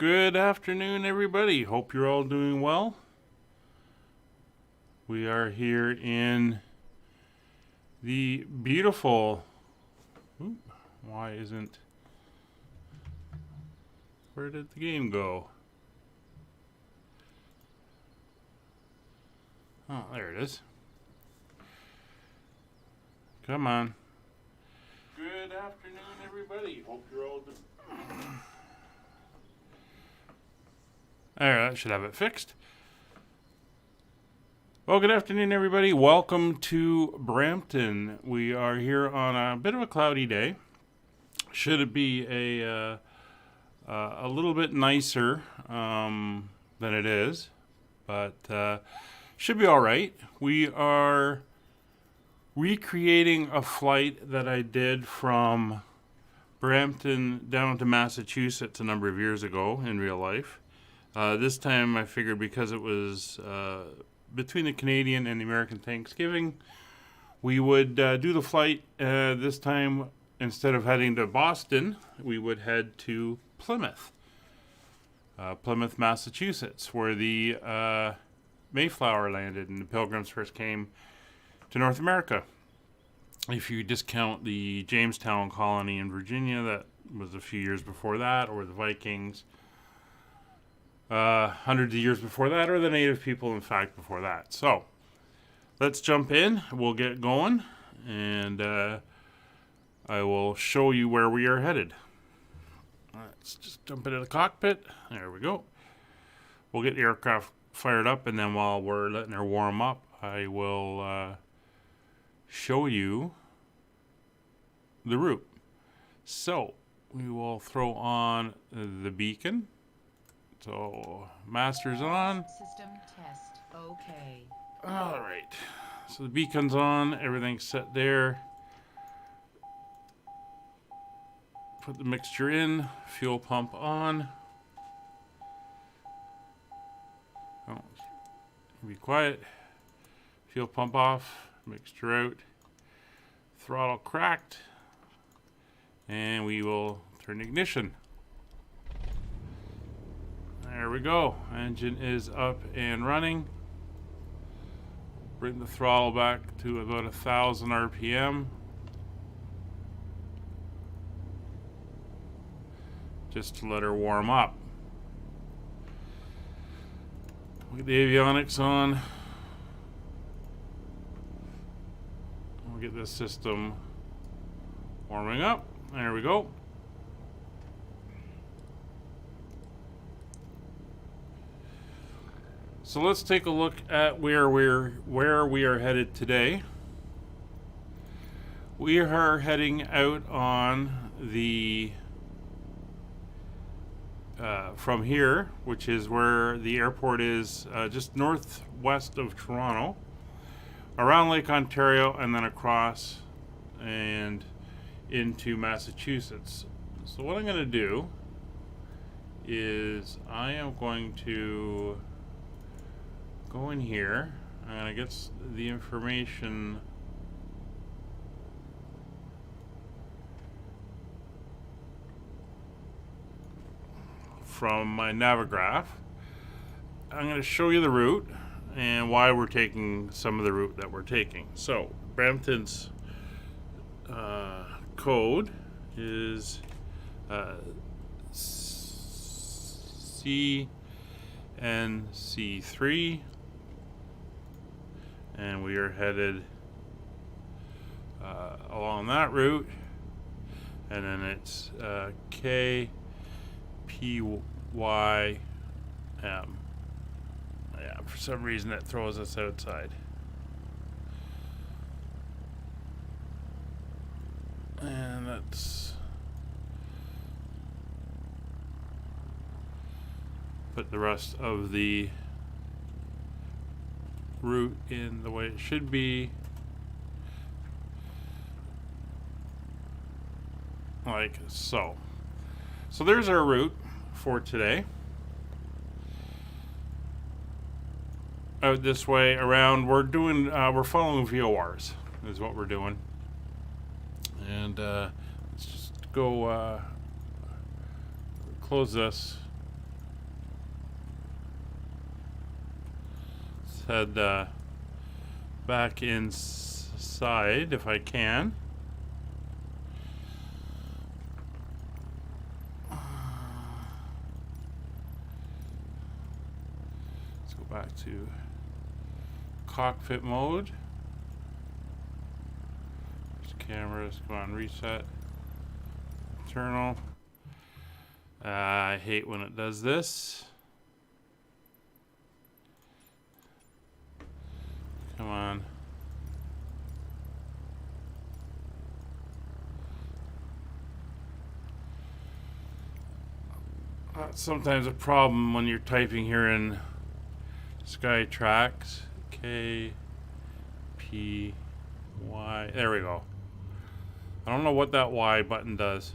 Good afternoon, everybody. Hope you're all doing well. We are here in the beautiful... why isn't... Where did the game go? Oh, there it is. Come on. Good afternoon, everybody. Hope you're all doing... Alright, that should have it fixed. Well, good afternoon, everybody. Welcome to Brampton. We are here on a bit of a cloudy day. Should it be a little bit nicer than it is, but should be all right. We are recreating a flight that I did from Brampton down to Massachusetts a number of years ago in real life. This time I figured because it was between the Canadian and the American Thanksgiving, we would do the flight this time. Instead of heading to Boston, we would head to Plymouth, Plymouth, Massachusetts, where the Mayflower landed and the Pilgrims first came to North America. If you discount the Jamestown colony in Virginia, that was a few years before that, or the Vikings, hundreds of years before that, or the native people, in fact, before that. So, let's jump in. We'll get going, and I will show you where we are headed. Let's just jump into the cockpit. There we go. We'll get the aircraft fired up, and then while we're letting her warm up, I will show you the route. So, we will throw on the beacon. So, master's on. System test. Okay. All right. So the beacon's on. Everything's set there. Put the mixture in. Fuel pump on. Oh, be quiet. Fuel pump off. Mixture out. Throttle cracked. And we will turn ignition. There we go. Engine is up and running. Bring the throttle back to about 1,000 RPM. Just to let her warm up. We'll get the avionics on. We'll get this system warming up. There we go. So let's take a look at where we are headed today. We are heading out on the from here, which is where the airport is, just northwest of Toronto, around Lake Ontario, and then across and into Massachusetts. So what I'm going to do is I am going to go in here. I'm going to get the information from my Navigraph. I'm going to show you the route and why we're taking some of the route that we're taking. So, Brampton's code is CNC3, and we are headed along that route, and then it's KPYM. Yeah, for some reason that throws us outside. And let's put the rest of the route in the way it should be, like so. So there's our route for today. Out this way around, we're following VORs is what we're doing. And let's just go close this Let's head back inside if I can. Let's go back to cockpit mode. There's cameras. Come on, reset. Internal. I hate when it does this. Come on. That's sometimes a problem when you're typing here in SkyTrax. K, P, Y. There we go. I don't know what that Y button does.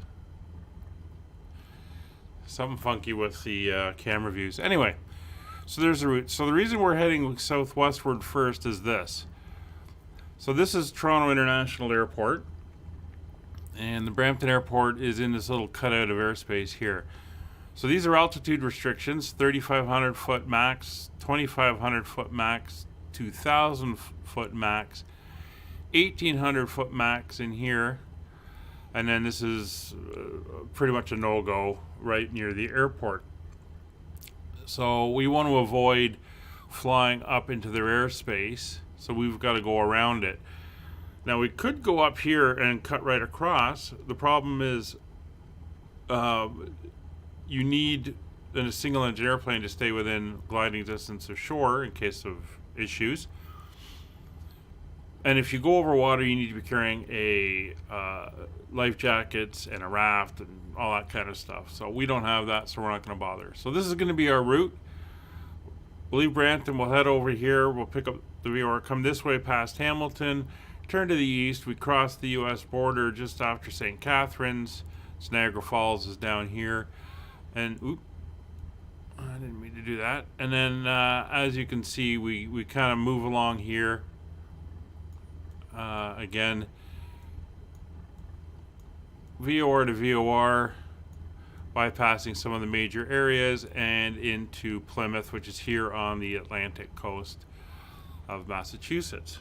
Something funky with the camera views. Anyway, so there's the route. So the reason we're heading southwestward first is this. So this is Toronto International Airport. And the Brampton Airport is in this little cutout of airspace here. So these are altitude restrictions, 3,500 foot max, 2,500 foot max, 2,000 foot max, 1,800 foot max in here. And then this is pretty much a no-go right near the airport. So we want to avoid flying up into their airspace, so we've got to go around it. Now we could go up here and cut right across. The problem is you need in a single engine airplane to stay within gliding distance of shore in case of issues. And if you go over water, you need to be carrying a life jackets and a raft and all that kind of stuff. So we don't have that, so we're not going to bother. So this is going to be our route. We'll leave Brampton, we'll head over here, we'll pick up the VOR, come this way past Hamilton, turn to the east, we cross the US border just after St. Catharines. Niagara Falls is down here. And, oop, I didn't mean to do that. And then, as you can see, we kind of move along here. Again, VOR to VOR, bypassing some of the major areas and into Plymouth, which is here on the Atlantic coast of Massachusetts.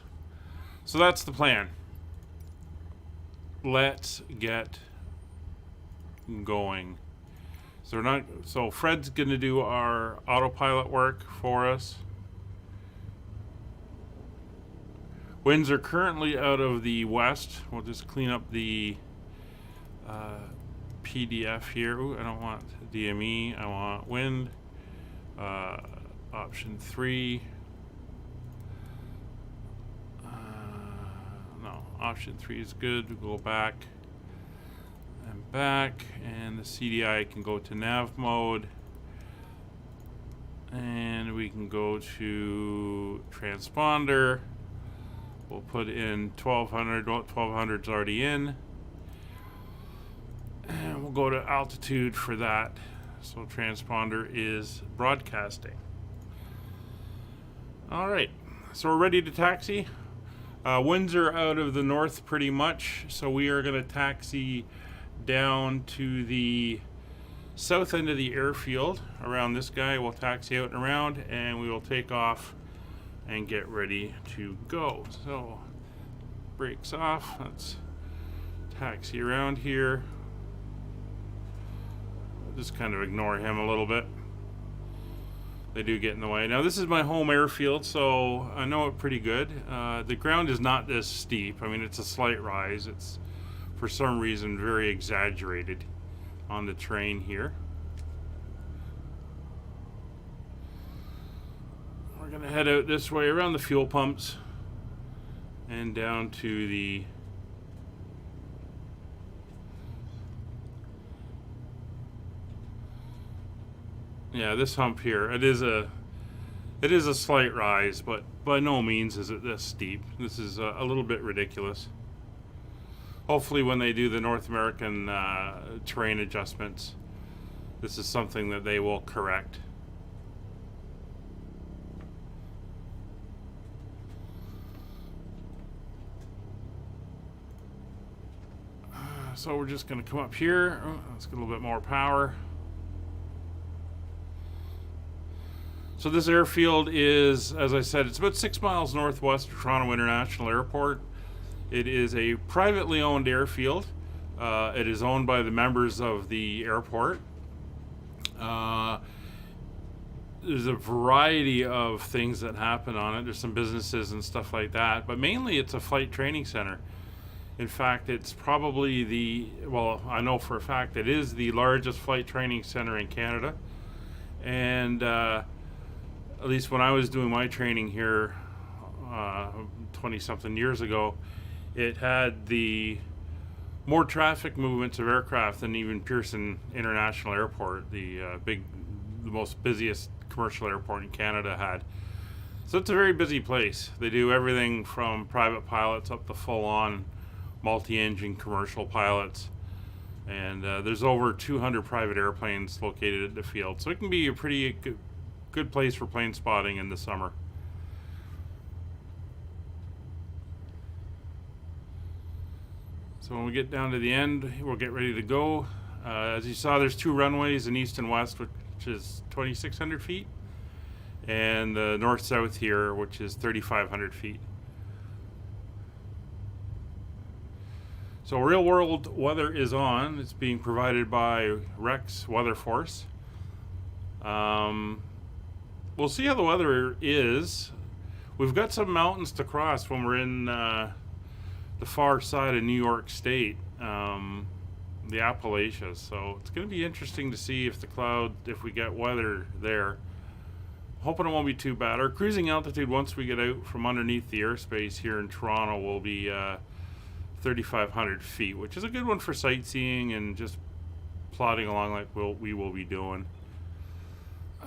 So that's the plan. Let's get going. So Fred's going to do our autopilot work for us. Winds are currently out of the west. We'll just clean up the PDF here. Ooh, I don't want DME. I want wind. Option 3. No, option 3 is good. We'll go back and back, and the CDI can go to nav mode, and we can go to transponder. We'll put in 1200. Well, 1200's already in, and we'll go to altitude for that. So transponder is broadcasting. All right, so we're ready to taxi. Winds are out of the north pretty much, so we are going to taxi down to the south end of the airfield around this guy. We'll taxi out and around, and we will take off and get ready to go. So brakes off. Let's taxi around here. I'll just kind of ignore him a little bit. They do get in the way. Now this is my home airfield, so I know it pretty good. The ground is not this steep. I mean, it's a slight rise. It's for some reason very exaggerated on the terrain here. We're going to head out this way around the fuel pumps and down to the this hump here. It is a slight rise, but by no means is it this steep. This is a little bit ridiculous. Hopefully when they do the North American terrain adjustments, this is something that they will correct. So we're just going to come up here. Let's get a little bit more power. So this airfield is, as I said, it's about 6 miles northwest of Toronto International Airport. It is a privately owned airfield. It is owned by the members of the airport. There's a variety of things that happen on it. There's some businesses and stuff like that, but mainly it's a flight training center. In fact, it's probably I know for a fact it is the largest flight training center in Canada. And at least when I was doing my training here 20-something years ago, it had the more traffic movements of aircraft than even Pearson International Airport, the most busiest commercial airport in Canada, had. So it's a very busy place. They do everything from private pilots up to full-on multi-engine commercial pilots, and there's over 200 private airplanes located at the field, so it can be a pretty good place for plane spotting in the summer. So when we get down to the end, we'll get ready to go. As you saw, there's 2 runways in east and west, which is 2,600 feet, and the north-south here, which is 3,500 feet. So real-world weather is on. It's being provided by Rex Weather Force. We'll see how the weather is. We've got some mountains to cross when we're in the far side of New York State, the Appalachians. So it's going to be interesting to see if we get weather there. Hoping it won't be too bad. Our cruising altitude once we get out from underneath the airspace here in Toronto will be 3,500 feet, which is a good one for sightseeing and just plodding along like we will be doing.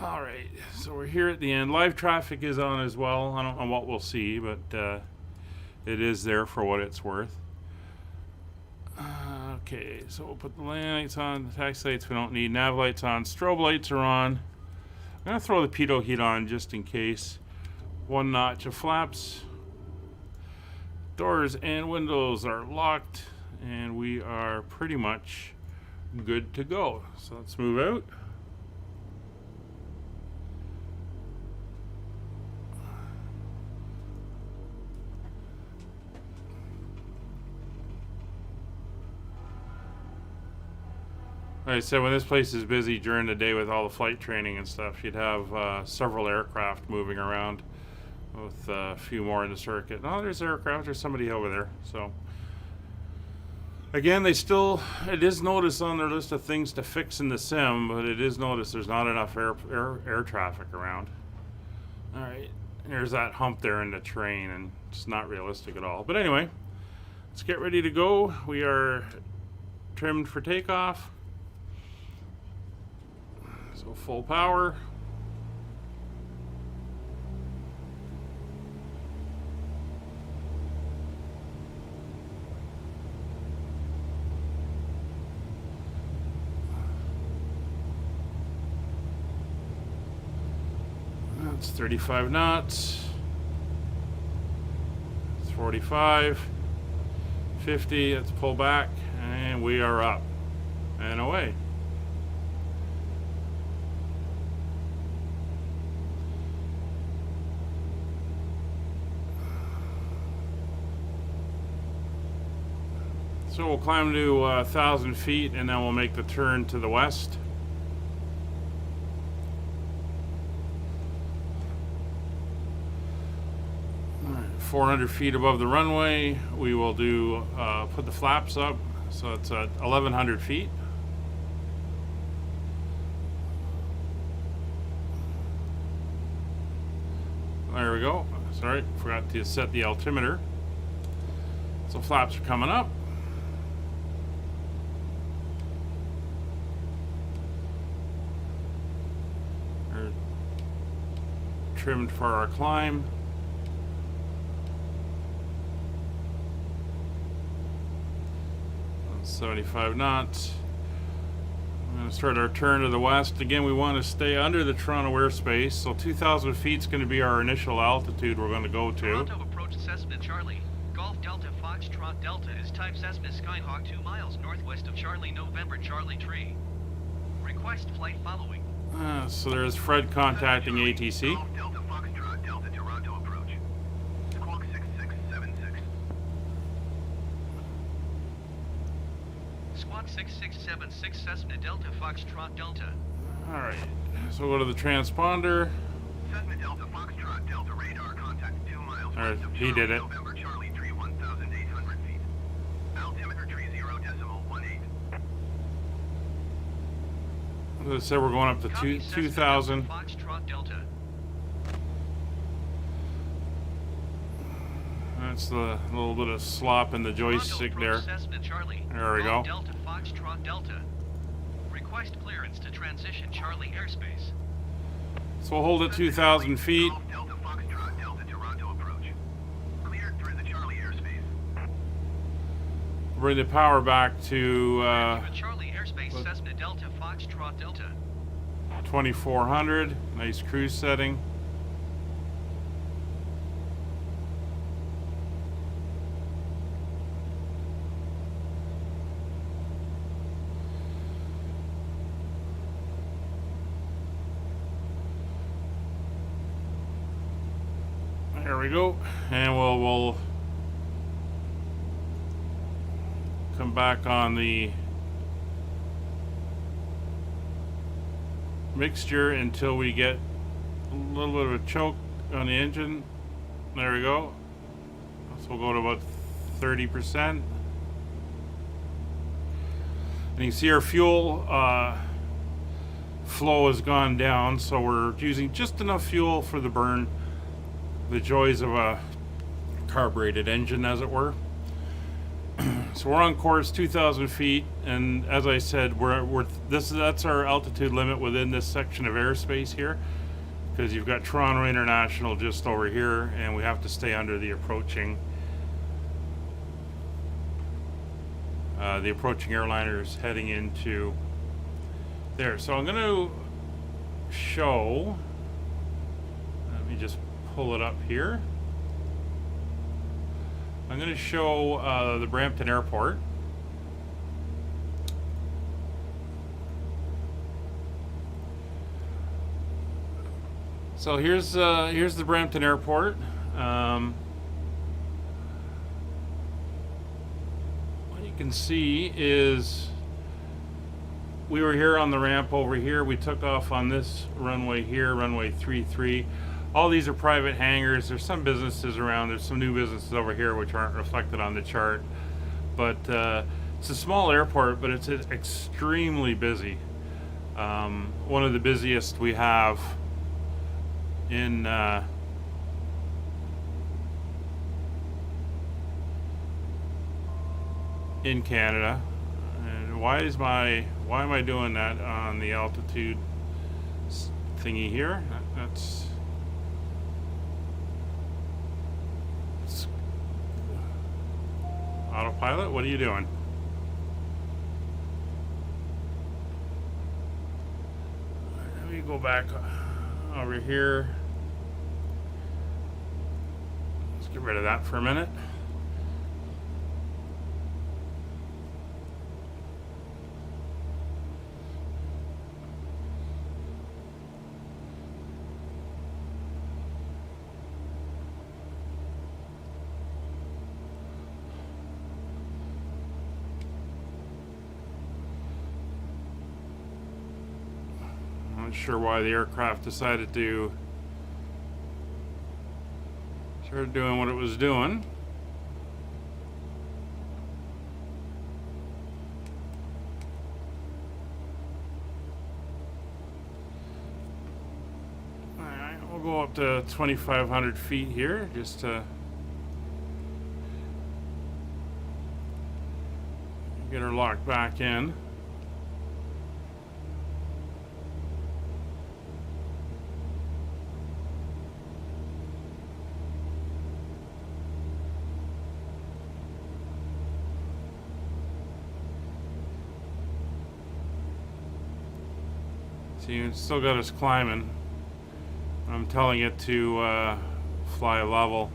All right, so we're here at the end. Live traffic is on as well. I don't know what we'll see, but it is there for what it's worth. Okay, so we'll put the landing lights on, the taxi lights we don't need, nav lights on, strobe lights are on. I'm going to throw the pitot heat on just in case. 1 notch of flaps. Doors and windows are locked, and we are pretty much good to go. So let's move out. Like I said, when this place is busy during the day with all the flight training and stuff, you'd have several aircraft moving around with a few more in the circuit. Oh, there's aircraft. There's somebody over there. So, again, it is noticed on their list of things to fix in the sim, but it is noticed there's not enough air traffic around. All right, there's that hump there in the terrain, and it's not realistic at all. But anyway, let's get ready to go. We are trimmed for takeoff. So full power. That's 35 knots. It's 45, 50. Let's pull back, and we are up and away. So we'll climb to 1,000 feet, and then we'll make the turn to the west. All right, 400 feet above the runway, we will do put the flaps up, so it's at 1,100 feet. There we go. Sorry, forgot to set the altimeter. So flaps are coming up. Trimmed for our climb. And 75 knots. I'm going to start our turn to the west. Again, we want to stay under the Toronto airspace, so 2,000 feet is going to be our initial altitude we're going to go to. Toronto approach Cessna Charlie. Golf Delta Foxtrot Delta is type Cessna Skyhawk 2 miles northwest of Charlie November Charlie Tree. Request flight following. So there's Fred contacting ATC. Golf Delta Foxtrot Delta Toronto approach. Squawk 6676. Squawk 6676 Cessna Delta Foxtrot Delta. Alright, so we'll go to the transponder. Cessna Delta Foxtrot Delta radar contact 2 miles Alright, west of he did it. November Charlie 31,800 feet. Altimeter 30.18. As I said, we're going up to Copy, Cessna 2,000. Delta Foxtrot Delta. That's the little bit of slop in the joystick Toronto there. approach Cessna Charlie. There we Golf go. Delta Foxtrot Delta. Request clearance to transition Charlie airspace. So we'll hold at 2,000 feet. Golf Delta Foxtrot Delta Toronto approach. Cleared through the Charlie airspace. Bring the power back to Charlie airspace what? Cessna Delta Foxtrot Delta. 2,400. Nice cruise setting. There we go, and we'll come back on the mixture until we get a little bit of a choke on the engine. There we go. So we'll go to about 30%. And you can see our fuel flow has gone down, so we're using just enough fuel for the burn. The joys of a carbureted engine, as it were. So we're on course 2,000 feet, and as I said, that's our altitude limit within this section of airspace here, because you've got Toronto International just over here, and we have to stay under the approaching airliners heading into there. So I'm going to show. Let me just pull it up here. I'm going to show the Brampton Airport. So here's the Brampton Airport. What you can see is we were here on the ramp over here. We took off on this runway here, runway 33. All these are private hangars. There's some businesses around. There's some new businesses over here which aren't reflected on the chart. But it's a small airport, but it's extremely busy. One of the busiest we have in Canada. And why am I doing that on the altitude thingy here? That's autopilot. What are you doing? Let me go back over here. Let's get rid of that for a minute. Not sure why the aircraft decided to start doing what it was doing. Alright, we'll go up to 2,500 feet here just to get her locked back in. See, it's still got us climbing. I'm telling it to fly level.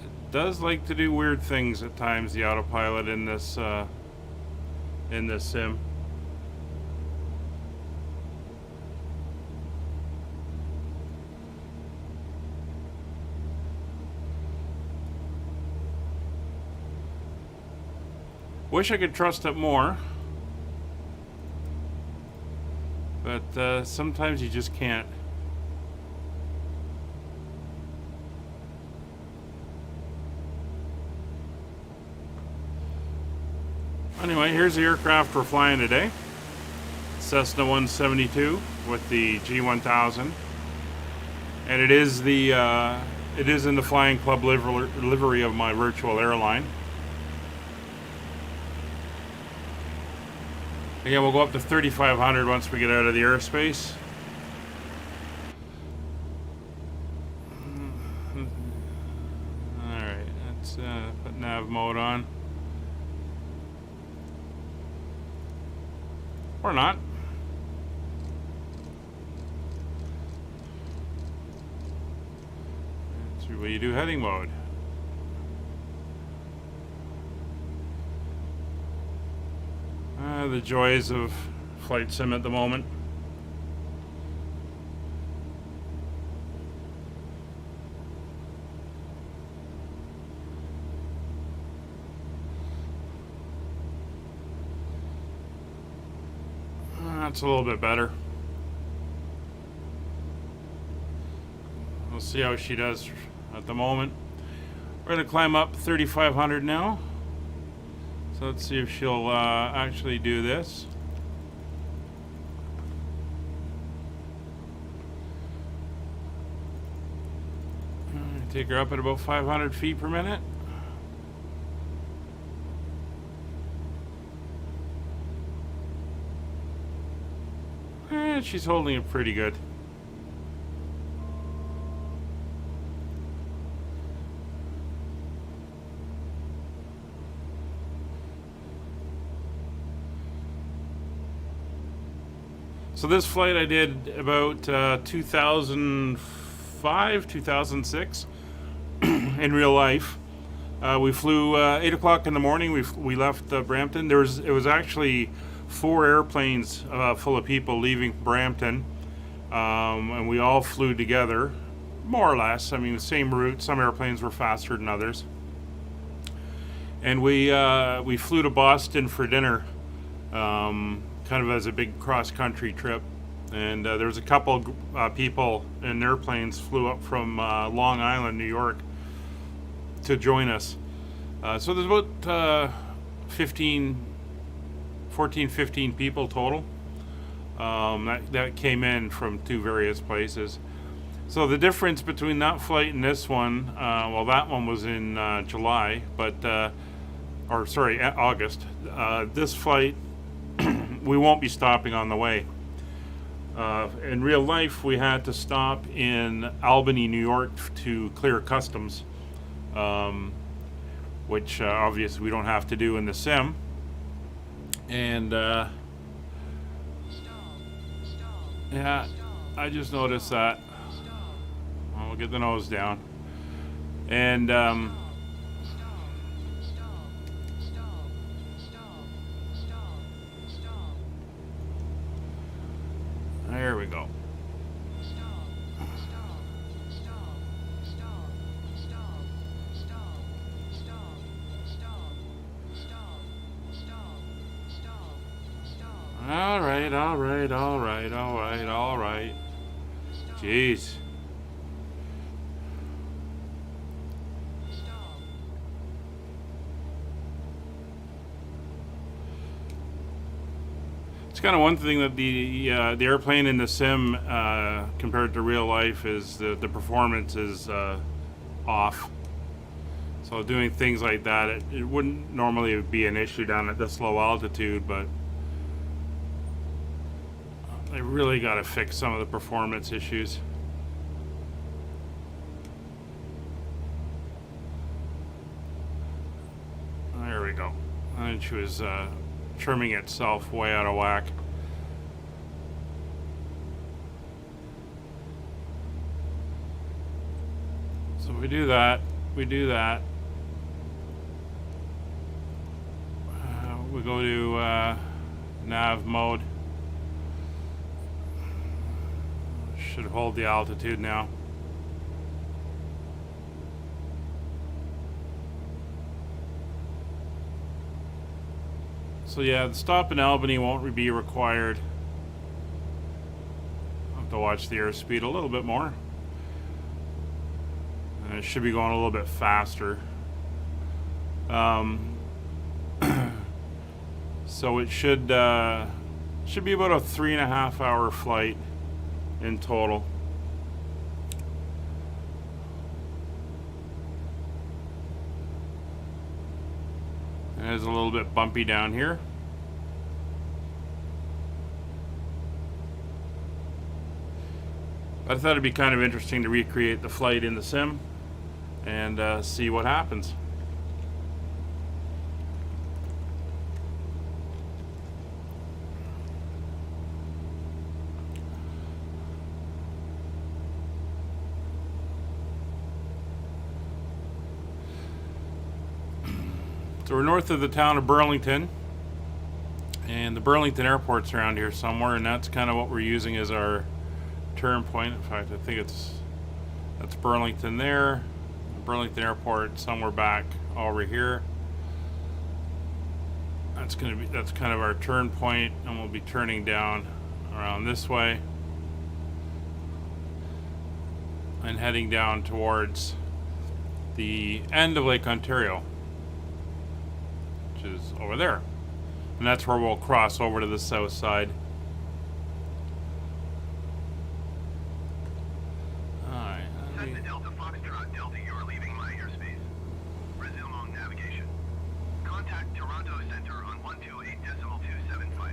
It does like to do weird things at times, the autopilot in this in this sim. Wish I could trust it more, but sometimes you just can't. Anyway, here's the aircraft we're flying today. Cessna 172 with the G1000, and it is in the Flying Club livery of my virtual airline. Again, we'll go up to 3,500 once we get out of the airspace. Alright, let's put nav mode on. Or not. That's what you do, heading mode. The joys of flight sim at the moment. That's a little bit better. We'll see how she does at the moment. We're going to climb up 3,500 now. So let's see if she'll actually do this. Take her up at about 500 feet per minute. She's holding it pretty good. So this flight I did about 2005, 2006 in real life. We flew 8 o'clock in the morning. We left Brampton. It was actually 4 airplanes full of people leaving Brampton, and we all flew together, more or less. I mean, the same route. Some airplanes were faster than others. And we flew to Boston for dinner. Kind of as a big cross-country trip, and there was a couple people in airplanes flew up from Long Island, New York, to join us. So there's about 14, 15 people total that came in from 2 various places. So the difference between that flight and this one, well, that one was in July, but or sorry, August. This flight, we won't be stopping on the way. In real life, we had to stop in Albany, New York to clear customs, which obviously we don't have to do in the sim. And yeah, I just noticed that. We'll get the nose down. And there we go. All right. Jeez. It's kind of one thing that the airplane in the sim compared to real life is the performance is off. So doing things like that, it wouldn't normally be an issue down at this low altitude, but they really got to fix some of the performance issues. There we go. And she was trimming itself way out of whack. So we do that. we go to nav mode. Should hold the altitude now. So yeah, the stop in Albany won't be required. I'll have to watch the airspeed a little bit more. And it should be going a little bit faster. So it should be about a 3.5 hour flight in total. It is a little bit bumpy down here. I thought it'd be kind of interesting to recreate the flight in the sim and see what happens. So we're north of the town of Burlington, and the Burlington Airport's around here somewhere, and that's kind of what we're using as our turn point. In fact, I think that's Burlington there, Burlington Airport somewhere back over here. That's kind of our turn point, and we'll be turning down around this way and heading down towards the end of Lake Ontario, is over there, and that's where we'll cross over to the south side. Alright, Cessna Delta Foxtrot Delta, you are leaving my airspace. Resume on navigation. Contact Toronto Center on 128.275.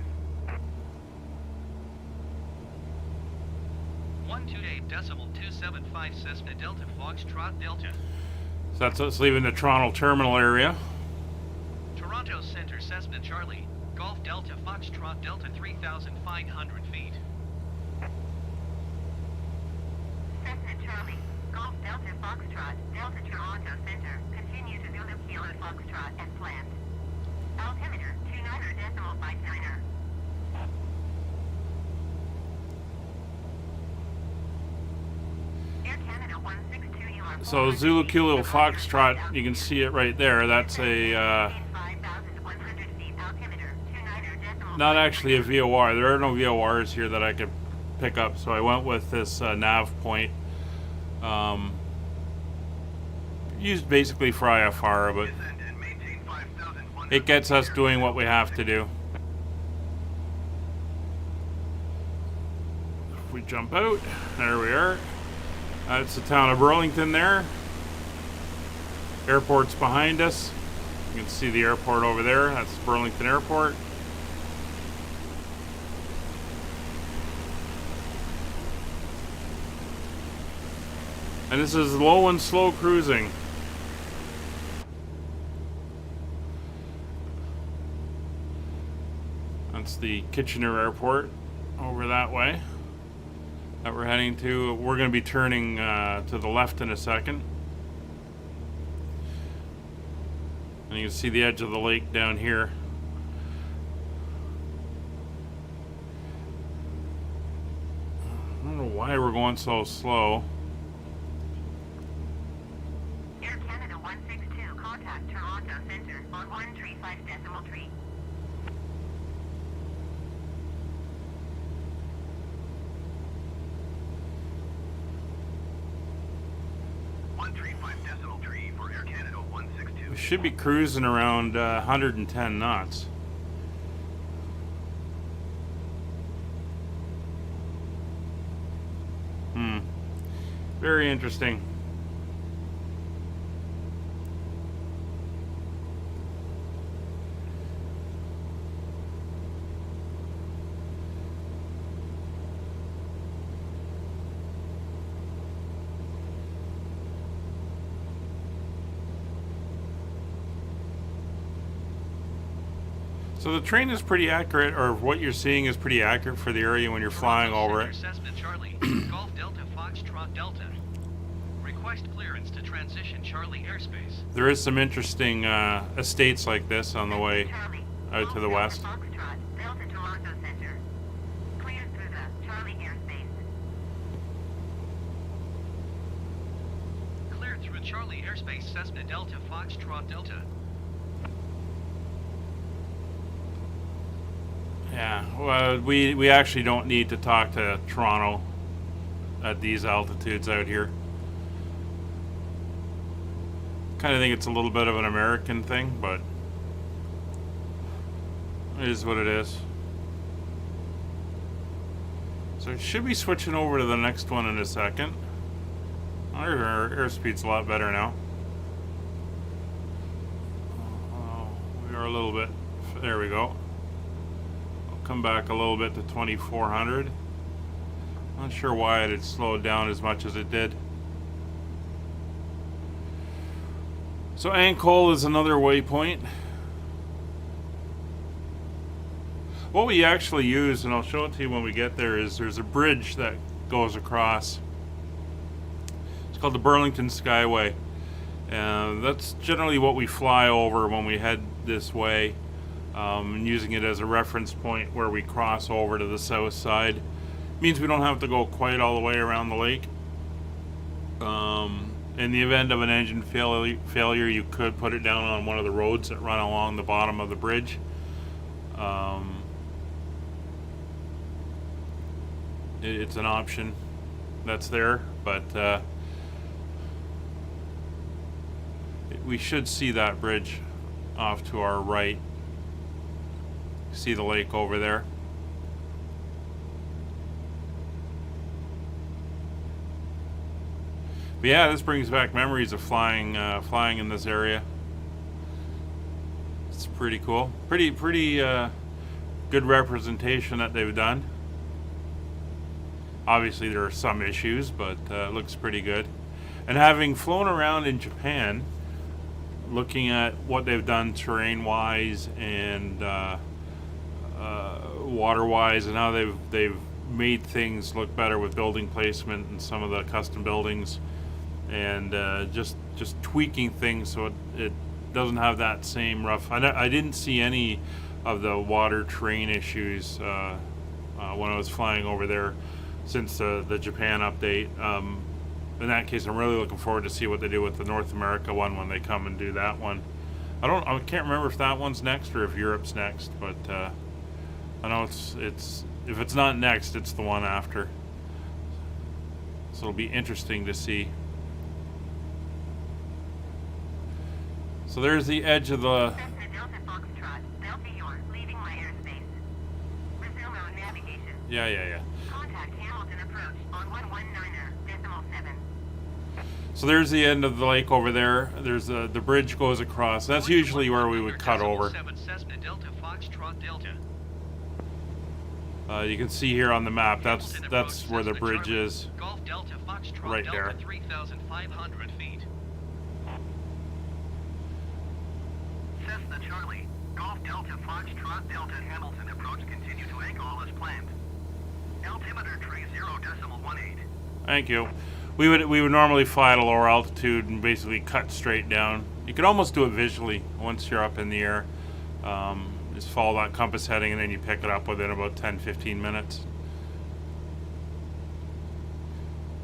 128.275 Cessna Delta Foxtrot Delta. so that's us leaving the Toronto terminal area. Toronto Center Cessna Charlie, Golf Delta Foxtrot Delta 3,500 feet. Cessna Charlie, Golf Delta Foxtrot, Delta Toronto Center, continue to Zulu Kilo Foxtrot as planned. Altimeter, 29.59er. Air Canada 162, you are... So Zulu Kilo Foxtrot, you can see it right there. That's a not actually a VOR. There are no VORs here that I could pick up, so I went with this nav point. Used basically for IFR, but it gets us doing what we have to do. If we jump out, there we are. That's the town of Burlington there. Airport's behind us. You can see the airport over there. That's Burlington Airport. And this is low and slow cruising. That's the Kitchener Airport over that way that we're heading to. We're going to be turning to the left in a second. And you can see the edge of the lake down here. I don't know why we're going so slow. Air Canada 162, contact Toronto Center on 135.3. for Air Canada 162. We should be cruising around 110 knots. Very interesting. So the train is pretty accurate, or what you're seeing is pretty accurate for the area when you're flying over it. Cessna Charlie, Golf Delta Foxtrot Delta. Request clearance to transition Charlie airspace. There is some interesting estates like this on the way out to the west. Foxtrot, Delta Toronto Center. Clear through the Charlie airspace. Clear through Charlie airspace, Cessna Delta Foxtrot Delta. Yeah, well, we actually don't need to talk to Toronto at these altitudes out here. Kind of think it's a little bit of an American thing, but it is what it is. So it should be switching over to the next one in a second. Our airspeed's a lot better now. We are a little bit, there we go. I'll come back a little bit to 2400. Not sure why it had slowed down as much as it did. So Ankole is another waypoint. What we actually use, and I'll show it to you when we get there, is there's a bridge that goes across. It's called the Burlington Skyway. And that's generally what we fly over when we head this way, and using it as a reference point where we cross over to the south side. Means we don't have to go quite all the way around the lake. In the event of an engine failure, you could put it down on one of the roads that run along the bottom of the bridge. It's an option that's there, but we should see that bridge off to our right. See the lake over there. But yeah, this brings back memories of flying in this area. It's pretty cool. Pretty good representation that they've done. Obviously there are some issues, but it looks pretty good. And having flown around in Japan, looking at what they've done terrain-wise and water-wise, and how they've made things look better with building placement and some of the custom buildings. And just tweaking things so it doesn't have that same rough. I didn't see any of the water terrain issues when I was flying over there since the Japan update. In that case, I'm really looking forward to see what they do with the North America one when they come and do that one. I can't remember if that one's next or if Europe's next, but I know it's if it's not next, it's the one after. So it'll be interesting to see. So there's the edge of the... Cessna Delta Foxtrot, Delta York, leaving my airspace. Resume on navigation. Yeah. Contact Hamilton approach on 119.7. So there's the end of the lake over there. There's the bridge goes across. That's usually where we would cut over. Cessna Delta Foxtrot Delta. You can see here on the map, that's where the bridge is. Golf Delta Foxtrot Right Delta there. 3,500 feet. Cessna Charlie, Golf Delta Foxtrot Delta Hamilton approach continue to Ankole as planned. Altimeter tree 0.18. Thank you. We would normally fly at a lower altitude and basically cut straight down. You could almost do it visually once you're up in the air. Just follow that compass heading and then you pick it up within about 10-15 minutes.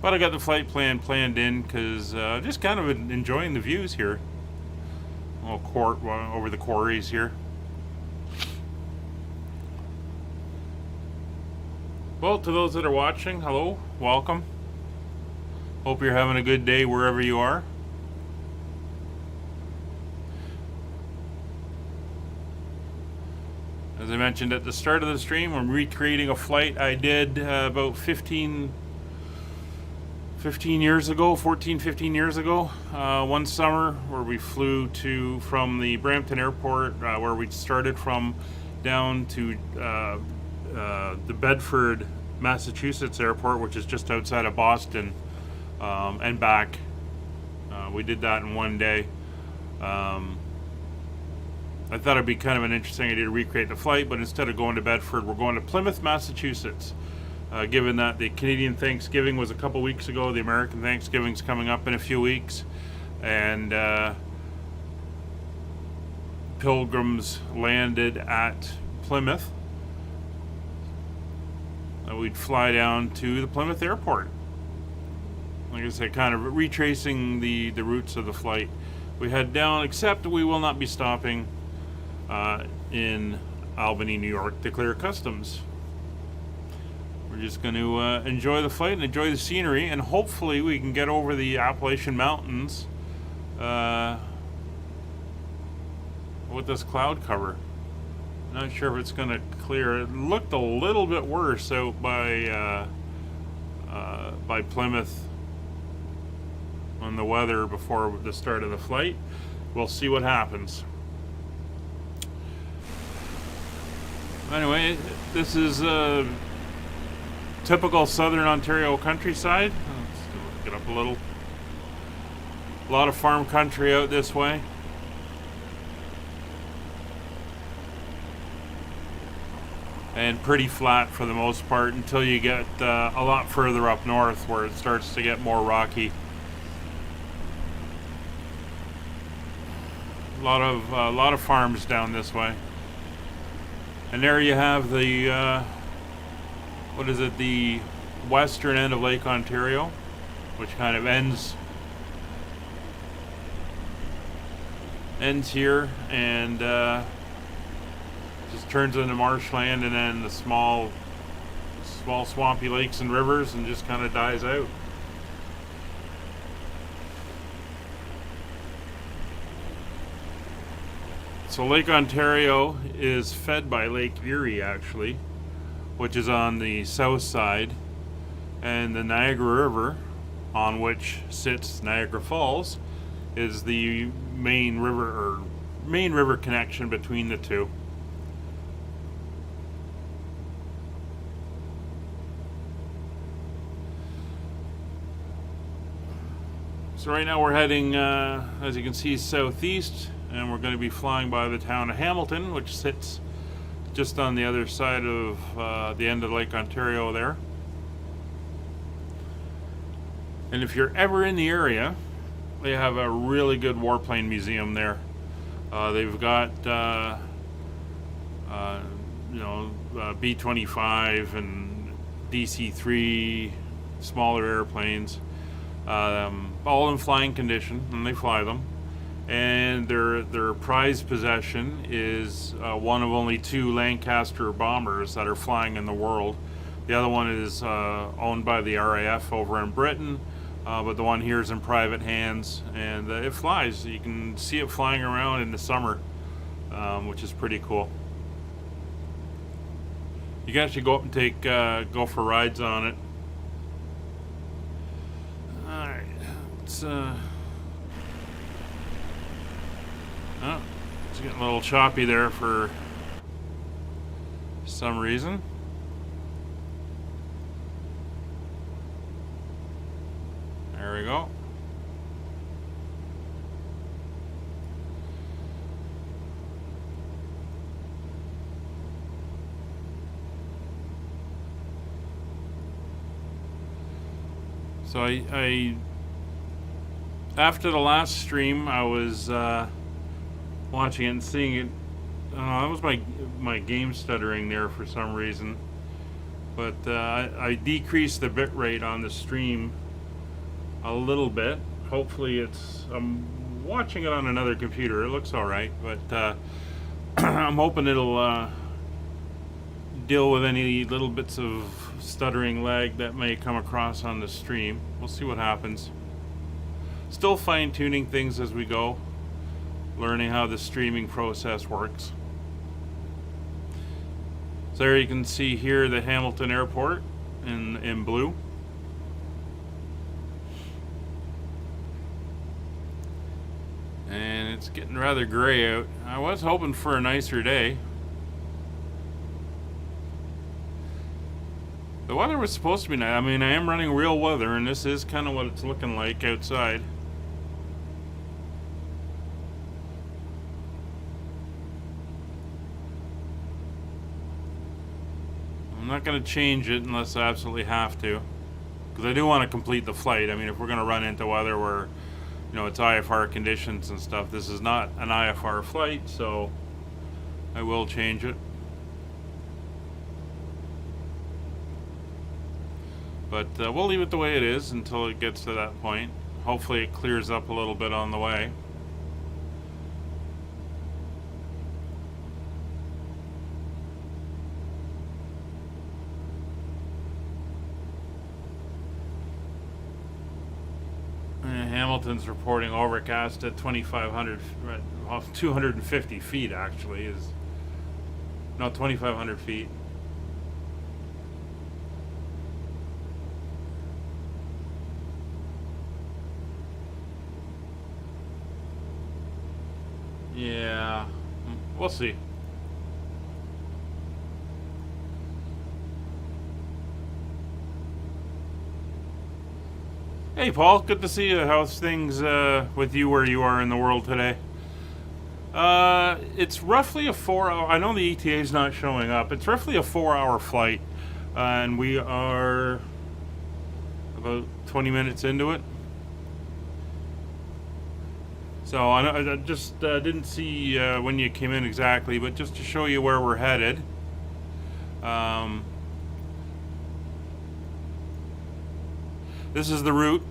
But I got the flight plan planned in because just kind of enjoying the views here. A little court over the quarries here. Well, to those that are watching, hello, welcome. Hope you're having a good day wherever you are. As I mentioned at the start of the stream, I'm recreating a flight I did about 15 years ago, 15 years ago, one summer where we flew from the Brampton Airport, where we started from, down to the Bedford, Massachusetts airport, which is just outside of Boston, and back. We did that in one day. I thought it'd be kind of an interesting idea to recreate the flight, but instead of going to Bedford, we're going to Plymouth, Massachusetts. Given that the Canadian Thanksgiving was a couple weeks ago, the American Thanksgiving's coming up in a few weeks, and pilgrims landed at Plymouth, we'd fly down to the Plymouth Airport. Like I said, kind of retracing the routes of the flight. We head down, except we will not be stopping in Albany, New York to clear customs. We're just going to enjoy the flight and enjoy the scenery, and hopefully we can get over the Appalachian Mountains with this cloud cover. Not sure if it's going to clear. It looked a little bit worse out by Plymouth on the weather before the start of the flight. We'll see what happens. Anyway, this is typical southern Ontario countryside. Let's get up a little. A lot of farm country out this way. And pretty flat for the most part until you get a lot further up north where it starts to get more rocky. A lot of farms down this way. And there you have the what is it, the western end of Lake Ontario, which kind of ends here and just turns into marshland, and then the small swampy lakes and rivers, and just kind of dies out. So Lake Ontario is fed by Lake Erie, actually, which is on the south side, and the Niagara River, on which sits Niagara Falls, is the main river connection between the two. So right now we're heading, as you can see, southeast, and we're going to be flying by the town of Hamilton, which sits just on the other side of the end of Lake Ontario there. And if you're ever in the area, they have a really good warplane museum there. They've got B-25 and DC-3 smaller airplanes, all in flying condition, and they fly them. And their prized possession is one of only 2 Lancaster bombers that are flying in the world. The other one is owned by the RAF over in Britain, but the one here is in private hands, and it flies. You can see it flying around in the summer, which is pretty cool. You can actually go up and go for rides on it. All right, let's. Oh, it's getting a little choppy there for some reason. There we go. So I after the last stream, I was watching it and seeing it. That was my game stuttering there for some reason, but I decreased the bit rate on the stream a little bit. Hopefully I'm watching it on another computer. It looks alright, but I'm hoping it'll deal with any little bits of stuttering lag that may come across on the stream. We'll see what happens. Still fine-tuning things as we go, learning how the streaming process works. So there you can see here the Hamilton Airport in blue. And it's getting rather gray out. I was hoping for a nicer day. The weather was supposed to be nice. I mean, I am running real weather, and this is kind of what it's looking like outside. I'm not going to change it unless I absolutely have to, because I do want to complete the flight. I mean, if we're going to run into weather where you know, it's IFR conditions and stuff. This is not an IFR flight, so I will change it. But we'll leave it the way it is until it gets to that point. Hopefully it clears up a little bit on the way. Hamilton's reporting overcast at 2,500, 250 feet actually is, no, 2,500 feet. Yeah, we'll see. Hey Paul, good to see you. How's things with you where you are in the world today? It's roughly a 4-hour, I know the ETA is not showing up, it's roughly a 4-hour flight, and we are about 20 minutes into it. So I just didn't see when you came in exactly, but just to show you where we're headed. This is the route.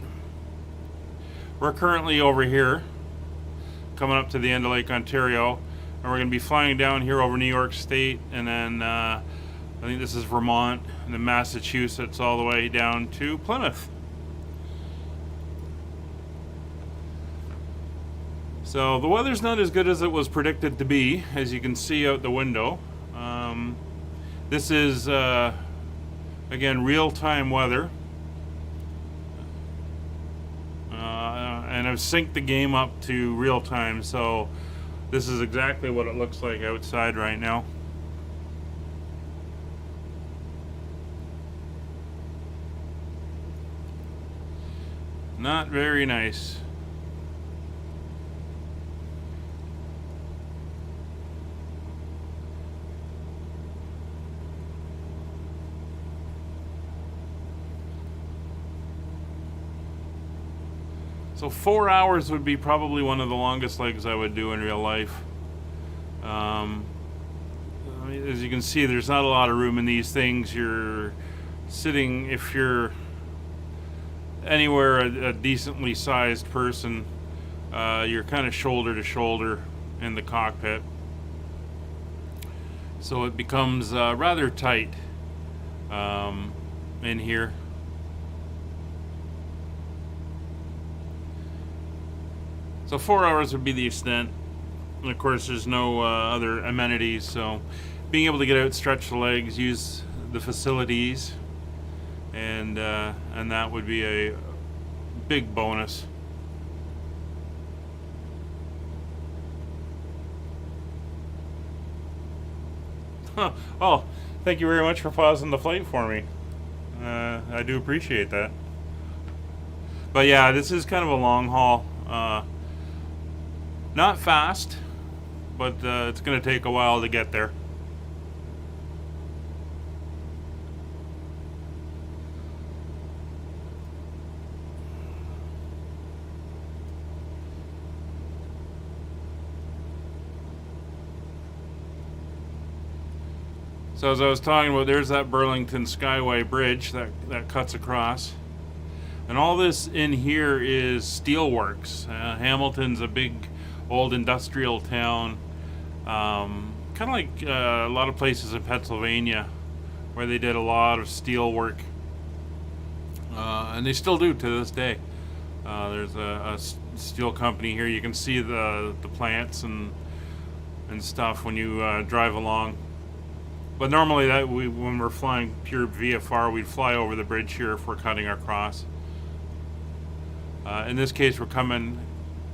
We're currently over here, coming up to the end of Lake Ontario, and we're going to be flying down here over New York State, and then I think this is Vermont, and then Massachusetts, all the way down to Plymouth. So the weather's not as good as it was predicted to be, as you can see out the window. This is, again, real-time weather. And I've synced the game up to real-time, so this is exactly what it looks like outside right now. Not very nice. So 4 hours would be probably one of the longest legs I would do in real life. I mean, as you can see, there's not a lot of room in these things. You're sitting, if you're anywhere a decently sized person, you're kind of shoulder to shoulder in the cockpit. So it becomes rather tight in here. So 4 hours would be the extent, and of course there's no other amenities, so being able to get out, stretch the legs, use the facilities, and that would be a big bonus. Huh. Oh, thank you very much for pausing the flight for me. I do appreciate that. But yeah, this is kind of a long haul. Not fast, but it's going to take a while to get there. So as I was talking about, there's that Burlington Skyway Bridge that cuts across. And all this in here is steelworks. Hamilton's a big old industrial town, kind of like a lot of places in Pennsylvania where they did a lot of steel work, and they still do to this day. There's a steel company here. You can see the plants and stuff when you drive along. But normally when we're flying pure VFR, we'd fly over the bridge here if we're cutting across. In this case, we're coming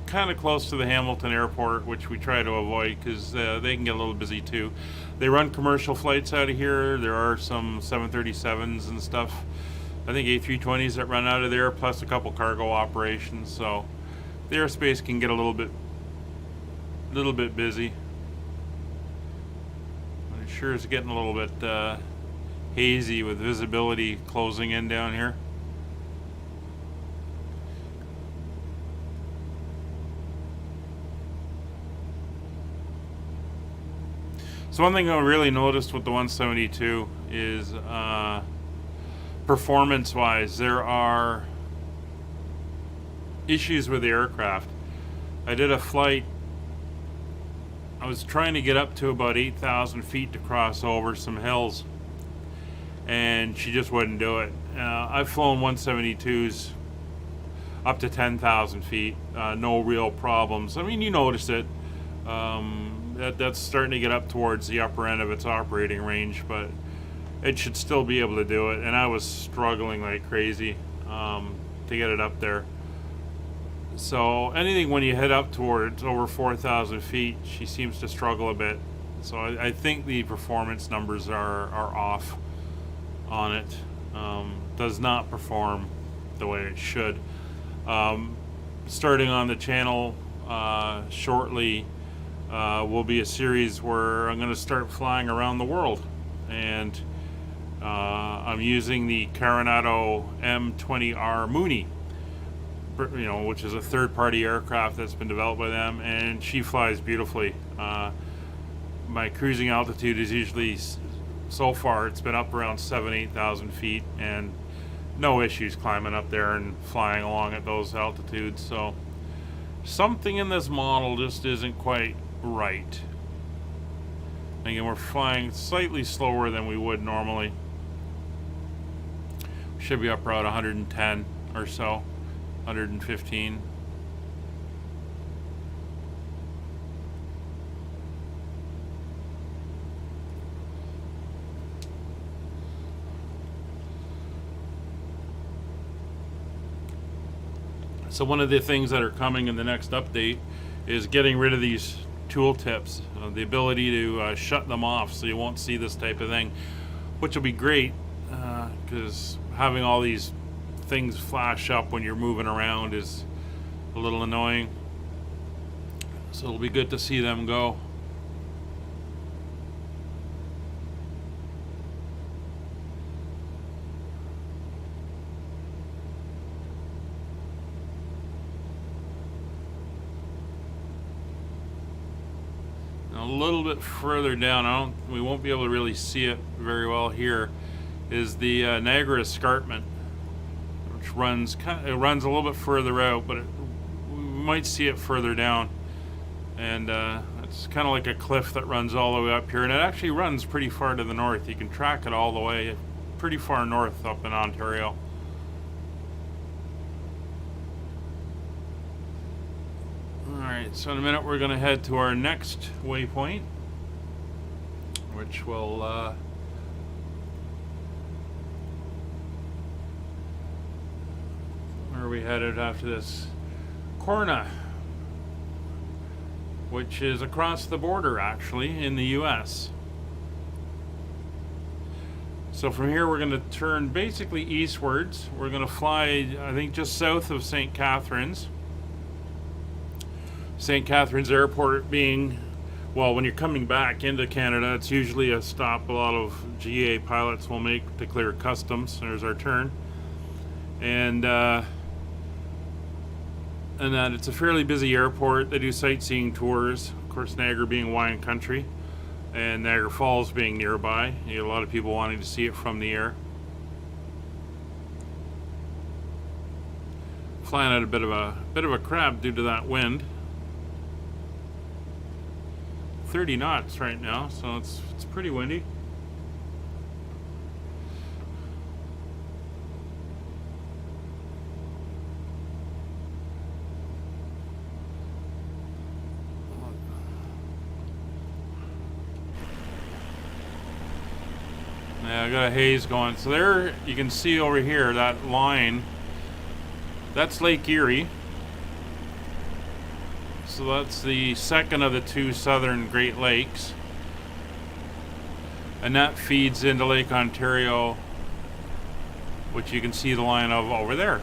kind of close to the Hamilton Airport, which we try to avoid because they can get a little busy too. They run commercial flights out of here. There are some 737s and stuff. I think A320s that run out of there, plus a couple cargo operations. So the airspace can get a little bit busy. It sure is getting a little bit hazy with visibility closing in down here. So one thing I really noticed with the 172 is performance-wise, there are issues with the aircraft. I did a flight. I was trying to get up to about 8,000 feet to cross over some hills, and she just wouldn't do it. I've flown 172s up to 10,000 feet, no real problems. I mean, you notice it. That's starting to get up towards the upper end of its operating range, but it should still be able to do it. And I was struggling like crazy to get it up there. So anything when you head up towards over 4,000 feet, she seems to struggle a bit. So I think the performance numbers are off on it. Does not perform the way it should. Starting on the channel shortly will be a series where I'm going to start flying around the world, and I'm using the Coronado M20R Mooney, which is a third-party aircraft that's been developed by them, and she flies beautifully. My cruising altitude is usually, so far, it's been up around 8,000 feet, and no issues climbing up there and flying along at those altitudes. So something in this model just isn't quite right. Again, we're flying slightly slower than we would normally. We should be up around 110 or so, 115. So one of the things that are coming in the next update is getting rid of these tool tips, the ability to shut them off so you won't see this type of thing, which will be great because having all these things flash up when you're moving around is a little annoying. So it'll be good to see them go. A little bit further down, we won't be able to really see it very well here, is the Niagara Escarpment, which runs a little bit further out, but we might see it further down. And it's kind of like a cliff that runs all the way up here, and it actually runs pretty far to the north. You can track it all the way pretty far north up in Ontario. Alright, so in a minute we're going to head to our next waypoint, which will where are we headed after this? Corna, which is across the border actually in the US. So from here we're going to turn basically eastwards. We're going to fly, I think, just south of St. Catharines. St. Catharines Airport being, well, when you're coming back into Canada, it's usually a stop a lot of GA pilots will make to clear customs. There's our turn. And that it's a fairly busy airport. They do sightseeing tours. Of course, Niagara being wine country, and Niagara Falls being nearby. You get a lot of people wanting to see it from the air. Flying at a bit of a crab due to that wind. 30 knots right now, so it's pretty windy. Yeah, I got a haze going. So there you can see over here that line. That's Lake Erie. So that's the second of the two southern Great Lakes, and that feeds into Lake Ontario, which you can see the line of over there.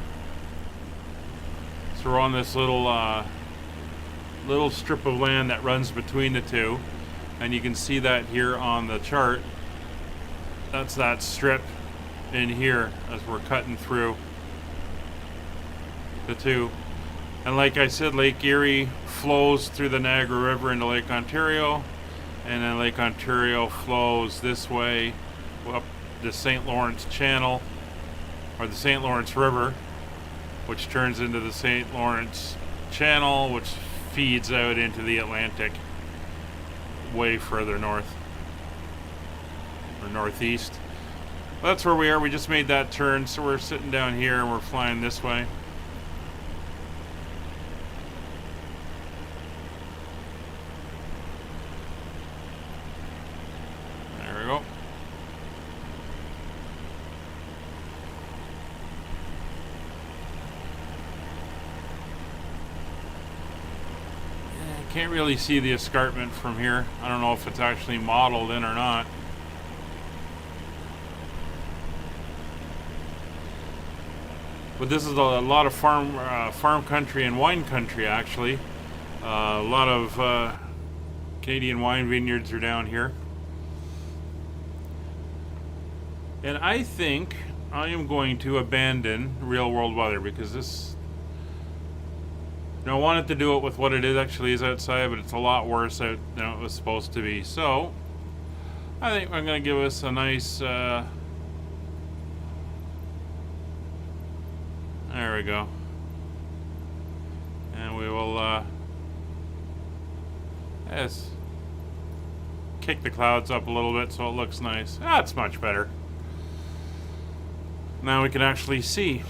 So we're on this little strip of land that runs between the two, and you can see that here on the chart. That's that strip in here as we're cutting through the two. And like I said, Lake Erie flows through the Niagara River into Lake Ontario, and then Lake Ontario flows this way up the St. Lawrence Channel, or the St. Lawrence River, which turns into the St. Lawrence Channel, which feeds out into the Atlantic way further north, or northeast. That's where we are. We just made that turn, so we're sitting down here and we're flying this way. There we go. Can't really see the escarpment from here. I don't know if it's actually modeled in or not. But this is a lot of farm country and wine country, actually. A lot of Canadian wine vineyards are down here. And I think I am going to abandon real world weather because this... I wanted to do it with what it actually is outside, but it's a lot worse out than it was supposed to be. So, I think I'm going to give us a nice... there we go. And we will yes, kick the clouds up a little bit so it looks nice. That's much better. Now we can actually see.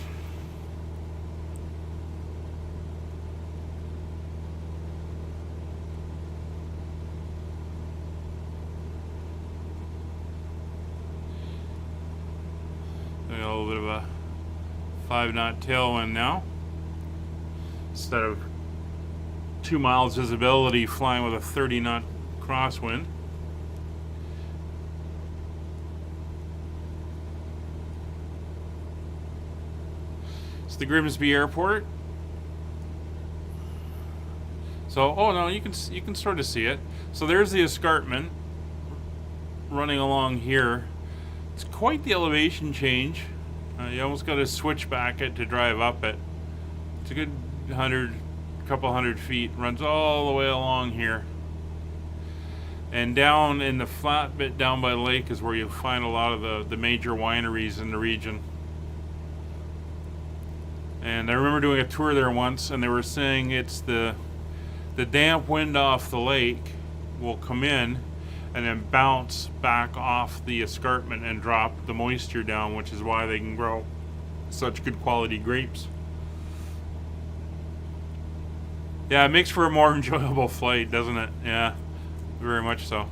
We got a little bit of a 5-knot tailwind now. Instead of 2 miles visibility, flying with a 30-knot crosswind. It's the Grimsby Airport. So, oh no, you can sort of see it. So there's the escarpment running along here. It's quite the elevation change. You almost got to switch back it to drive up it. It's a good couple hundred feet. Runs all the way along here. And down in the flat bit down by the lake is where you find a lot of the major wineries in the region. And I remember doing a tour there once, and they were saying it's the damp wind off the lake will come in and then bounce back off the escarpment and drop the moisture down, which is why they can grow such good quality grapes. Yeah, it makes for a more enjoyable flight, doesn't it? Yeah, very much so.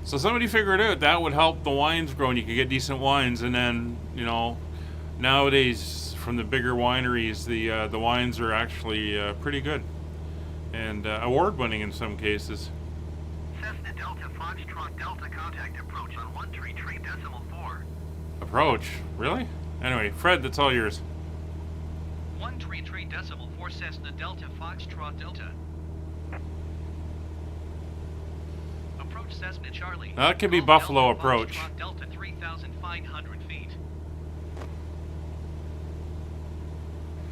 So somebody figured out that would help the wines grow, and you could get decent wines. And then, you know, nowadays from the bigger wineries, the wines are actually pretty good. And award-winning in some cases. Cessna Delta Foxtrot Delta contact approach on 133.4. Approach? Really? Anyway, Fred, that's all yours. 133.4 Cessna Delta Foxtrot Delta. Approach Cessna Charlie. That could be Golf Buffalo Delta approach. Foxtrot Delta 3,500 feet.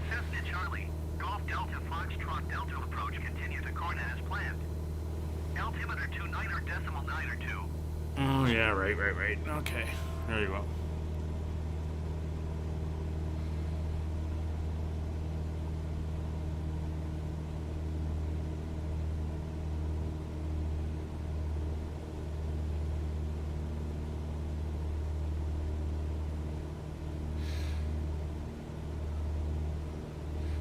Cessna Charlie, Golf Delta Foxtrot Delta approach continue to Corna as planned. Altimeter 29.92. Oh, yeah, right. Okay, there you go.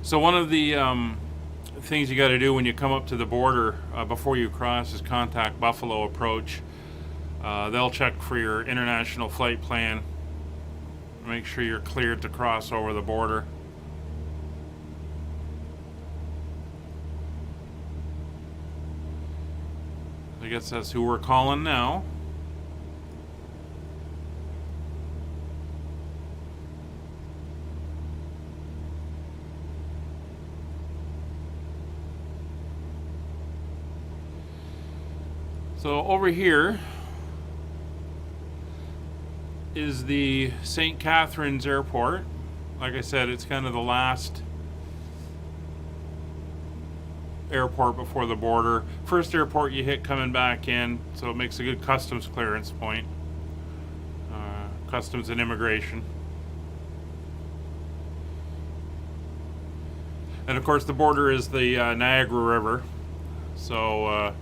So one of the things you got to do when you come up to the border before you cross is contact Buffalo Approach. They'll check for your international flight plan. Make sure you're cleared to cross over the border. I guess that's who we're calling now. So over here is the St. Catharines Airport. Like I said, it's kind of the last airport before the border. First airport you hit coming back in, so it makes a good customs clearance point. Customs and immigration. And of course the border is the Niagara River, so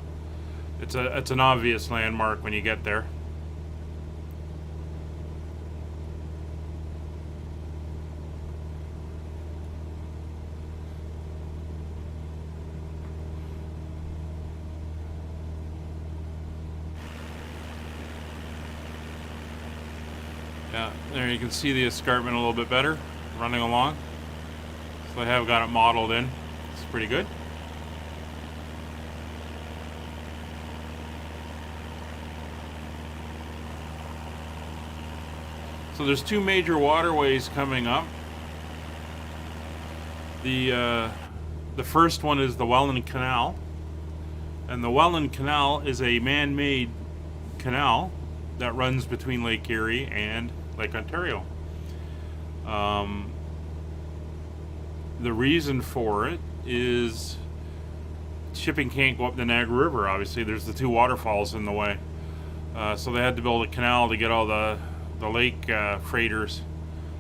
it's an obvious landmark when you get there. Yeah, there you can see the escarpment a little bit better running along. So I have got it modeled in. It's pretty good. So there's two major waterways coming up. The first one is the Welland Canal. And the Welland Canal is a man-made canal that runs between Lake Erie and Lake Ontario. The reason for it is shipping can't go up the Niagara River, obviously. There's the two waterfalls in the way. So they had to build a canal to get all the lake freighters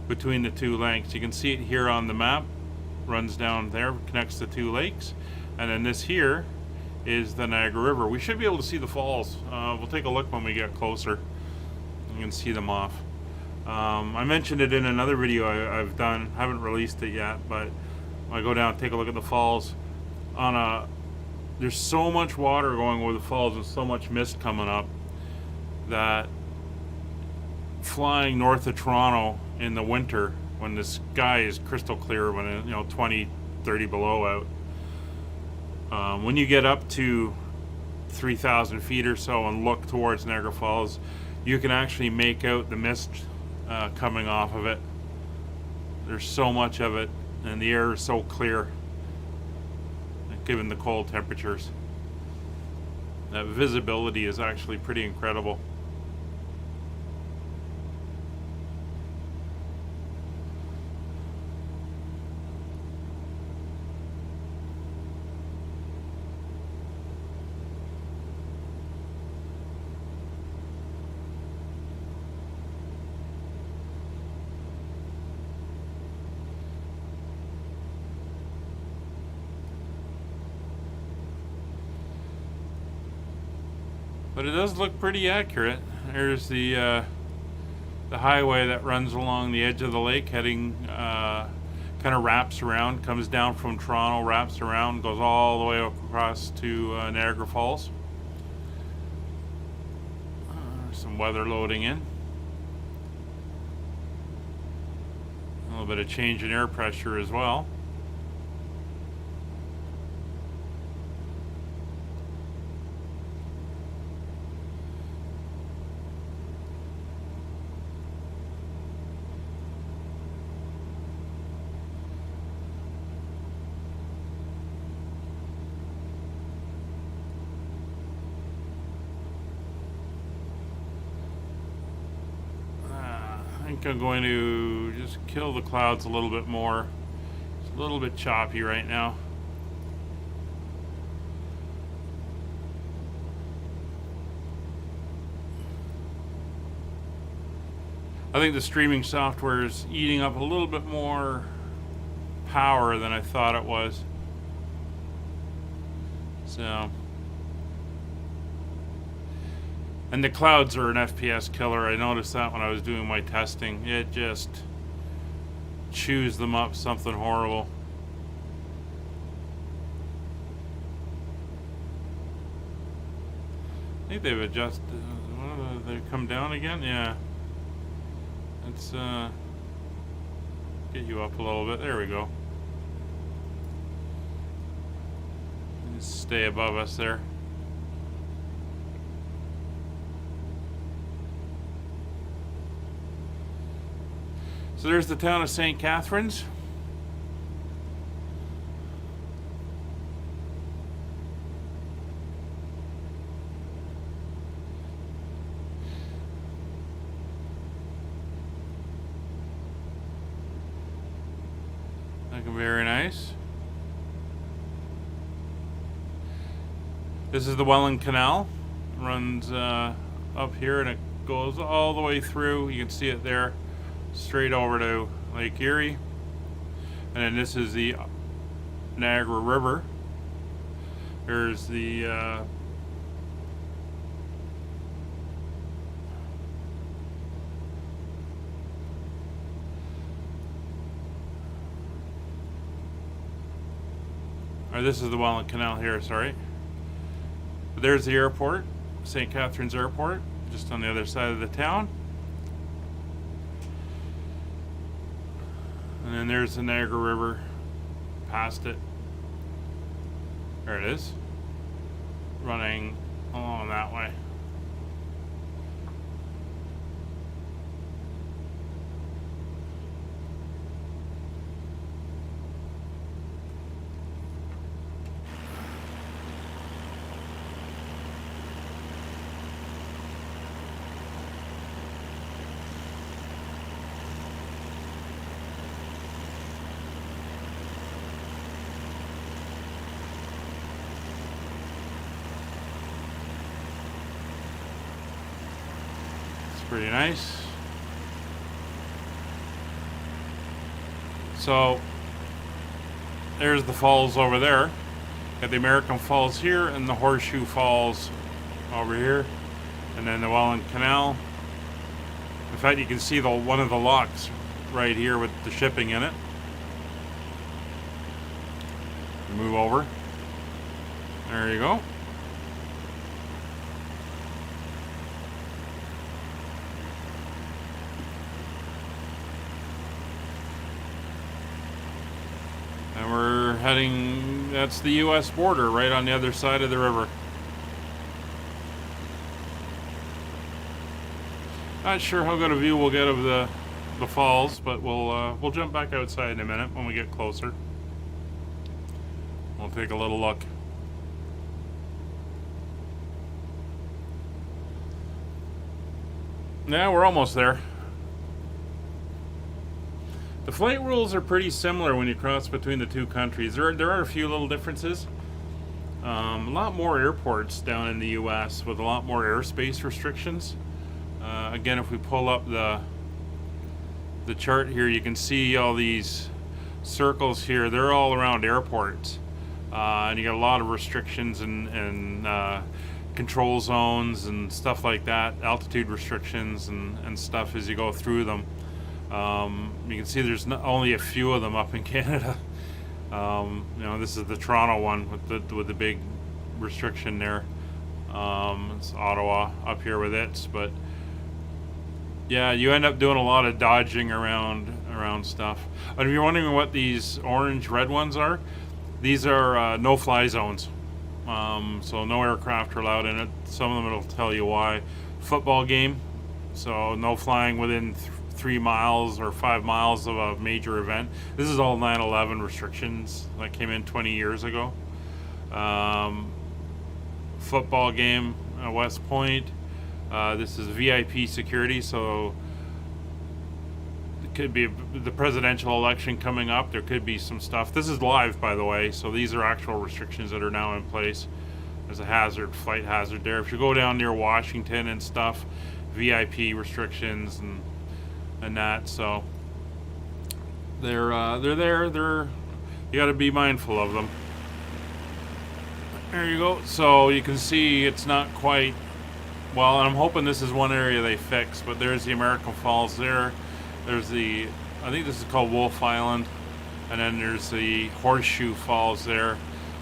between the two lakes. You can see it here on the map. Runs down there, connects the two lakes. And then this here is the Niagara River. We should be able to see the falls. We'll take a look when we get closer. You can see them off. I mentioned it in another video I've done. Haven't released it yet, but when I go down and take a look at the falls, there's so much water going over the falls and so much mist coming up that flying north of Toronto in the winter when the sky is crystal clear, when it, 20, 30 below out, when you get up to 3,000 feet or so and look towards Niagara Falls, you can actually make out the mist coming off of it. There's so much of it, and the air is so clear, given the cold temperatures. That visibility is actually pretty incredible. But it does look pretty accurate. There's the highway that runs along the edge of the lake, heading, kind of wraps around, comes down from Toronto, wraps around, goes all the way across to Niagara Falls. Some weather loading in. A little bit of change in air pressure as well. I think I'm going to just kill the clouds a little bit more. It's a little bit choppy right now. I think the streaming software is eating up a little bit more power than I thought it was. So, and the clouds are an FPS killer. I noticed that when I was doing my testing. It just chews them up something horrible. I think they've adjusted. They've come down again? Yeah. Let's get you up a little bit. There we go. Just stay above us there. So there's the town of St. Catharines. Looking very nice. This is the Welland Canal. Runs up here and it goes all the way through. You can see it there, straight over to Lake Erie. And then this is the Niagara River. There's the or this is the Welland Canal here, sorry. But there's the airport, St. Catharines Airport, just on the other side of the town. And then there's the Niagara River past it. There it is, running along that way. Pretty nice. So there's the falls over there. Got the American Falls here and the Horseshoe Falls over here, and then the Welland Canal. In fact, you can see one of the locks right here with the shipping in it. Move over. There you go. And we're heading, that's the US border right on the other side of the river. Not sure how good a view we'll get of the falls, but we'll jump back outside in a minute when we get closer. We'll take a little look. Yeah, we're almost there. The flight rules are pretty similar when you cross between the two countries. There are a few little differences. A lot more airports down in the US with a lot more airspace restrictions. Again, if we pull up the chart here, you can see all these circles here. They're all around airports. And you got a lot of restrictions and control zones and stuff like that, altitude restrictions and stuff as you go through them. You can see there's only a few of them up in Canada. You know, this is the Toronto one with the big restriction there. It's Ottawa up here with it, but yeah, you end up doing a lot of dodging around stuff. And if you're wondering what these orange red ones are, these are no-fly zones. So no aircraft are allowed in it. Some of them it'll tell you why. Football game, so no flying within 3 miles or 5 miles of a major event. This is all 9/11 restrictions that came in 20 years ago. Football game at West Point. This is VIP security, so it could be the presidential election coming up. There could be some stuff. This is live, by the way, so these are actual restrictions that are now in place. There's a hazard, flight hazard there. If you go down near Washington and stuff, VIP restrictions and that. So they're there. You got to be mindful of them. There you go. So you can see it's not quite well, and I'm hoping this is one area they fix. But there's the American Falls there. There's the, I think this is called Wolf Island, and then there's the Horseshoe Falls there.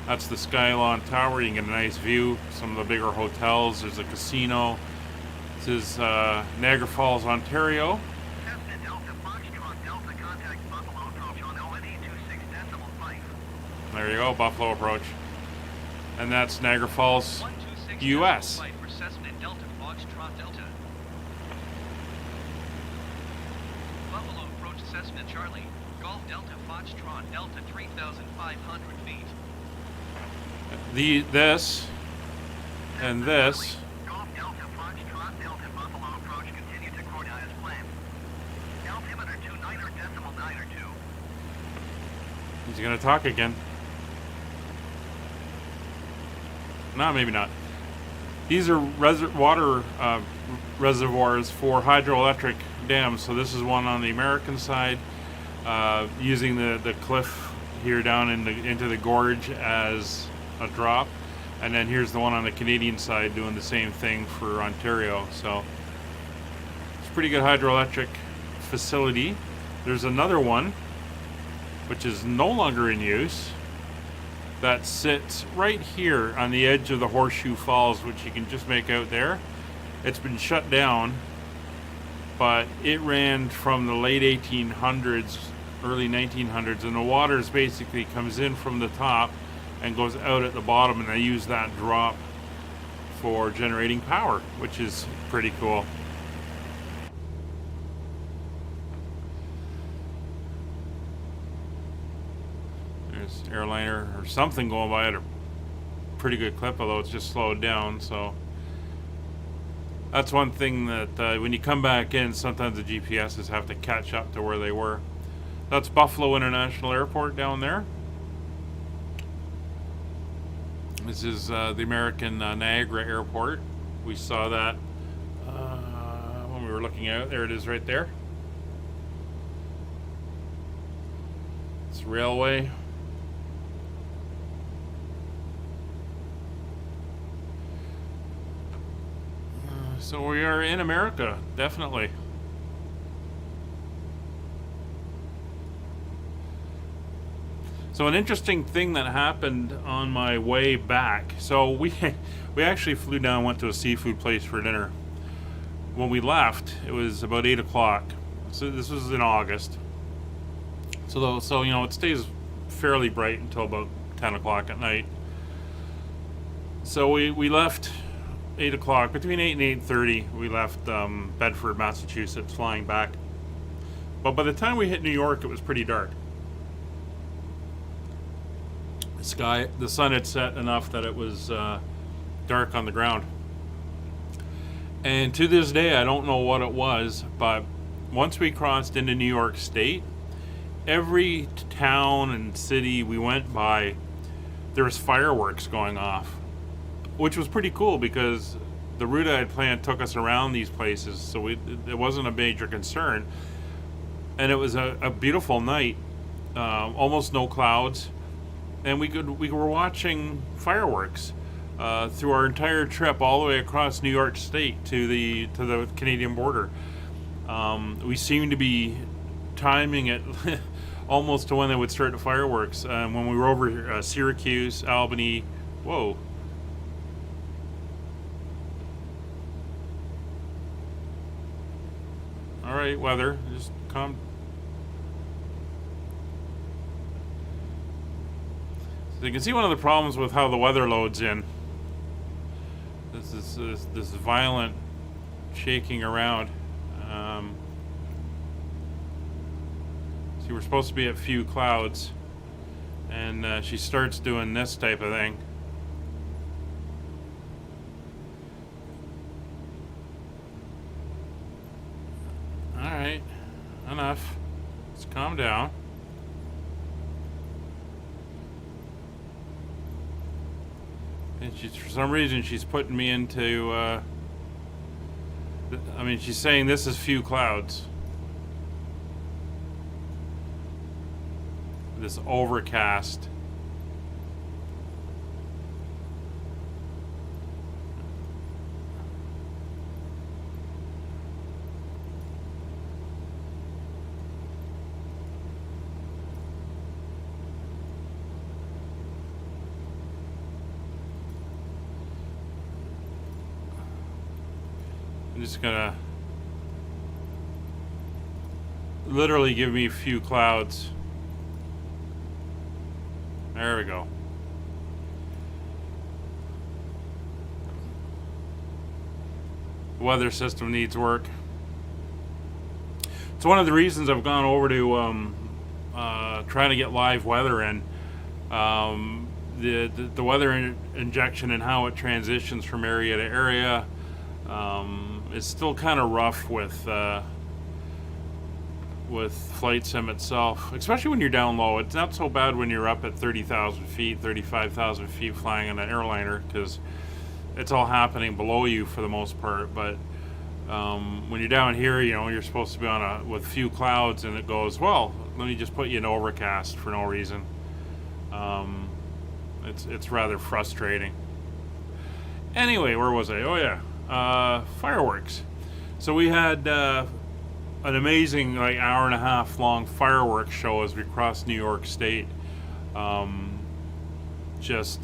That's the Skylon Tower. You can get a nice view. Some of the bigger hotels. There's a casino. This is Niagara Falls, Ontario. Cessna Delta Foxtrot Delta contact Buffalo approach on LNE 26.5. There you go, Buffalo approach. And that's Niagara Falls, 126 US. flight for Cessna Delta Foxtrot Delta. Buffalo approach Cessna Charlie, Golf Delta Foxtrot Delta 3,500 feet. This and this. Golf Delta Foxtrot Delta Buffalo approach continue to Corda as planned. Altimeter 29.92. He's gonna talk again. No, maybe not. These are water reservoirs for hydroelectric dams. So this is one on the American side, using the cliff here down into the gorge as a drop. And then here's the one on the Canadian side doing the same thing for Ontario. So it's a pretty good hydroelectric facility. There's another one, which is no longer in use, that sits right here on the edge of the Horseshoe Falls, which you can just make out there. It's been shut down, but it ran from the late 1800s, early 1900s, and the water basically comes in from the top and goes out at the bottom, and they use that drop for generating power, which is pretty cool. There's airliner or something going by at a pretty good clip, although it's just slowed down. So that's one thing that when you come back in, sometimes the GPSs have to catch up to where they were. That's Buffalo International Airport down there. This is the American Niagara Airport. We saw that when we were looking out. There it is right there. It's railway. So we are in America, definitely. So an interesting thing that happened on my way back. So we actually flew down, went to a seafood place for dinner. When we left, it was about 8 o'clock. So this was in August. So you know, it stays fairly bright until about 10 o'clock at night. So we left 8 o'clock, between 8 and 8:30, we left Bedford, Massachusetts, flying back. But by the time we hit New York, it was pretty dark. The sun had set enough that it was dark on the ground. And to this day, I don't know what it was, but once we crossed into New York State, every town and city we went by, there was fireworks going off, which was pretty cool because the route I had planned took us around these places, so it wasn't a major concern. And it was a beautiful night, almost no clouds, and we were watching fireworks through our entire trip all the way across New York State to the Canadian border. We seemed to be timing it almost to when they would start the fireworks. When we were over Syracuse, Albany, whoa. All right, weather, just calm. So you can see one of the problems with how the weather loads in. This violent shaking around. See, we're supposed to be at few clouds, and she starts doing this type of thing. All right, enough. Let's calm down. And for some reason, she's putting me into, I mean, she's saying this is few clouds. This overcast. I'm just gonna literally give me a few clouds. There we go. The weather system needs work. It's one of the reasons I've gone over to trying to get live weather in. The weather injection and how it transitions from area to area. It's still kind of rough with with flight sim itself, especially when you're down low. It's not so bad when you're up at 30,000 feet, 35,000 feet flying in an airliner, because it's all happening below you for the most part. But when you're down here, you know, you're supposed to be on with few clouds, and it goes, well, let me just put you in overcast for no reason. It's rather frustrating. Anyway, where was I? Oh yeah, fireworks. So we had an amazing, like, hour and a half long fireworks show as we crossed New York State. Just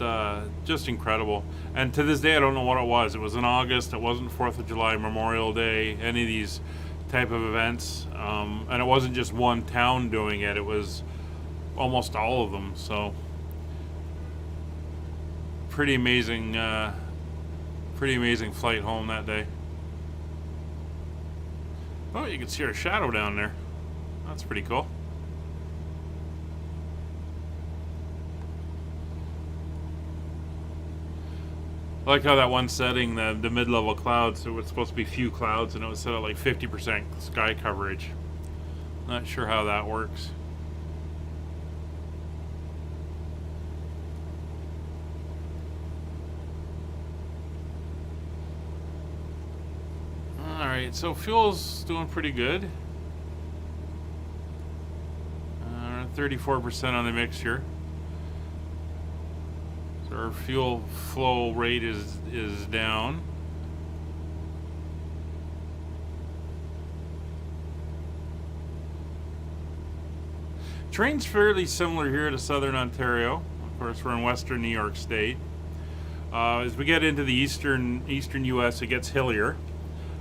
incredible. And to this day, I don't know what it was. It was in August. It wasn't 4th of July, Memorial Day, any of these type of events. And it wasn't just one town doing it. It was almost all of them. So pretty amazing flight home that day. Oh, you can see our shadow down there. That's pretty cool. I like how that one setting, the mid-level clouds, it was supposed to be few clouds, and it was set at like 50% sky coverage. Not sure how that works. Alright, so fuel's doing pretty good. 34% on the mixture. So our fuel flow rate is down. Terrain's fairly similar here to southern Ontario. Of course, we're in western New York State. As we get into the eastern U.S., it gets hillier.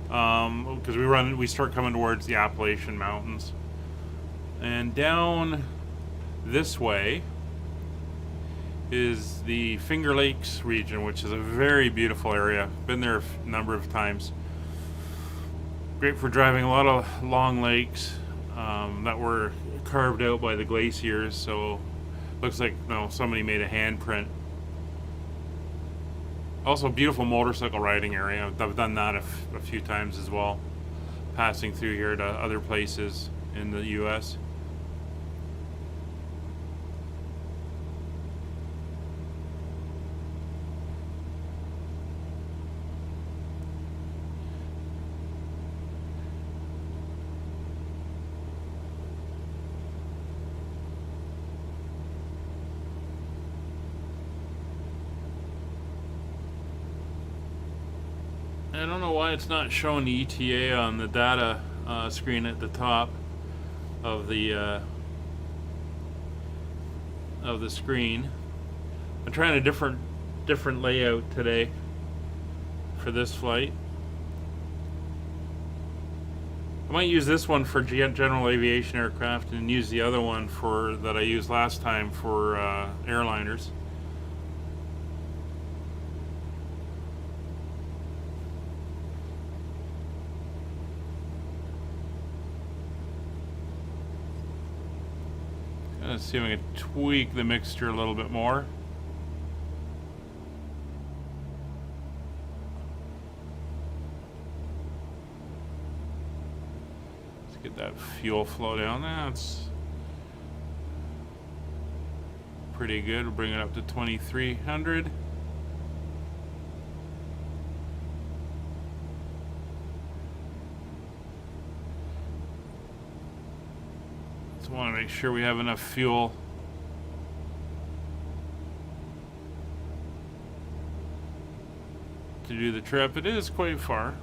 Because we start coming towards the Appalachian Mountains, and down this way is the Finger Lakes region, which is a very beautiful area. Been there a number of times. Great for driving a lot of long lakes that were carved out by the glaciers. So looks like, you know, somebody made a handprint. Also, beautiful motorcycle riding area. I've done that a few times as well, passing through here to other places in the U.S. I don't know why it's not showing the ETA on the data screen at the top of the screen. I'm trying a different layout today for this flight. I might use this one for general aviation aircraft and use the other one that I used last time for airliners. Let's see if I can tweak the mixture a little bit more. Let's get that fuel flow down. That's pretty good. We'll bring it up to 2,300. Want to make sure we have enough fuel to do the trip. It is quite far.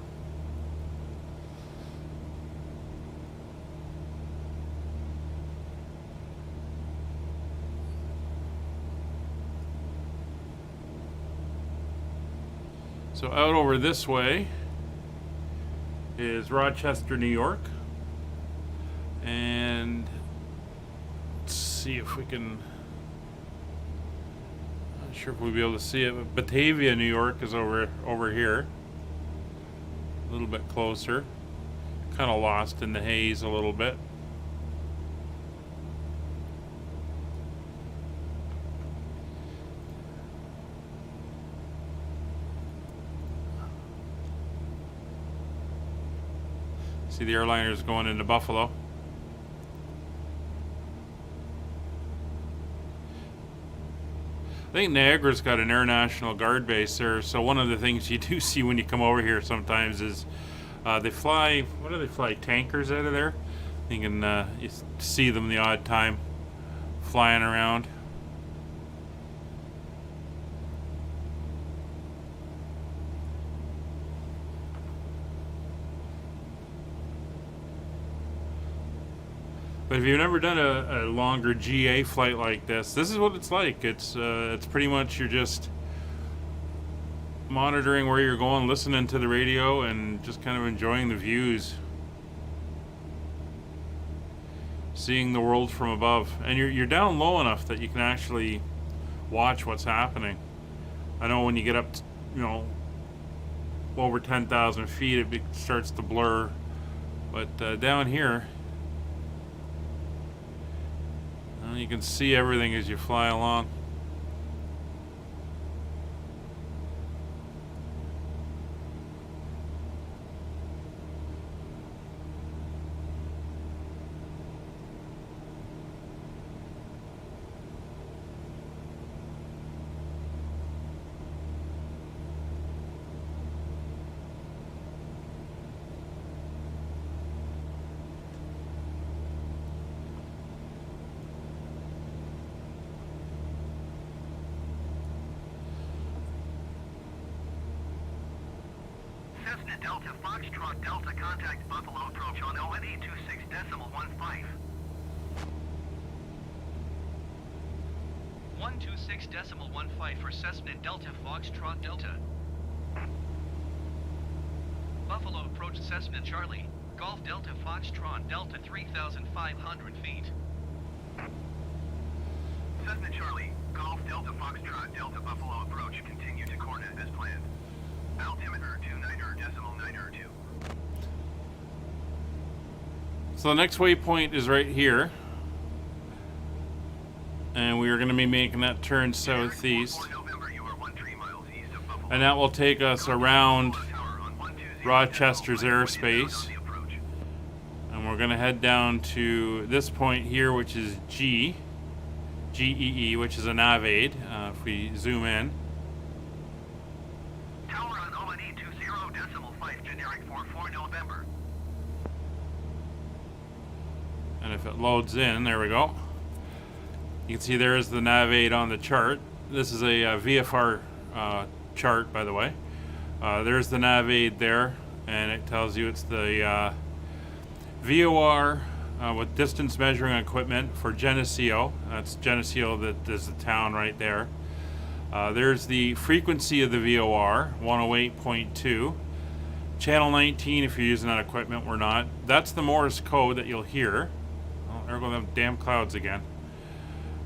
So out over this way is Rochester, New York, and see if we can. Not sure if we'll be able to see it, but Batavia, New York is over here, a little bit closer. Kind of lost in the haze a little bit. See the airliners going into Buffalo. think Niagara's got an Air National Guard base there, so one of the things you do see when you come over here sometimes is they fly, what do they fly, tankers out of there? You can you see them the odd time flying around. But if you've never done a longer GA flight like this is what it's like. It's pretty much you're just monitoring where you're going, listening to the radio, and just kind of enjoying the views. Seeing the world from above. And you're down low enough that you can actually watch what's happening. I know when you get up to, you know, over 10,000 feet, it starts to blur. But down here, you can see everything as you fly along. Cessna Delta Foxtrot Delta contact Buffalo approach on ONE 26.15. 126.15 for Cessna Delta Foxtrot Delta. Buffalo approach Cessna Charlie, Golf Delta Foxtrot Delta 3,500 feet. Cessna Charlie, Golf Delta Foxtrot Delta Buffalo approach, continue to coordinate as planned. Altimeter 29.92. So the next waypoint is right here. And we are going to be making that turn southeast. And that will take us around Rochester's airspace. And we're going to head down to this point here, which is GEE, which is a nav aid. If we zoom in. Tower on ONE 20.5 generic 44 November. And if it loads in, there we go. You can see there is the nav aid on the chart. This is a VFR chart, by the way. There's the nav aid there, and it tells you it's the VOR with distance measuring equipment for Geneseo. That's Geneseo, that is the town right there. There's the frequency of the VOR, 108.2. Channel 19 if you're using that equipment, we're not. That's the Morse code that you'll hear. Oh, there go them damn clouds again.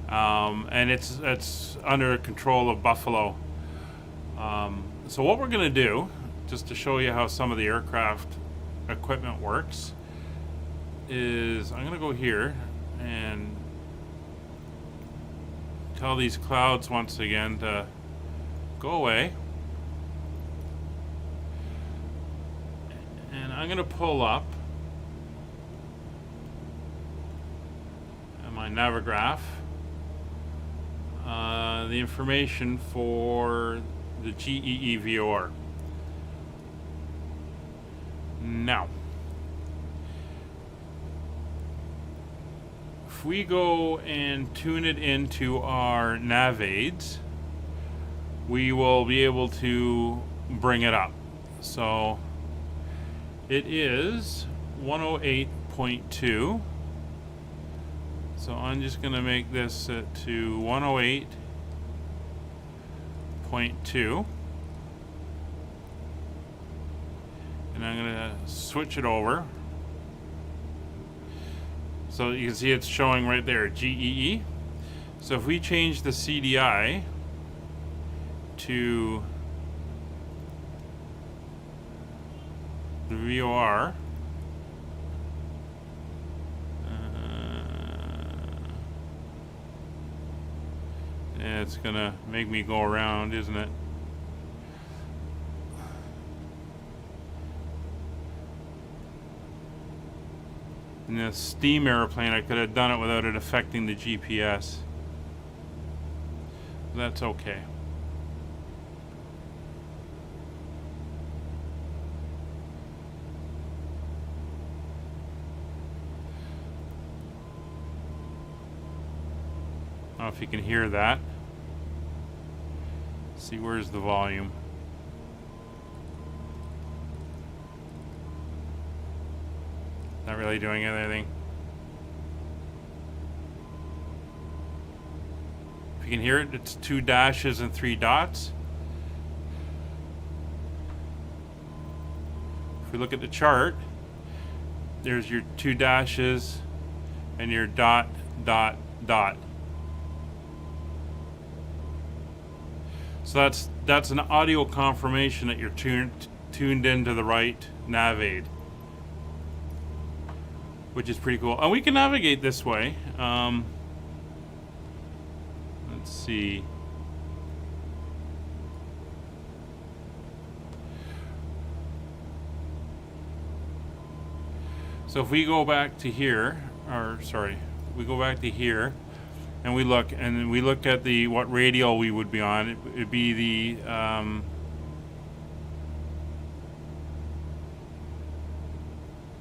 And it's under control of Buffalo. So what we're going to do, just to show you how some of the aircraft equipment works, is I'm going to go here and tell these clouds once again to go away. And I'm going to pull up my Navigraph the information for the GEE VOR. Now, if we go and tune it into our nav aids, we will be able to bring it up. So it is 108.2. So I'm just going to make this set to 108.2. And I'm going to switch it over. So you can see it's showing right there, GEE. So if we change the CDI to the VOR, it's gonna make me go around, isn't it? In a steam airplane, I could have done it without it affecting the GPS. that's okay. I don't know if you can hear that. See, where's the volume? Not really doing anything. If you can hear it, it's 2 dashes and 3 dots. If we look at the chart, there's your 2 dashes and your dot, dot, dot. So that's an audio confirmation that you're tuned into the right nav aid, which is pretty cool. And we can navigate this way. Let's see. So if we go back to here, we go back to here, and we look at the what radio we would be on. It'd be the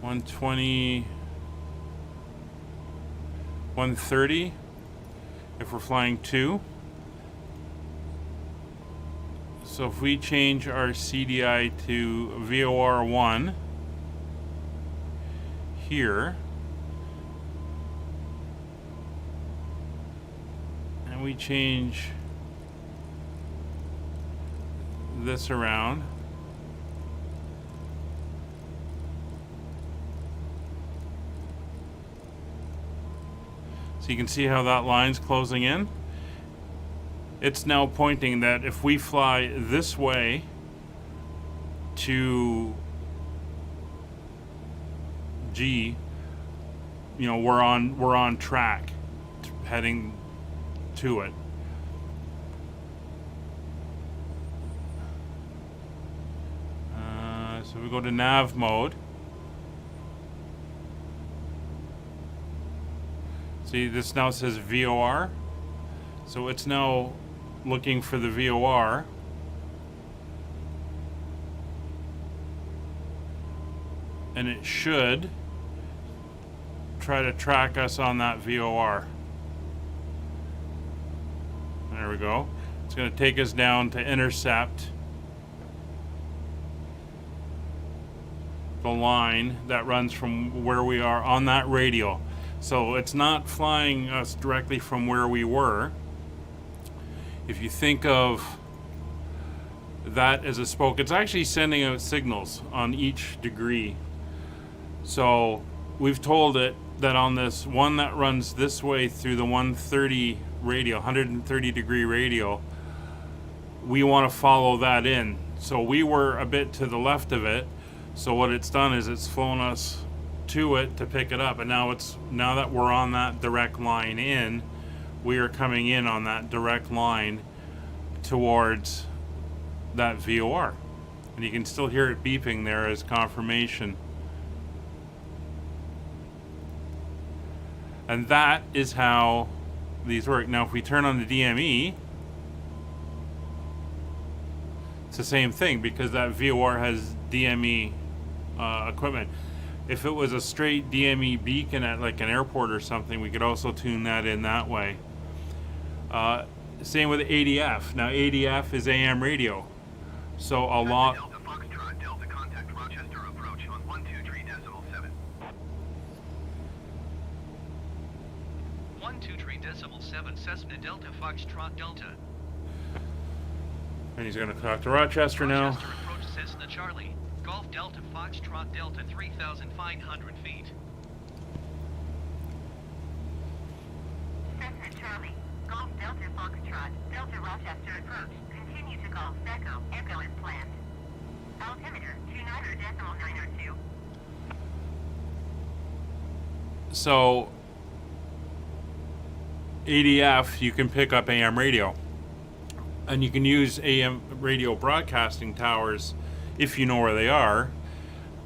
120, 130 if we're flying 2. So if we change our CDI to VOR 1 here, and we change this around, so you can see how that line's closing in. It's now pointing that if we fly this way to G, you know, we're on track heading to it. So we go to nav mode. See, this now says VOR. So it's now looking for the VOR. And it should try to track us on that VOR. There we go. It's going to take us down to intercept the line that runs from where we are on that radial. So it's not flying us directly from where we were. If you think of that as a spoke, it's actually sending out signals on each degree. So we've told it that on this one that runs this way through the 130 radial, 130 degree radial, we want to follow that in. So we were a bit to the left of it. So what it's done is it's flown us to it to pick it up, and now that we're on that direct line in, we are coming in on that direct line towards that VOR, and you can still hear it beeping there as confirmation. And that is how these work. Now if we turn on the DME, it's the same thing because that VOR has DME equipment. If it was a straight DME beacon at like an airport or something, we could also tune that in that way. Same with ADF. Now ADF is AM radio. So a lot... Delta Foxtrot, Delta contact Rochester approach on 123.7. 123.7 Cessna Delta Foxtrot Delta. And he's going to talk to Rochester now. Rochester approach Cessna Charlie. Golf Delta Foxtrot Delta 3,500 feet. Cessna Charlie, Golf Delta Foxtrot, Delta Rochester approach. Continue to Golf Echo, Echo as planned. Altimeter 29.902. So ADF, you can pick up AM radio, and you can use AM radio broadcasting towers if you know where they are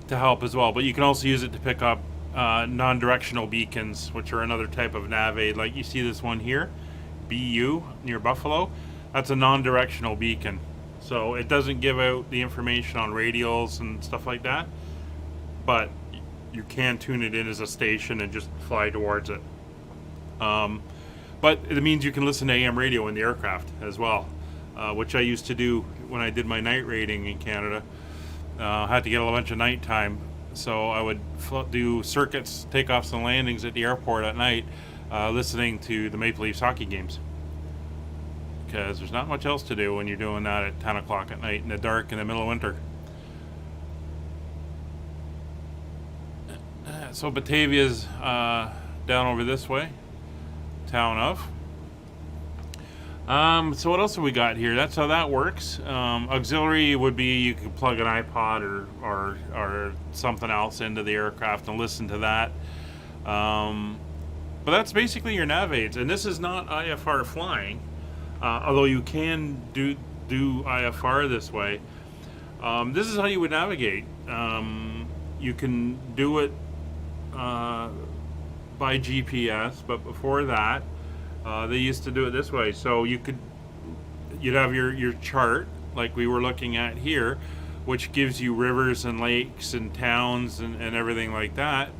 to help as well. But you can also use it to pick up non-directional beacons, which are another type of nav aid. Like you see this one here, BU near Buffalo. That's a non-directional beacon. So it doesn't give out the information on radials and stuff like that, but you can tune it in as a station and just fly towards it. But it means you can listen to AM radio in the aircraft as well, which I used to do when I did my night raiding in Canada. I had to get a bunch of nighttime, so I would do circuits, takeoffs and landings at the airport at night, listening to the Maple Leafs hockey games. Because there's not much else to do when you're doing that at 10 o'clock at night in the dark in the middle of winter. So Batavia's down over this way, town of. So what else have we got here? That's how that works. Auxiliary would be you could plug an iPod or something else into the aircraft and listen to that. But that's basically your nav aids, and this is not IFR flying. Although you can do IFR this way. This is how you would navigate. You can do it by GPS, but before that, they used to do it this way. So you'd have your chart, like we were looking at here, which gives you rivers and lakes and towns and everything like that.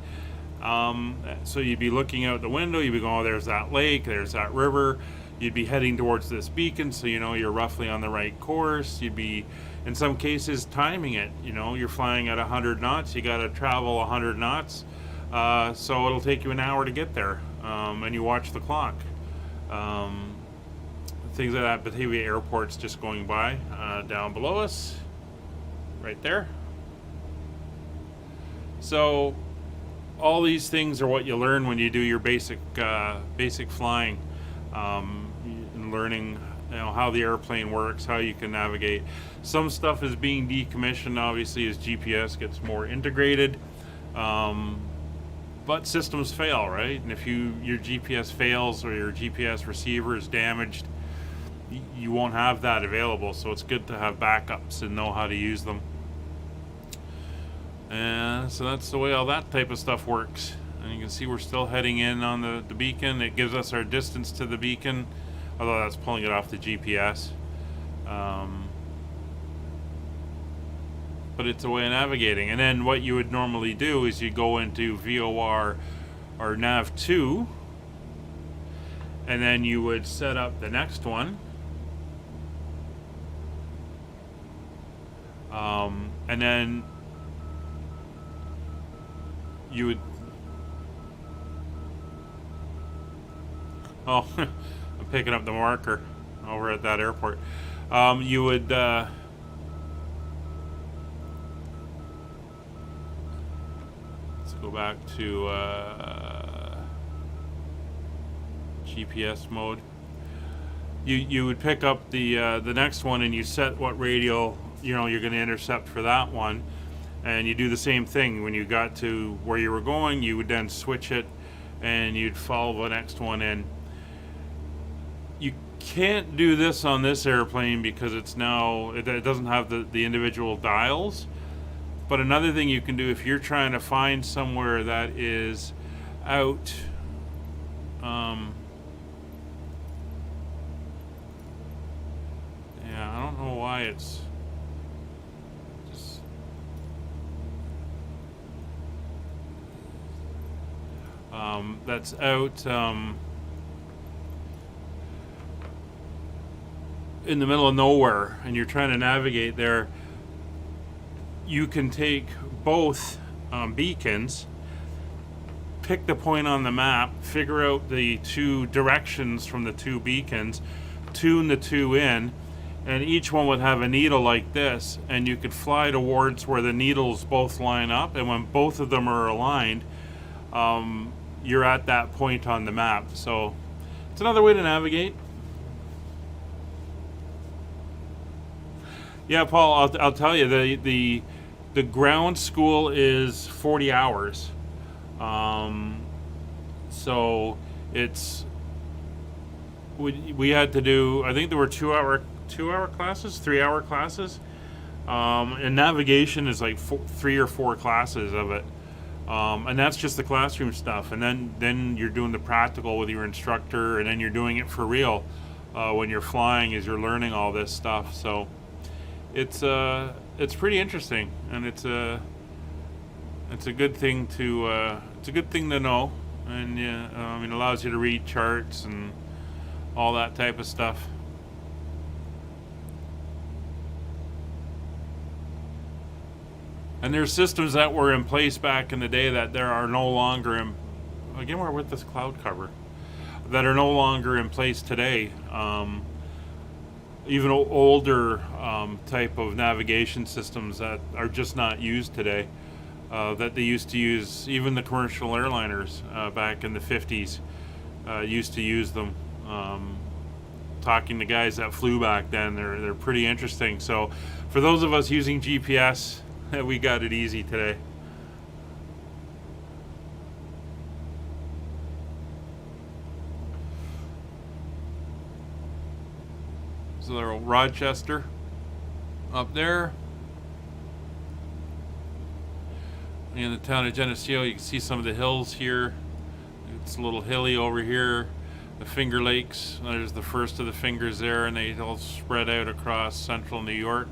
So you'd be looking out the window, you'd be going, oh, there's that lake, there's that river. You'd be heading towards this beacon, so you know you're roughly on the right course. You'd be, in some cases, timing it. You know, you're flying at 100 knots. You got to travel 100 knots, so it'll take you an hour to get there, and you watch the clock. Things like that. Batavia Airport's just going by down below us, right there. So all these things are what you learn when you do your basic flying. And learning, you know, how the airplane works, how you can navigate. Some stuff is being decommissioned, obviously, as GPS gets more integrated. But systems fail, right? And if your GPS fails or your GPS receiver is damaged, you won't have that available. So it's good to have backups and know how to use them. And so that's the way all that type of stuff works. And you can see we're still heading in on the beacon. It gives us our distance to the beacon, although that's pulling it off the GPS. But it's a way of navigating. And then what you would normally do is you go into VOR or NAV2, and then you would set up the next one. And then you would... Oh, I'm picking up the marker over at that airport. You would let's go back to GPS mode. You would pick up the next one and you set what radial you're going to intercept for that one, and you do the same thing. When you got to where you were going, you would then switch it and you'd follow the next one in. You can't do this on this airplane because it doesn't have the individual dials. But another thing you can do if you're trying to find somewhere that is out yeah, I don't know why it's just that's out in the middle of nowhere and you're trying to navigate there. You can take both beacons, pick the point on the map, figure out the two directions from the two beacons, tune the two in, and each one would have a needle like this, and you could fly towards where the needles both line up, and when both of them are aligned, you're at that point on the map. So it's another way to navigate. Yeah, Paul, I'll tell you, the ground school is 40 hours. So it's we had to do, I think there were 2-hour classes, 3-hour classes. And navigation is like 3 or 4 classes of it. And that's just the classroom stuff. And then you're doing the practical with your instructor, and then you're doing it for real when you're flying as you're learning all this stuff. So it's pretty interesting, and it's a good thing to know, and it allows you to read charts and all that type of stuff. And there's systems that were in place back in the day that there are no longer in, again, we're with this cloud cover, that are no longer in place today. Even older type of navigation systems that are just not used today, that they used to use, even the commercial airliners back in the 50s used to use them. Talking to guys that flew back then, they're pretty interesting. So for those of us using GPS, we got it easy today. So there, Rochester up there. In the town of Geneseo, you can see some of the hills here. It's a little hilly over here. The Finger Lakes, there's the first of the fingers there, and they all spread out across central New York.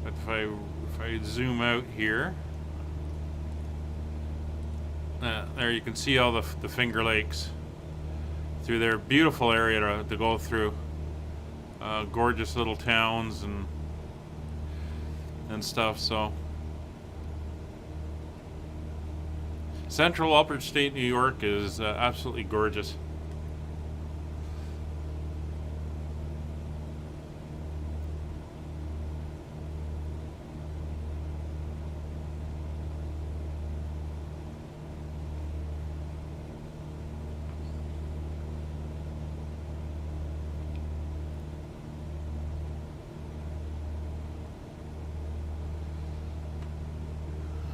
But if I zoom out here, there you can see all the Finger Lakes through there. Beautiful area to go through. Gorgeous little towns and stuff. So central upper state New York is absolutely gorgeous.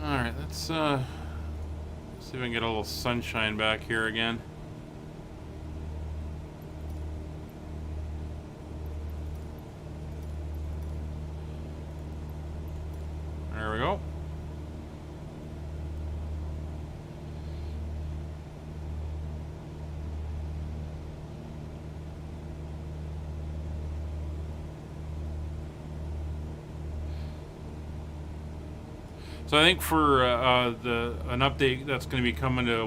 Alright, let's see if we can get a little sunshine back here again. There we go. So I think for an update that's going to be coming to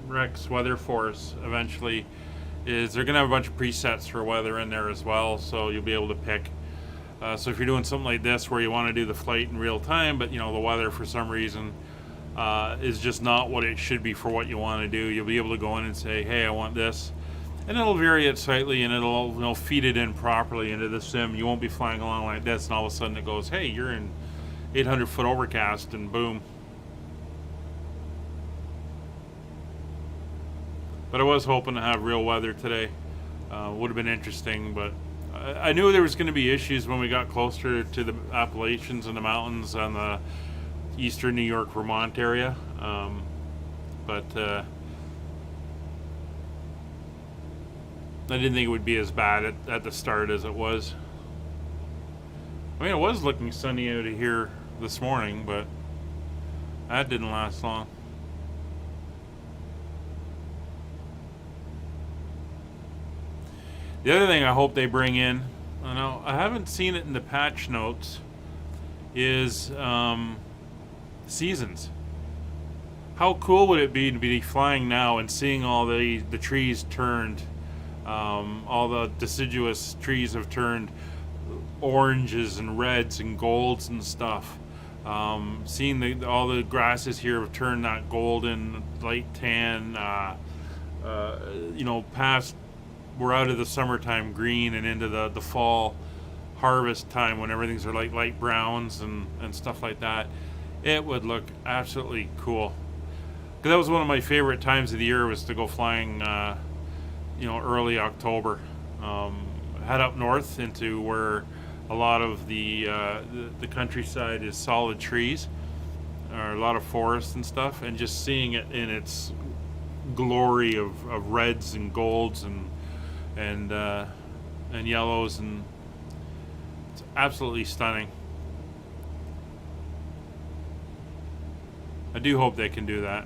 Rex Weather Force eventually, is they're going to have a bunch of presets for weather in there as well, so you'll be able to pick. So if you're doing something like this where you want to do the flight in real time, but the weather for some reason is just not what it should be for what you want to do, you'll be able to go in and say, hey, I want this, and it'll vary it slightly, and it'll feed it in properly into the sim. You won't be flying along like this, and all of a sudden it goes, hey, you're in 800-foot overcast, and boom. But I was hoping to have real weather today. Would have been interesting, but I knew there was going to be issues when we got closer to the Appalachians and the mountains on the eastern New York, Vermont area. But I didn't think it would be as bad at the start as it was. I mean, it was looking sunny out of here this morning, but that didn't last long. The other thing I hope they bring in, I haven't seen it in the patch notes, is seasons. How cool would it be to be flying now and seeing all the trees turned, all the deciduous trees have turned oranges and reds and golds and stuff. Seeing all the grasses here have turned that golden, light tan, past, we're out of the summertime green and into the fall harvest time when everything's are like light browns and stuff like that. It would look absolutely cool. Because that was one of my favorite times of the year, was to go flying, early October. Head up north into where a lot of the countryside is solid trees, or a lot of forest and stuff, and just seeing it in its glory of reds and golds and yellows, and it's absolutely stunning. I do hope they can do that.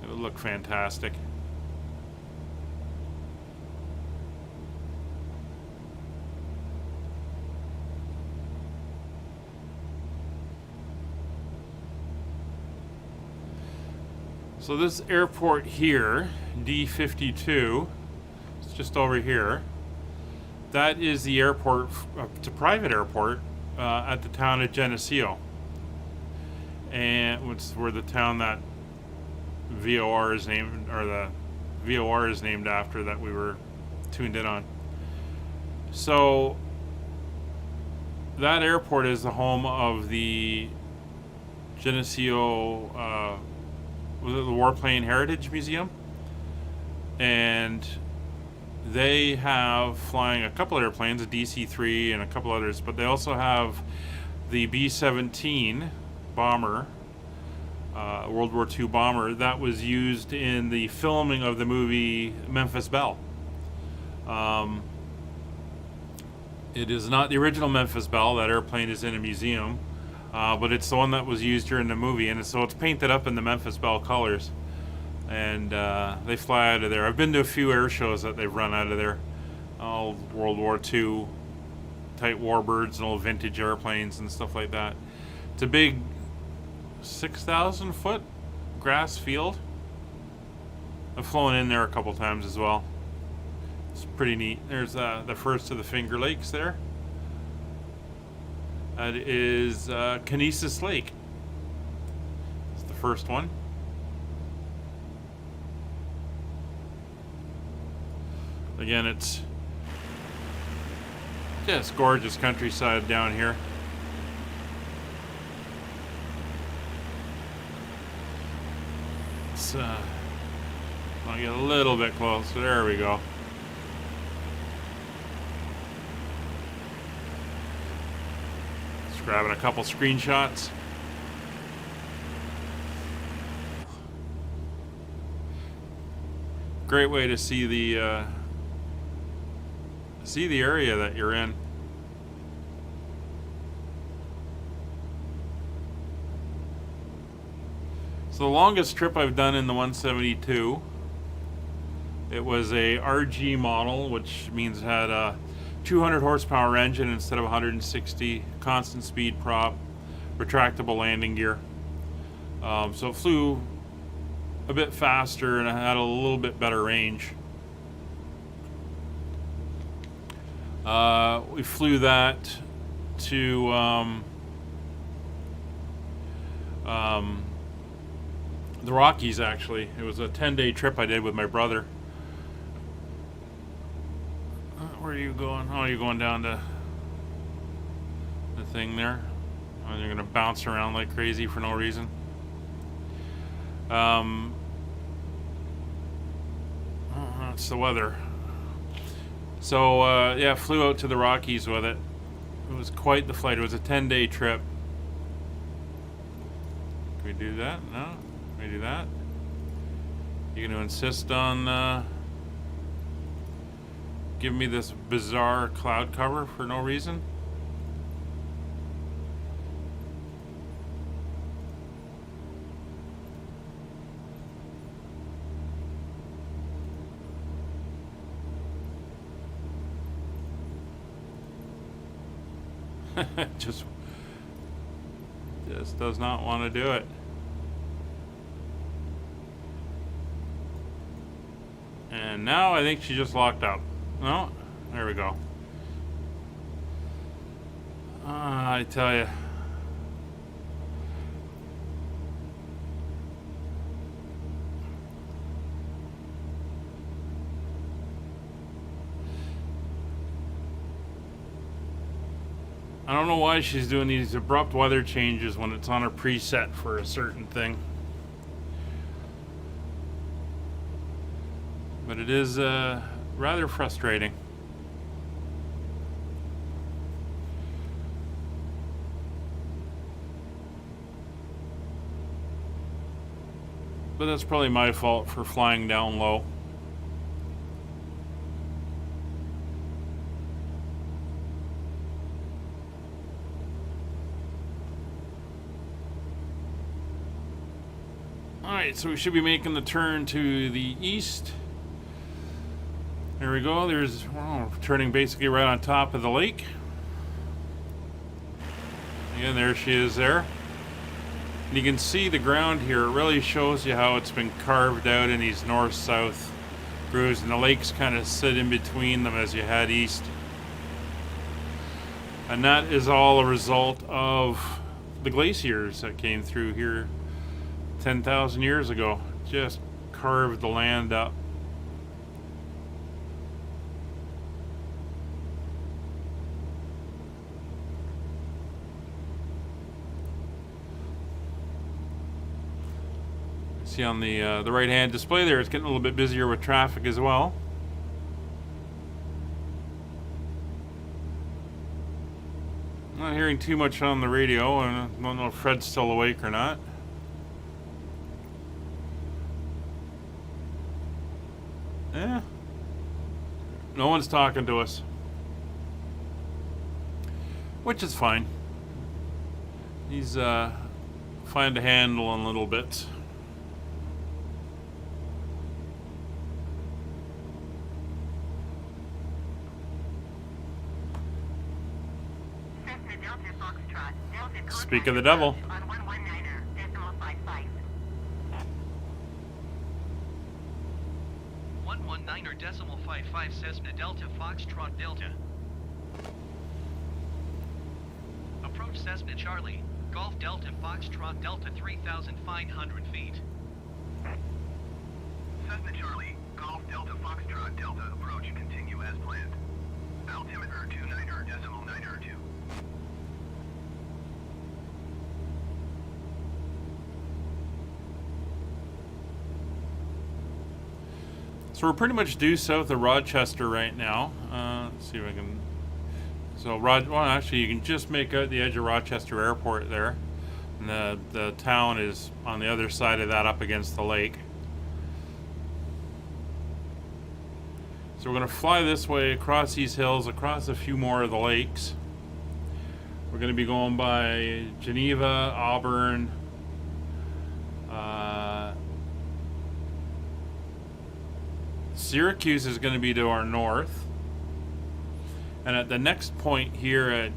It would look fantastic. So this airport here, D52, it's just over here. That is the airport, it's a private airport at the town of Geneseo. And it's where the town that VOR is named, or the VOR is named after, that we were tuned in on. So that airport is the home of the Geneseo, was it the Warplane Heritage Museum? And they have flying a couple airplanes, a DC-3 and a couple others, but they also have the B-17 bomber, World War II bomber, that was used in the filming of the movie Memphis Belle. It is not the original Memphis Belle. That airplane is in a museum, but it's the one that was used during the movie, and so it's painted up in the Memphis Belle colors. And they fly out of there. I've been to a few air shows that they've run out of there. All World War II type warbirds and old vintage airplanes and stuff like that. It's a big 6,000 foot grass field. I've flown in there a couple times as well. It's pretty neat. There's the first of the Finger Lakes there. That is Kinesis Lake. It's the first one. Again, it's just gorgeous countryside down here. It's I'll get a little bit closer. There we go. Just grabbing a couple screenshots. Great way to see the area that you're in. So the longest trip I've done in the 172, it was a RG model, which means it had a 200 horsepower engine instead of 160, constant speed prop, retractable landing gear. So it flew a bit faster and it had a little bit better range. We flew that to the Rockies, actually. It was a 10-day trip I did with my brother. Where are you going? Oh, you're going down to the thing there. Oh, you're going to bounce around like crazy for no reason. That's the weather. So, yeah, flew out to the Rockies with it. It was quite the flight. It was a 10-day trip. Can we do that? No? Can we do that? You going to insist on giving me this bizarre cloud cover for no reason? just does not want to do it. And now I think she just locked up. No, there we go. I tell you. I don't know why she's doing these abrupt weather changes when it's on a preset for a certain thing. But it is rather frustrating. But that's probably my fault for flying down low. Alright, so we should be making the turn to the east. There we go. There's, well, turning basically right on top of the lake. Again, there she is there. And you can see the ground here. It really shows you how it's been carved out in these north-south grooves, and the lakes kind of sit in between them as you head east. And that is all a result of the glaciers that came through here 10,000 years ago. Just carved the land up. See on the right-hand display there, it's getting a little bit busier with traffic as well. Not hearing too much on the radio, and I don't know if Fred's still awake or not. Yeah. No one's talking to us. Which is fine. He's fine to handle in a little bit. Speak of the devil. 119.55 Cessna Delta Foxtrot Delta. Approach Cessna Charlie, Golf Delta Foxtrot Delta 3,500 feet. Cessna Charlie, Golf Delta Foxtrot Delta approach continue as planned. Altimeter 29.902. So we're pretty much due south of Rochester right now. Let's see if I can. So well, actually, you can just make out the edge of Rochester Airport there, and the town is on the other side of that, up against the lake. So we're going to fly this way across these hills, across a few more of the lakes. We're going to be going by Geneva, Auburn, Syracuse is going to be to our north, and at the next point here at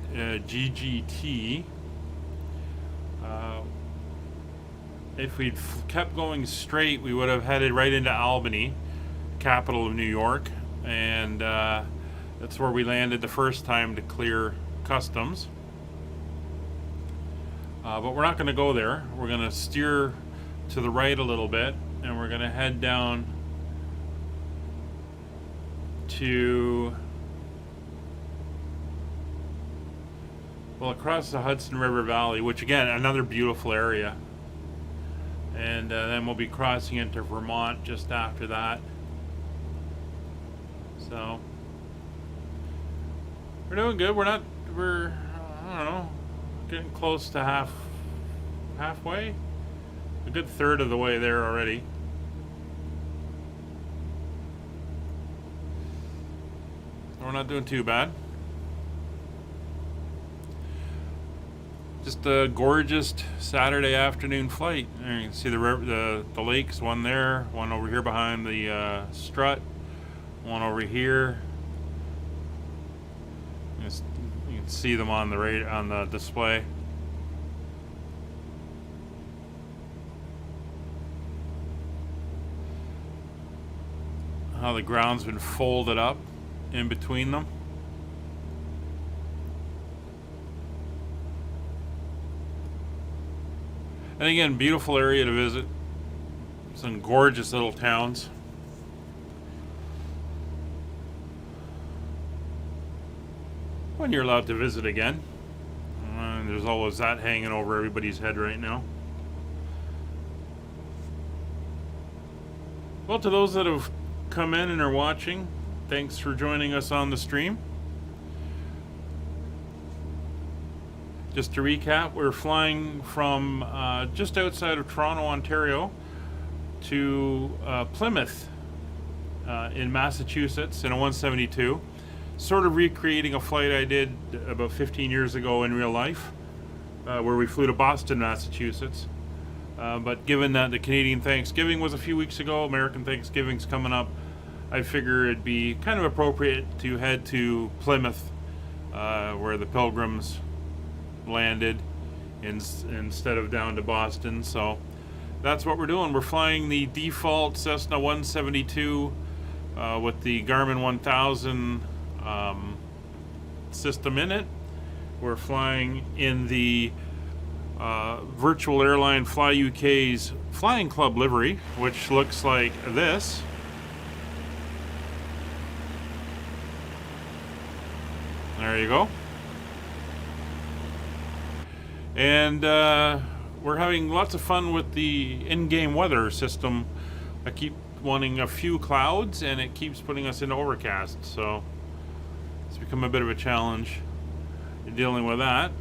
GGT, if we'd kept going straight, we would have headed right into Albany, capital of New York, and that's where we landed the first time to clear customs. But we're not going to go there. We're going to steer to the right a little bit, and we're going to head down to, well, across the Hudson River Valley, which again, another beautiful area. And then we'll be crossing into Vermont just after that. So we're doing good. We're I don't know, getting close to halfway. A good third of the way there already. We're not doing too bad. Just a gorgeous Saturday afternoon flight. There you can see the lakes, one there, one over here behind the strut, one over here. You can see them on the display. How the ground's been folded up in between them. And again, beautiful area to visit. Some gorgeous little towns. When you're allowed to visit again. There's always that hanging over everybody's head right now. Well, to those that have come in and are watching, thanks for joining us on the stream. Just to recap, we're flying from just outside of Toronto, Ontario to Plymouth in Massachusetts in a 172. Sort of recreating a flight I did about 15 years ago in real life, where we flew to Boston, Massachusetts. But given that the Canadian Thanksgiving was a few weeks ago, American Thanksgiving's coming up, I figure it'd be kind of appropriate to head to Plymouth, where the Pilgrims landed, instead of down to Boston. So that's what we're doing. We're flying the default Cessna 172 with the Garmin 1000 system in it. We're flying in the Virtual Airline Fly UK's Flying Club livery, which looks like this. There you go. And we're having lots of fun with the in-game weather system. I keep wanting a few clouds, and it keeps putting us into overcast, so it's become a bit of a challenge dealing with that.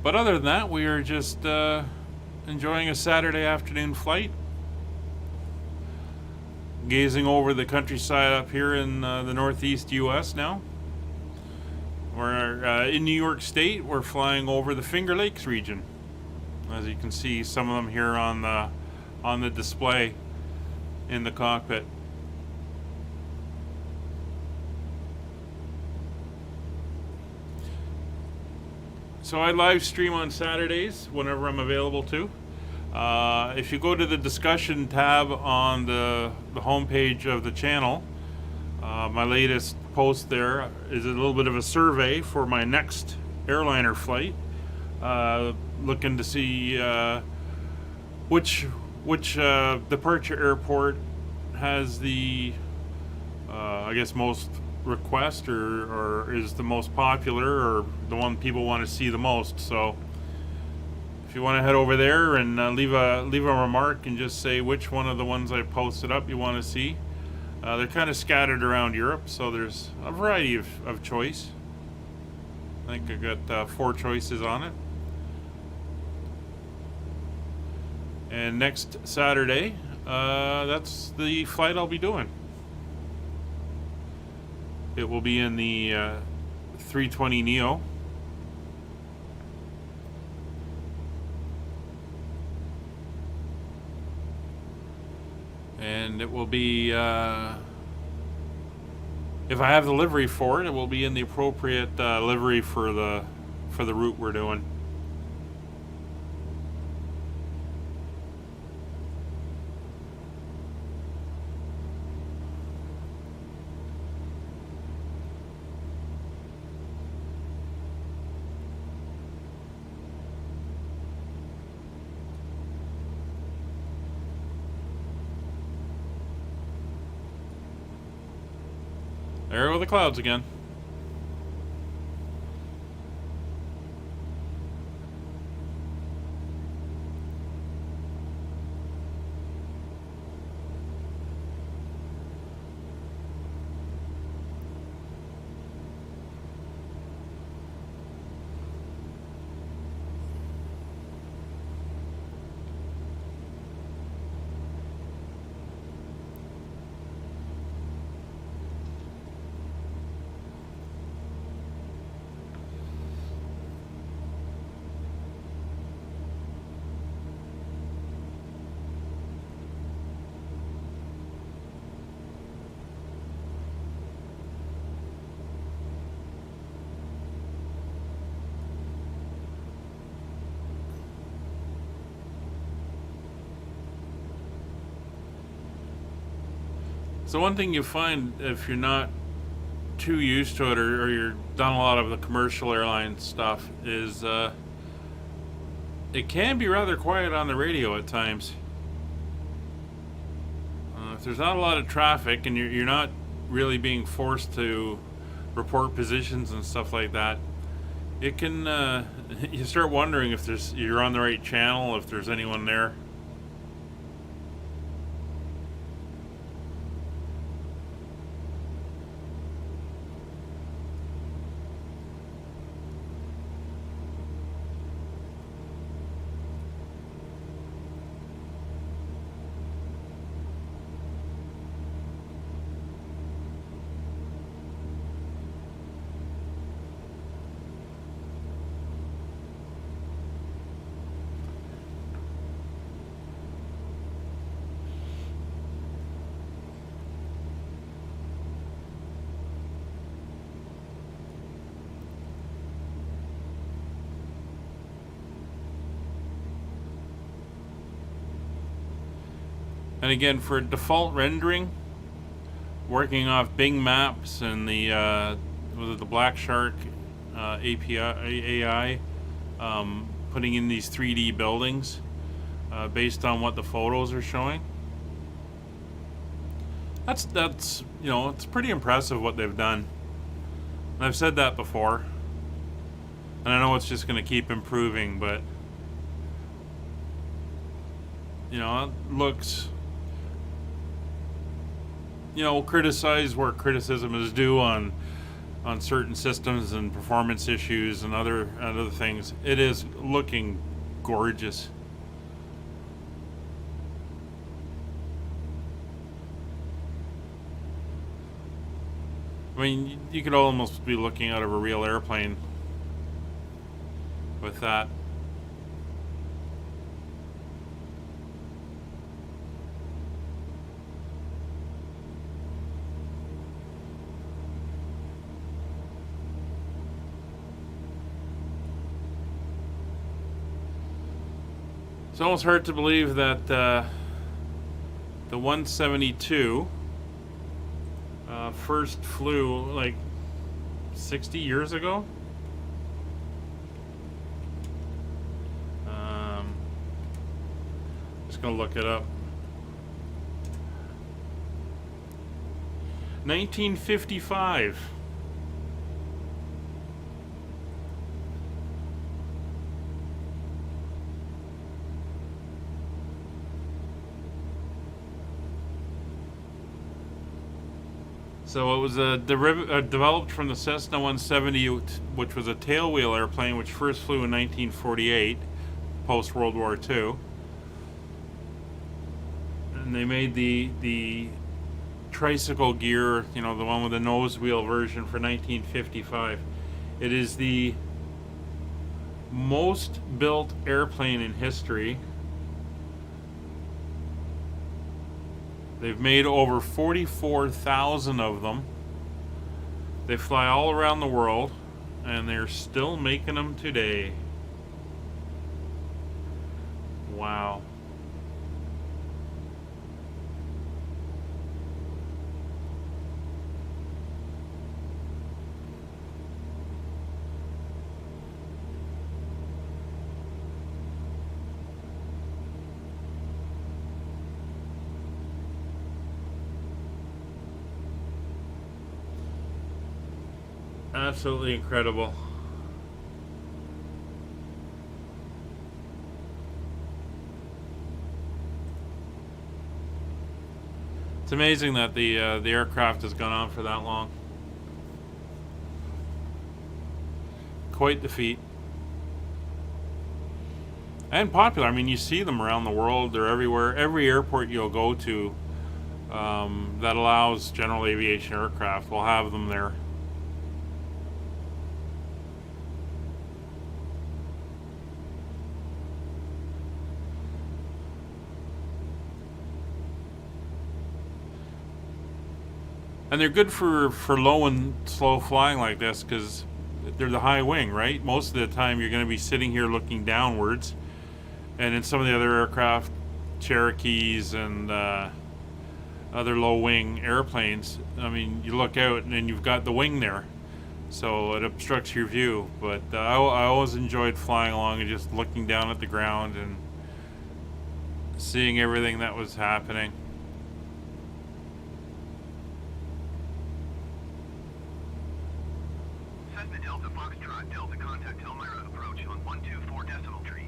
But other than that, we are just enjoying a Saturday afternoon flight, gazing over the countryside up here in the northeast US now. We're in New York State. We're flying over the Finger Lakes region. As you can see, some of them here on the display in the cockpit. So I live stream on Saturdays whenever I'm available to. If you go to the discussion tab on the homepage of the channel, my latest post there is a little bit of a survey for my next airliner flight. Looking to see which departure airport has the I guess most request, or is the most popular, or the one people want to see the most. So if you want to head over there and leave a remark and just say which one of the ones I posted up you want to see. They're kind of scattered around Europe, so there's a variety of choice. I think I got 4 choices on it. And next Saturday, that's the flight I'll be doing. It will be in the A320neo. And it will be, if I have the livery for it, it will be in the appropriate livery for the route we're doing. There go the clouds again. So one thing you find if you're not too used to it, or you're done a lot of the commercial airline stuff, is it can be rather quiet on the radio at times. If there's not a lot of traffic and you're not really being forced to report positions and stuff like that, it can you start wondering if you're on the right channel, if there's anyone there. And again, for default rendering, working off Bing Maps and the was it the Black Shark API AI, putting in these 3D buildings based on what the photos are showing. That's you know, it's pretty impressive what they've done. And I've said that before, and I know it's just going to keep improving, but you know, it looks, you know, criticize where criticism is due on certain systems and performance issues and other things. It is looking gorgeous. I mean, you could almost be looking out of a real airplane with that. It's almost hard to believe that the 172 first flew like 60 years ago. Just gonna look it up. 1955. So it was developed from the Cessna 170, which was a tailwheel airplane, which first flew in 1948, post-World War II. And they made the tricycle gear, you know, the one with the nose wheel version, for 1955. It is the most built airplane in history. They've made over 44,000 of them. They fly all around the world, and they're still making them today. Wow. Absolutely incredible. It's amazing that the aircraft has gone on for that long. Quite the feat. And popular. I mean, you see them around the world. They're everywhere. Every airport you'll go to that allows general aviation aircraft will have them there. And they're good for low and slow flying like this, because they're the high wing, right? Most of the time you're going to be sitting here looking downwards. And in some of the other aircraft, Cherokees and other low wing airplanes, I mean, you look out and then you've got the wing there. So it obstructs your view. But I always enjoyed flying along and just looking down at the ground and seeing everything that was happening. Cessna Delta Foxtrot Delta contact Elmira approach on 124 decimal tree.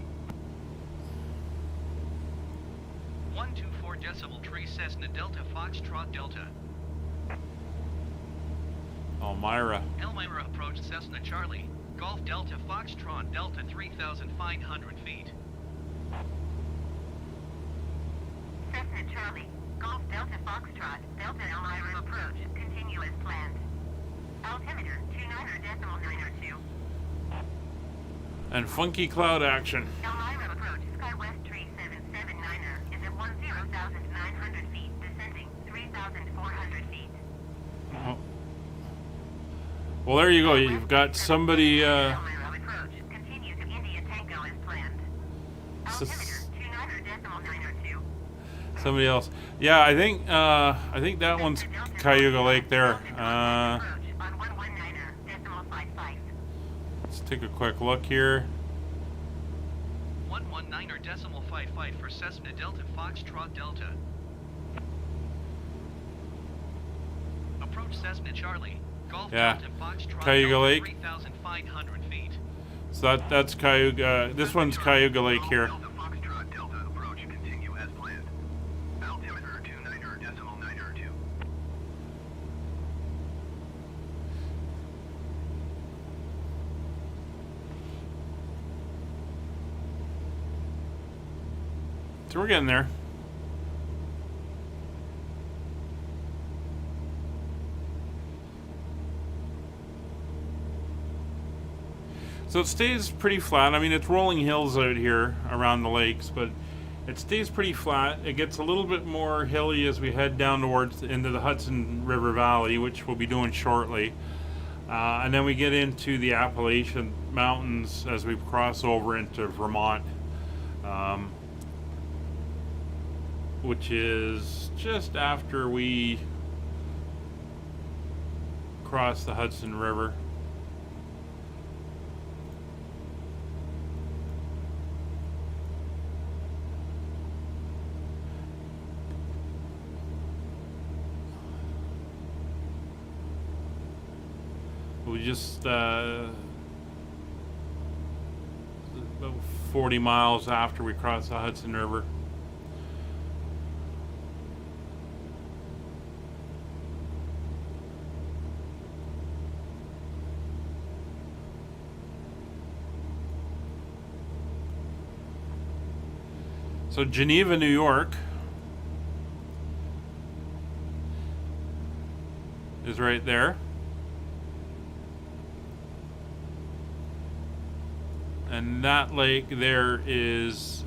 124 decimal tree Cessna Delta Foxtrot Delta. Elmira. Elmira approach Cessna Charlie. Golf Delta Foxtrot Delta 3,500 feet. Cessna Charlie, Golf Delta Foxtrot, Delta Elmira approach, continue as planned. Altimeter 29.902. And funky cloud action. Elmira approach, SkyWest Tree 779er is at 10,900 feet, descending 3,400 feet. Oh. Well, there you go. You've got somebody. Elmira approach, continue to India Tango as planned. Altimeter 29.902. Somebody else. Yeah, I think that one's Cayuga Lake there. Let's take a quick look here. 119.55 for Cessna Delta Foxtrot Delta. Approach Cessna Charlie. Golf Yeah, Delta Foxtrot Cayuga Delta Lake. 3,500 feet. So that's Cayuga. This one's Cayuga Lake here. Delta Foxtrot Delta approach continue as planned. Altimeter 29.902. So we're getting there. So it stays pretty flat. I mean, it's rolling hills out here around the lakes, but it stays pretty flat. It gets a little bit more hilly as we head down towards into the Hudson River Valley, which we'll be doing shortly. And then we get into the Appalachian Mountains as we cross over into Vermont, which is just after we cross the Hudson River. We just about 40 miles after we cross the Hudson River. So Geneva, New York is right there. And that lake there is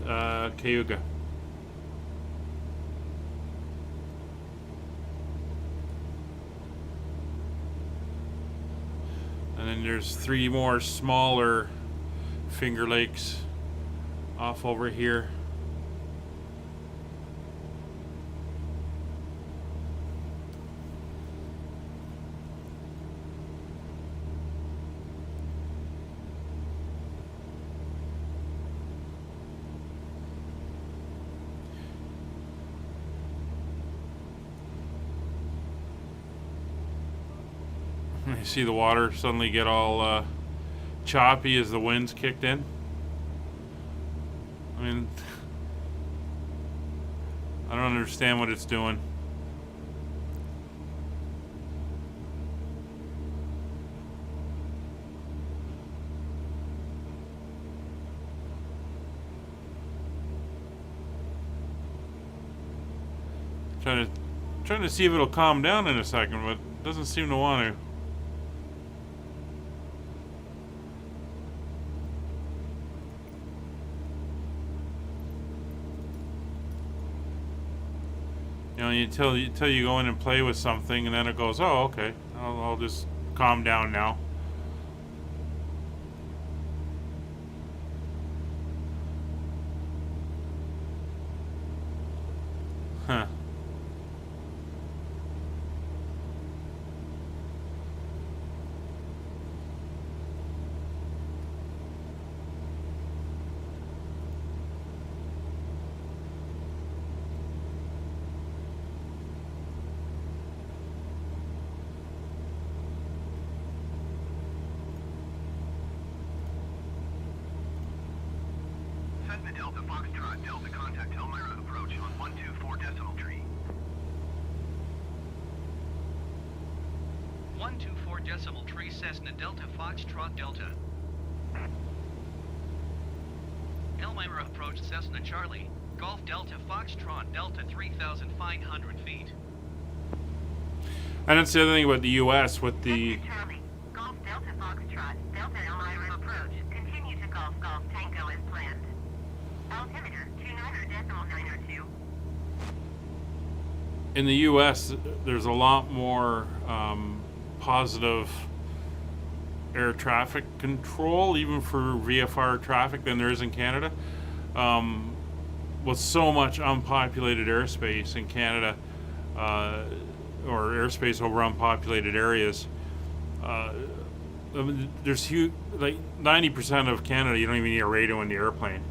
Cayuga. And then there's 3 more smaller Finger Lakes off over here. You see the water suddenly get all choppy as the winds kicked in. I mean, I don't understand what it's doing. Trying to see if it'll calm down in a second, but it doesn't seem to want to. You know, until you go in and play with something, and then it goes, oh, okay, I'll just calm down now. Huh. Cessna Delta Foxtrot Delta contact Elmira approach on 124 decimal tree. 124 decimal tree Cessna Delta Foxtrot Delta. Elmira approach Cessna Charlie. Golf Delta Foxtrot Delta 3,500 feet. And that's the other thing about the U.S. with the Cessna Charlie. Golf Delta Foxtrot Delta Elmira approach. Continue to Golf Golf Tango as planned. Altimeter 29.902. in the U.S. there's a lot more positive air traffic control, even for VFR traffic, than there is in Canada. with so much unpopulated airspace in Canada, or airspace over unpopulated areas, I mean, there's huge, like 90% of Canada, you don't even need a radio in the airplane.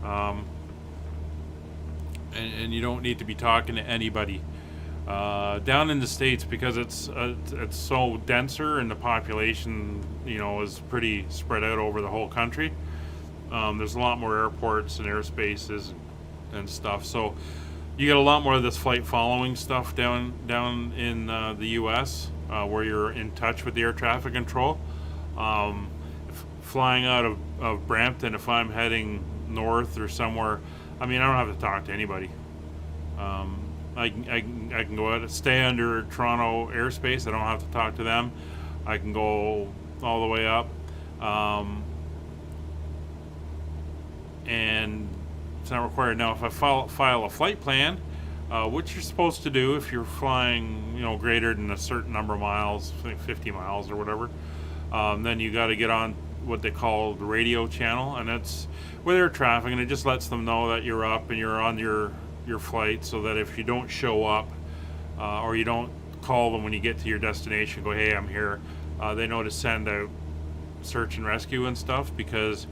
And you don't need to be talking to anybody. Down in the States, because it's so denser and the population, you know, is pretty spread out over the whole country. There's a lot more airports and airspaces and stuff. So you get a lot more of this flight following stuff down in the U.S. Where you're in touch with the air traffic control. Flying out of Brampton, if I'm heading north or somewhere, I mean, I don't have to talk to anybody. I can go out, stay under Toronto airspace. I don't have to talk to them. I can go all the way up, and it's not required. Now, if I file a flight plan, which you're supposed to do if you're flying, you know, greater than a certain number of miles, like 50 miles or whatever, then you got to get on what they call the radio channel, and that's with air traffic, and it just lets them know that you're up and you're on your flight, so that if you don't show up or you don't call them when you get to your destination, go, hey, I'm here, they know to send out search and rescue and stuff, because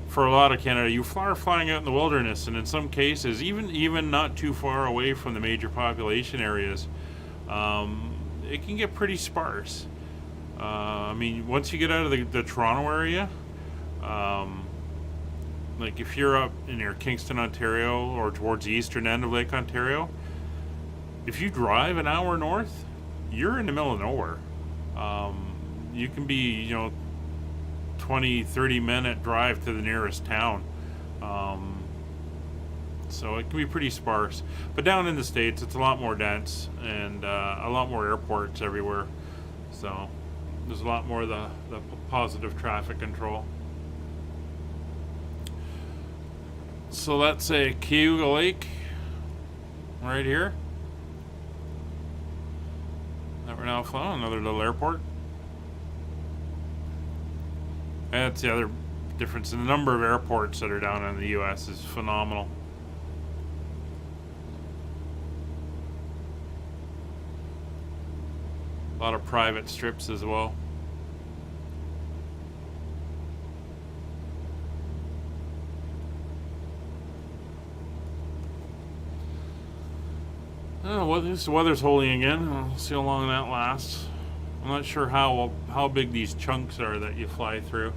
for a lot of Canada, you are flying out in the wilderness, and in some cases, even not too far away from the major population areas, it can get pretty sparse. I mean, once you get out of the Toronto area, like if you're up near Kingston, Ontario, or towards the eastern end of Lake Ontario, if you drive an hour north, you're in the middle of nowhere. You can be, you know, 20-30 minute drive to the nearest town. So it can be pretty sparse. But down in the States, it's a lot more dense, and a lot more airports everywhere. So there's a lot more of the positive traffic control. So that's a Cayuga Lake right here that we're now flying, another little airport. And that's the other difference in the number of airports that are down in the US is phenomenal. A lot of private strips as well. Oh, well, this weather's holding again. We'll see how long that lasts. I'm not sure how big these chunks are that you fly through.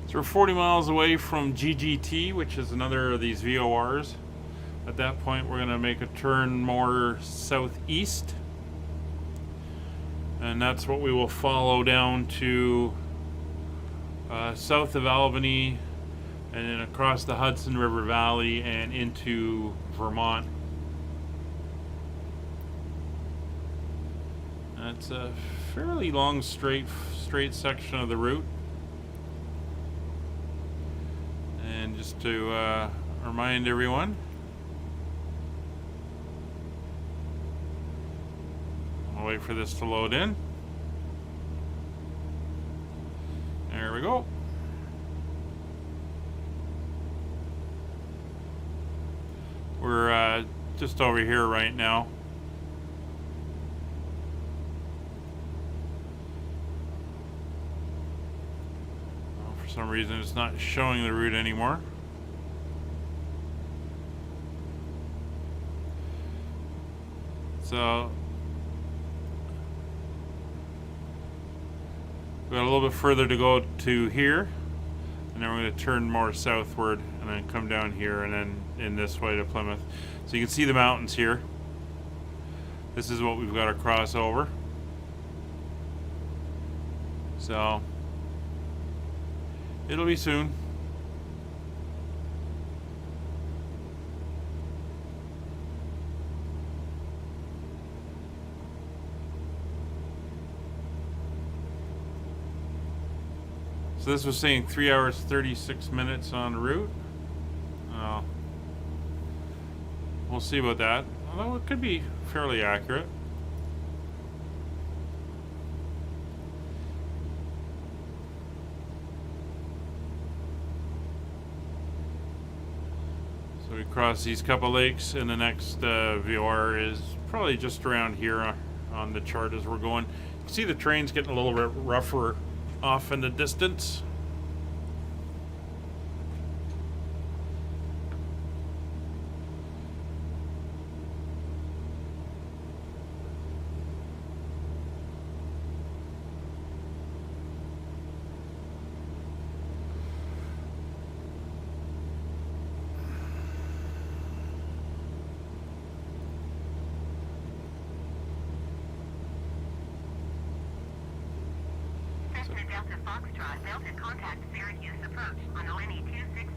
So we're 40 miles away from GGT, which is another of these VORs. At that point, we're going to make a turn more southeast. And that's what we will follow down to south of Albany, and then across the Hudson River Valley and into Vermont. That's a fairly long straight section of the route. And just to remind everyone, I'll wait for this to load in. There we go. We're just over here right now. For some reason it's not showing the route anymore. So we got a little bit further to go to here, and then we're going to turn more southward and then come down here and then in this way to Plymouth. So you can see the mountains here. This is what we've got to cross over. So it'll be soon. So this was saying 3 hours 36 minutes en route. We'll see about that. Although it could be fairly accurate. So we cross these couple lakes, and the next VOR is probably just around here on the chart as we're going. You can see the train's getting a little bit rougher off in the distance. Cessna Delta Foxtrot Delta contact Syracuse approach on ONE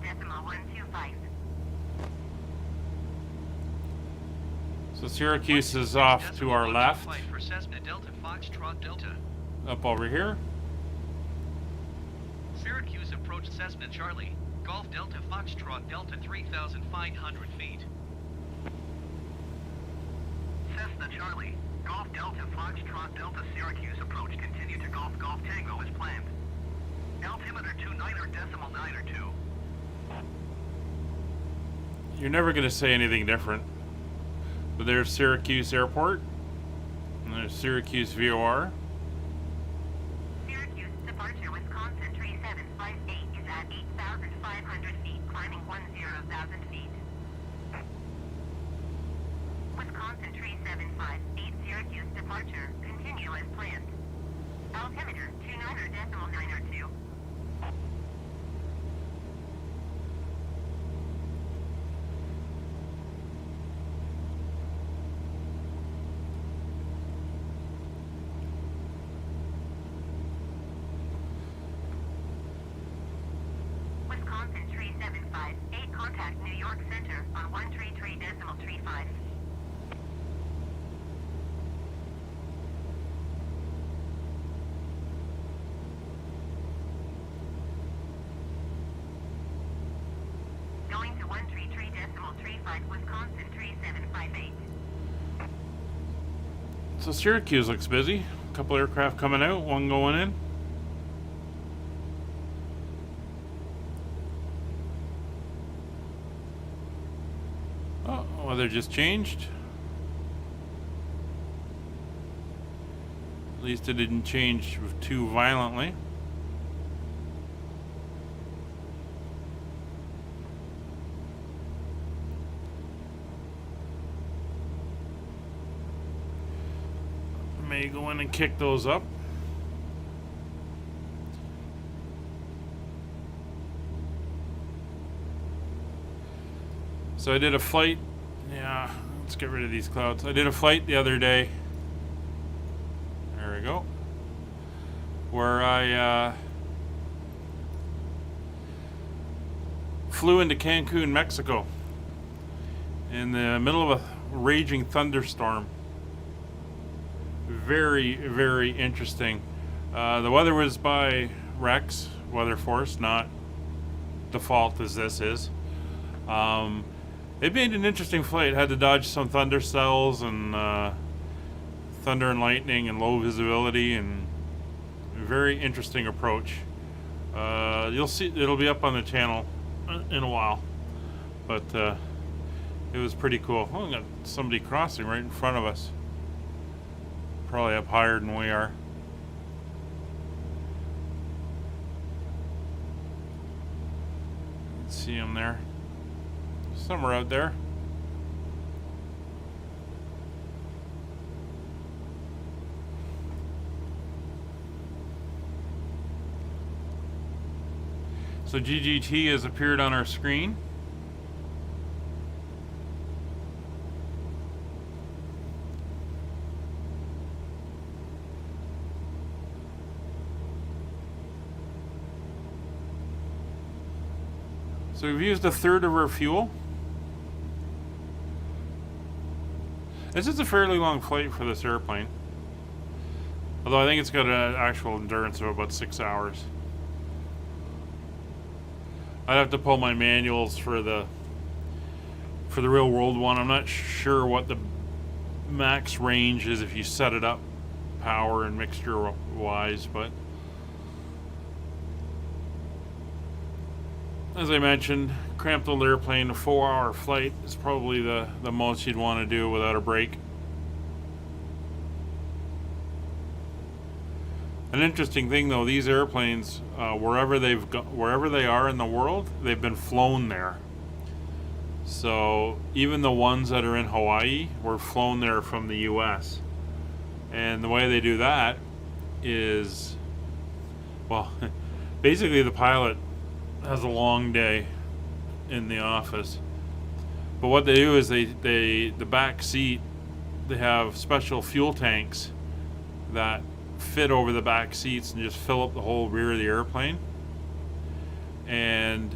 26.125. So Syracuse is off to our left, Flight for Cessna Delta Foxtrot Delta. up over here. Syracuse approach Cessna Charlie. Golf Delta Foxtrot Delta 3,500 feet. Cessna Charlie, Golf Delta Foxtrot Delta Syracuse approach continue to Golf Golf Tango as planned. Altimeter 29.902. You're never going to say anything different. But there's Syracuse Airport, and there's Syracuse VOR. Syracuse departure Wisconsin 3758 is at 8,500 feet, climbing 10,000 feet. Wisconsin 3758 Syracuse departure, continue as planned. Altimeter 29.902. Wisconsin 3758 contact New York Center on 133.35. Going to 133.35 Wisconsin 3758. So Syracuse looks busy. A couple aircraft coming out, one going in. Oh, weather just changed. At least it didn't change too violently. May go in and kick those up. So I did a flight. Yeah, let's get rid of these clouds. I did a flight the other day. There we go. Where I flew into Cancun, Mexico, in the middle of a raging thunderstorm. Very, very interesting. The weather was by Rex Weather Force, not default as this is. It made an interesting flight. Had to dodge some thunder cells and thunder and lightning and low visibility, and a very interesting approach. You'll see, it'll be up on the channel in a while, but it was pretty cool. Oh, we got somebody crossing right in front of us. Probably up higher than we are. See him there. Somewhere out there. So GGT has appeared on our screen. So we've used a third of our fuel. This is a fairly long flight for this airplane. Although I think it's got an actual endurance of about 6 hours. I'd have to pull my manuals for the real world one. I'm not sure what the max range is if you set it up power and mixture wise, but as I mentioned, cramped little airplane, a 4-hour flight is probably the most you'd want to do without a break. An interesting thing though, these airplanes, wherever they are in the world, they've been flown there. So even the ones that are in Hawaii were flown there from the US. And the way they do that is, well, basically the pilot has a long day in the office. But what they do is the back seat, they have special fuel tanks that fit over the back seats and just fill up the whole rear of the airplane. And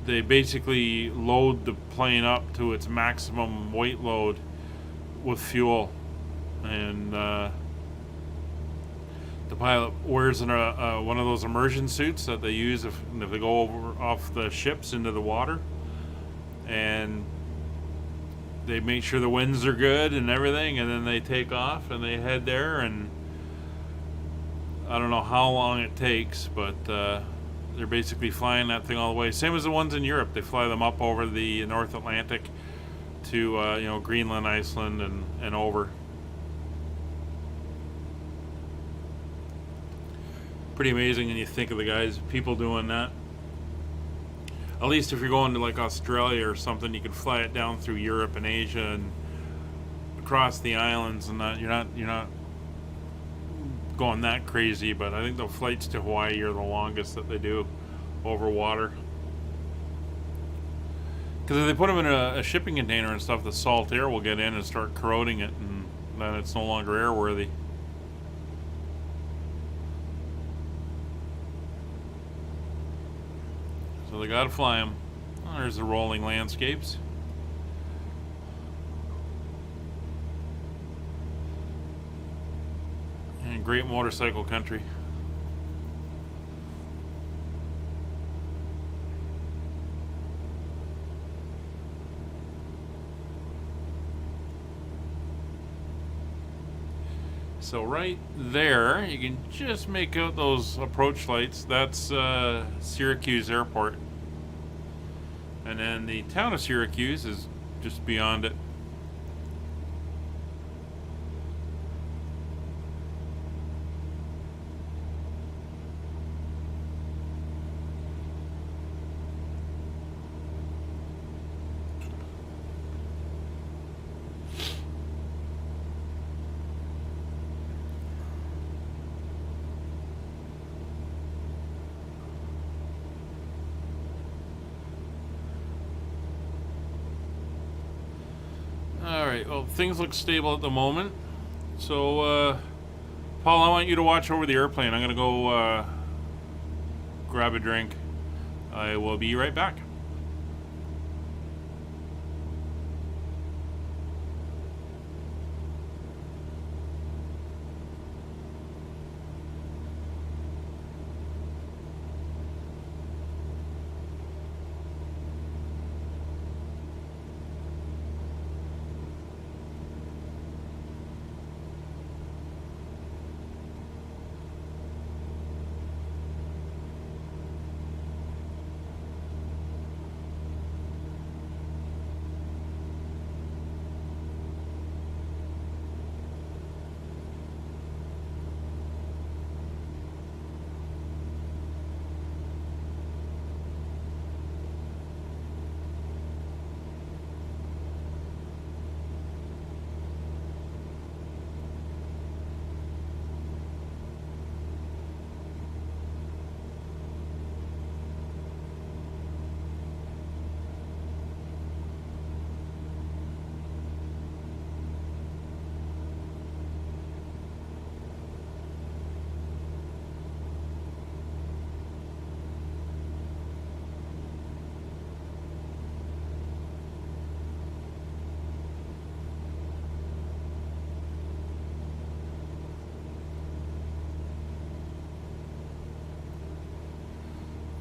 they basically load the plane up to its maximum weight load with fuel. And the pilot wears one of those immersion suits that they use if they go off the ships into the water, and they make sure the winds are good and everything, and then they take off and they head there. And I don't know how long it takes, but they're basically flying that thing all the way. Same as the ones in Europe. They fly them up over the North Atlantic to Greenland, Iceland, and over. Pretty amazing when you think of the people doing that. At least if you're going to like Australia or something, you can fly it down through Europe and Asia and across the islands, and you're not going that crazy. But I think the flights to Hawaii are the longest that they do over water. Because if they put them in a shipping container and stuff, the salt air will get in and start corroding it, and then it's no longer airworthy. So they gotta fly them. Oh, there's the rolling landscapes. And great motorcycle country. So right there, you can just make out those approach lights. That's Syracuse Airport. And then the town of Syracuse is just beyond it. Alright, well, things look stable at the moment. So, Paul, I want you to watch over the airplane. I'm going to go grab a drink. I will be right back.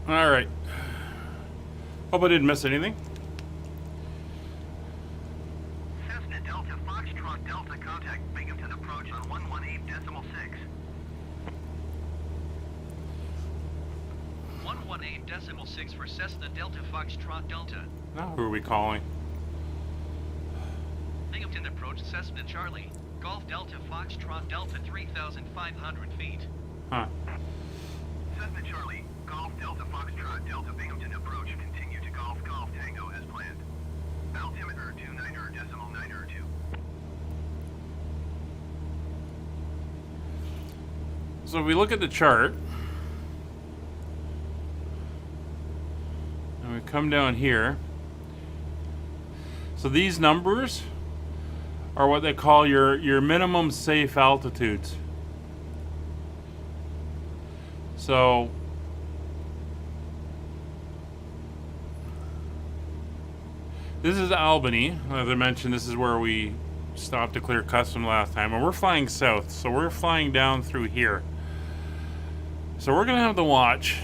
Alright, Hope I didn't miss anything. Cessna Delta Foxtrot Delta contact Binghamton approach on 118.6. 118.6 for Cessna Delta Foxtrot Delta. Now who are we calling? Binghamton approach Cessna Charlie. Golf Delta Foxtrot Delta 3,500 feet. Huh. Cessna Charlie, Golf Delta Foxtrot Delta Binghamton approach. Continue to Golf Golf Tango as planned. Altimeter 29.902. So if we look at the chart, and we come down here, so these numbers are what they call your minimum safe altitudes. So this is Albany. As I mentioned, this is where we stopped to clear custom last time, and we're flying south, so we're flying down through here. So we're gonna have to watch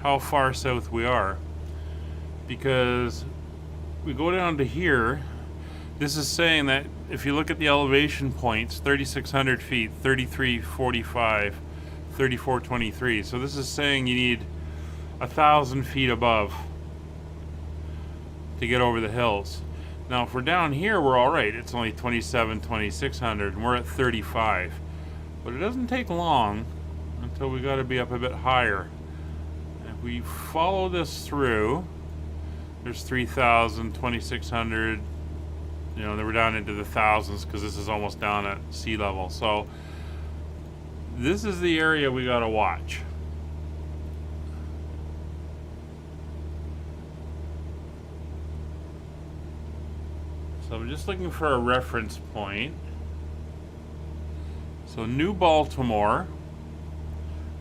how far south we are, because we go down to here. This is saying that if you look at the elevation points, 3,600 feet, 3,345, 3,423. So this is saying you need 1,000 feet above to get over the hills. Now if we're down here, we're all right. It's only 2,600, and we're at 35. But it doesn't take long until we got to be up a bit higher. And if we follow this through, there's 3,000, 2,600. You know, they were down into the thousands because this is almost down at sea level. So this is the area we got to watch. So I'm just looking for a reference point. So New Baltimore,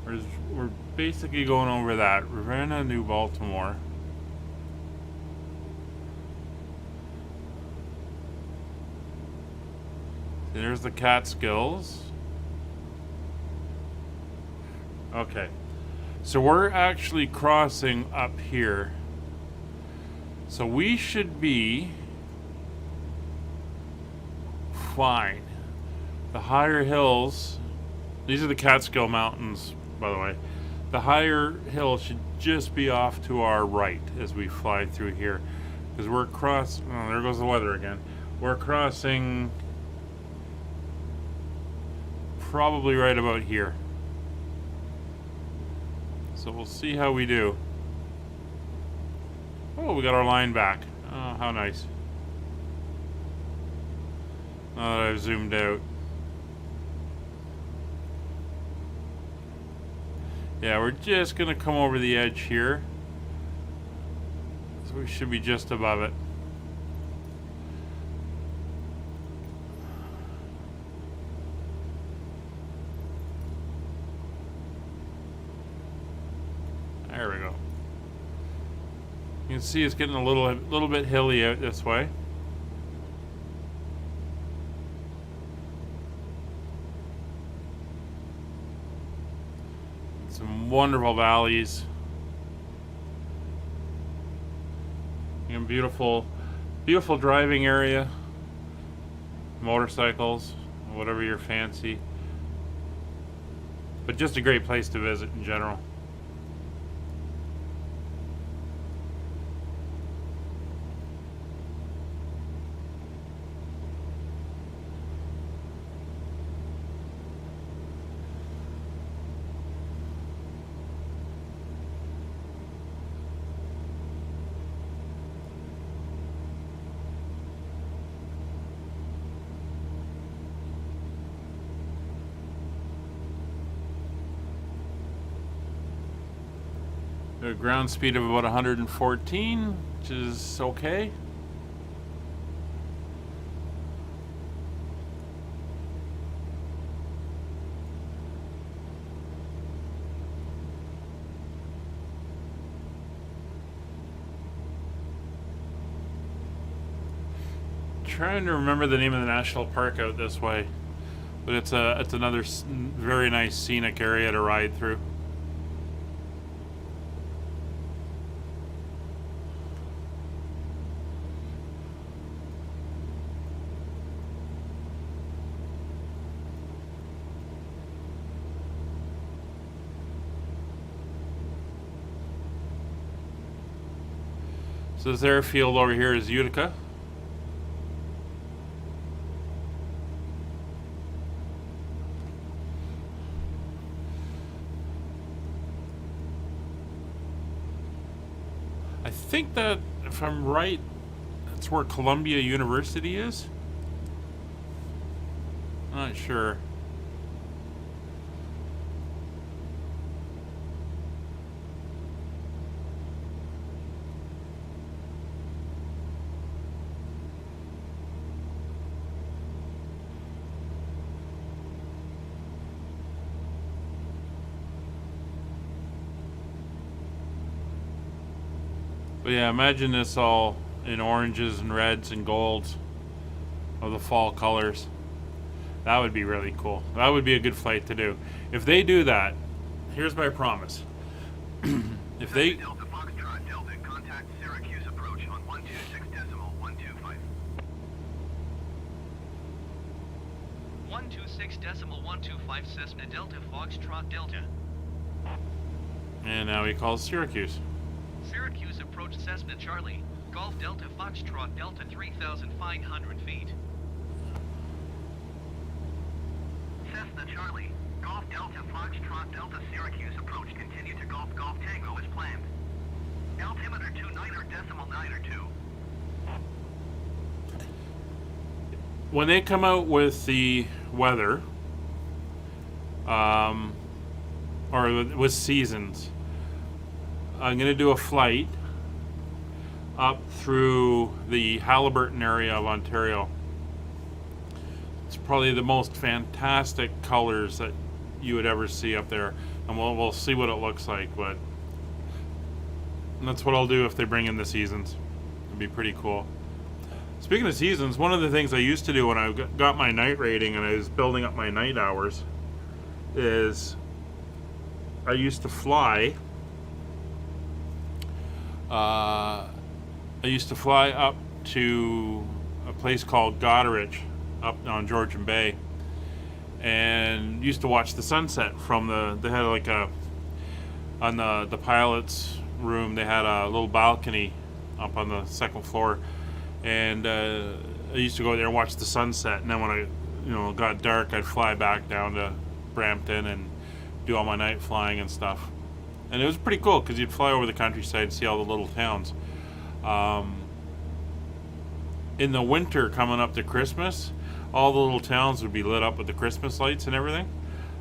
we're basically going over that. Ravenna, New Baltimore. There's the Catskills. Okay. So we're actually crossing up here. So we should be fine. The higher hills, these are the Catskill Mountains, by the way. The higher hills should just be off to our right as we fly through here. Because we're crossing, oh, there goes the weather again. We're crossing probably right about here. So we'll see how we do. Oh, we got our line back. Oh, how nice. Now that I've zoomed out. Yeah, we're just gonna come over the edge here. So we should be just above it. There we go. You can see it's getting a little bit hilly out this way. Some wonderful valleys. And beautiful driving area. Motorcycles, whatever your fancy. But just a great place to visit in general. A ground speed of about 114, which is okay. Trying to remember the name of the national park out this way, but it's another very nice scenic area to ride through. So this airfield over here is Utica. I think that, if I'm right, that's where Columbia University is. Not sure. But yeah, imagine this all in oranges and reds and golds of the fall colors. That would be really cool. That would be a good flight to do. If they do that, here's my promise. If they... Delta Foxtrot Delta, contact Syracuse approach on 126.125. 126.125 Cessna Delta Foxtrot Delta. And now he calls Syracuse. Syracuse approach Cessna Charlie, Golf Delta Foxtrot Delta 3,500 feet. Cessna Charlie, Golf Delta Foxtrot Delta Syracuse approach continue to Golf Golf Tango as planned. Altimeter 29.92. When they come out with the weather, or with seasons, I'm going to do a flight up through the Haliburton area of Ontario. It's probably the most fantastic colors that you would ever see up there, and we'll see what it looks like. But that's what I'll do if they bring in the seasons. It'd be pretty cool. Speaking of seasons, one of the things I used to do when I got my night rating and I was building up my night hours is I used to fly. I used to fly up to a place called Goderich up on Georgian Bay, and used to watch the sunset from they had like on the pilot's room, they had a little balcony up on the second floor, and I used to go there and watch the sunset, and then when it got dark, I'd fly back down to Brampton and do all my night flying and stuff. And it was pretty cool because you'd fly over the countryside and see all the little towns. In the winter coming up to Christmas, all the little towns would be lit up with the Christmas lights and everything.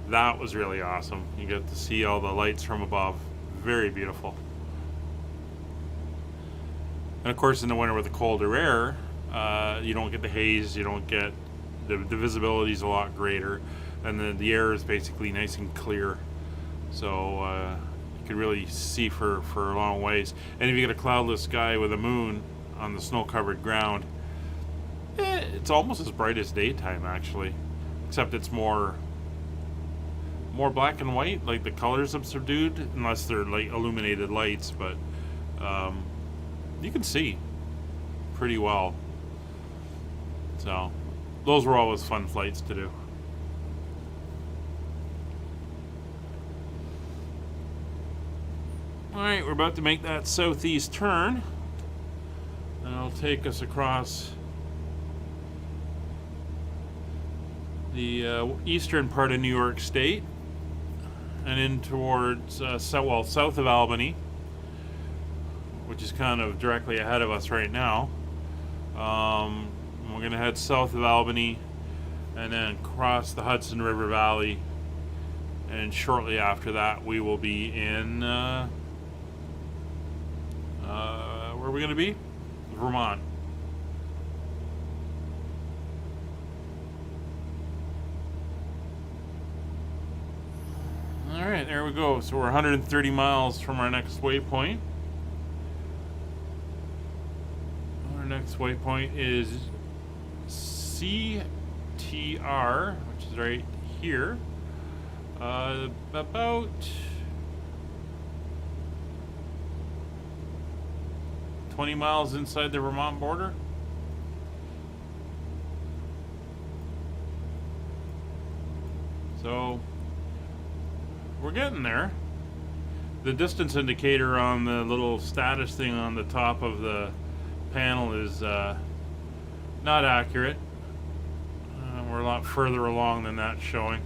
That was really awesome. You get to see all the lights from above. Very beautiful. And of course in the winter with the colder air, you don't get the haze, you don't get... The visibility is a lot greater, and the air is basically nice and clear. So... you can really see for a long ways. And if you get a cloudless sky with a moon on the snow-covered ground, it's almost as bright as daytime, actually, except it's more black and white, like the colors have subdued, unless they're like illuminated lights. But you can see pretty well. So those were always fun flights to do. Alright, we're about to make that southeast turn, and it'll take us across the eastern part of New York State and in towards south of Albany, which is kind of directly ahead of us right now. We're going to head south of Albany and then cross the Hudson River Valley, and shortly after that we will be in where are we going to be? Vermont. Alright, there we go. So we're 130 miles from our next waypoint. Our next waypoint is CTR, which is right here. About 20 miles inside the Vermont border. So we're getting there. the distance indicator on the little status thing on the top of the panel is not accurate. We're a lot further along than that's showing.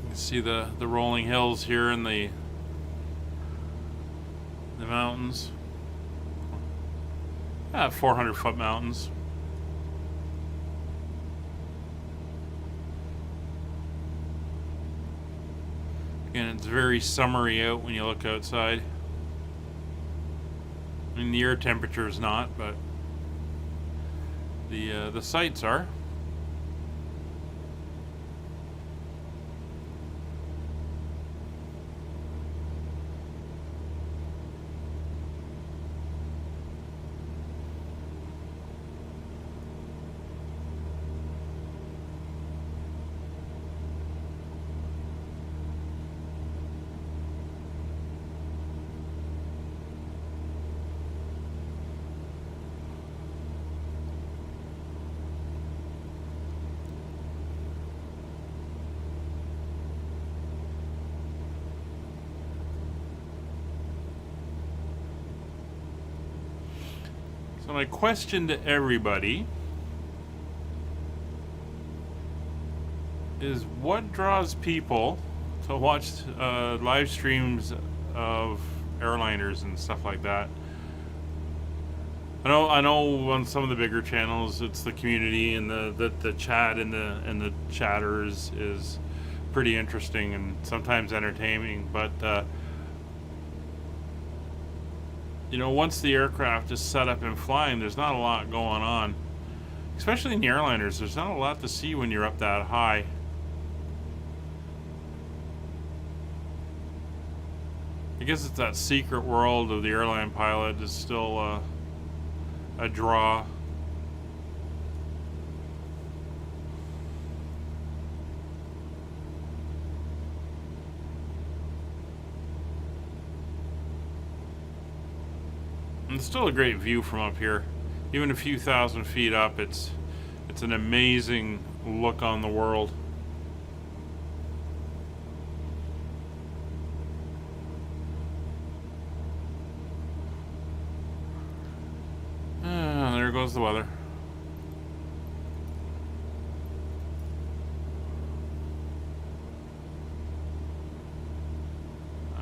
You can see the rolling hills here and the mountains. 400-foot mountains. And it's very summery out when you look outside. I mean, the air temperature is not, but the sights are. So my question to everybody is, what draws people to watch live streams of airliners and stuff like that? I know on some of the bigger channels it's the community, and the chat and the chatter is pretty interesting and sometimes entertaining, but you know, once the aircraft is set up and flying, there's not a lot going on. Especially in the airliners, there's not a lot to see when you're up that high. I guess it's that secret world of the airline pilot is still a draw. It's still a great view from up here. Even a few thousand feet up, it's an amazing look on the world. There goes the weather.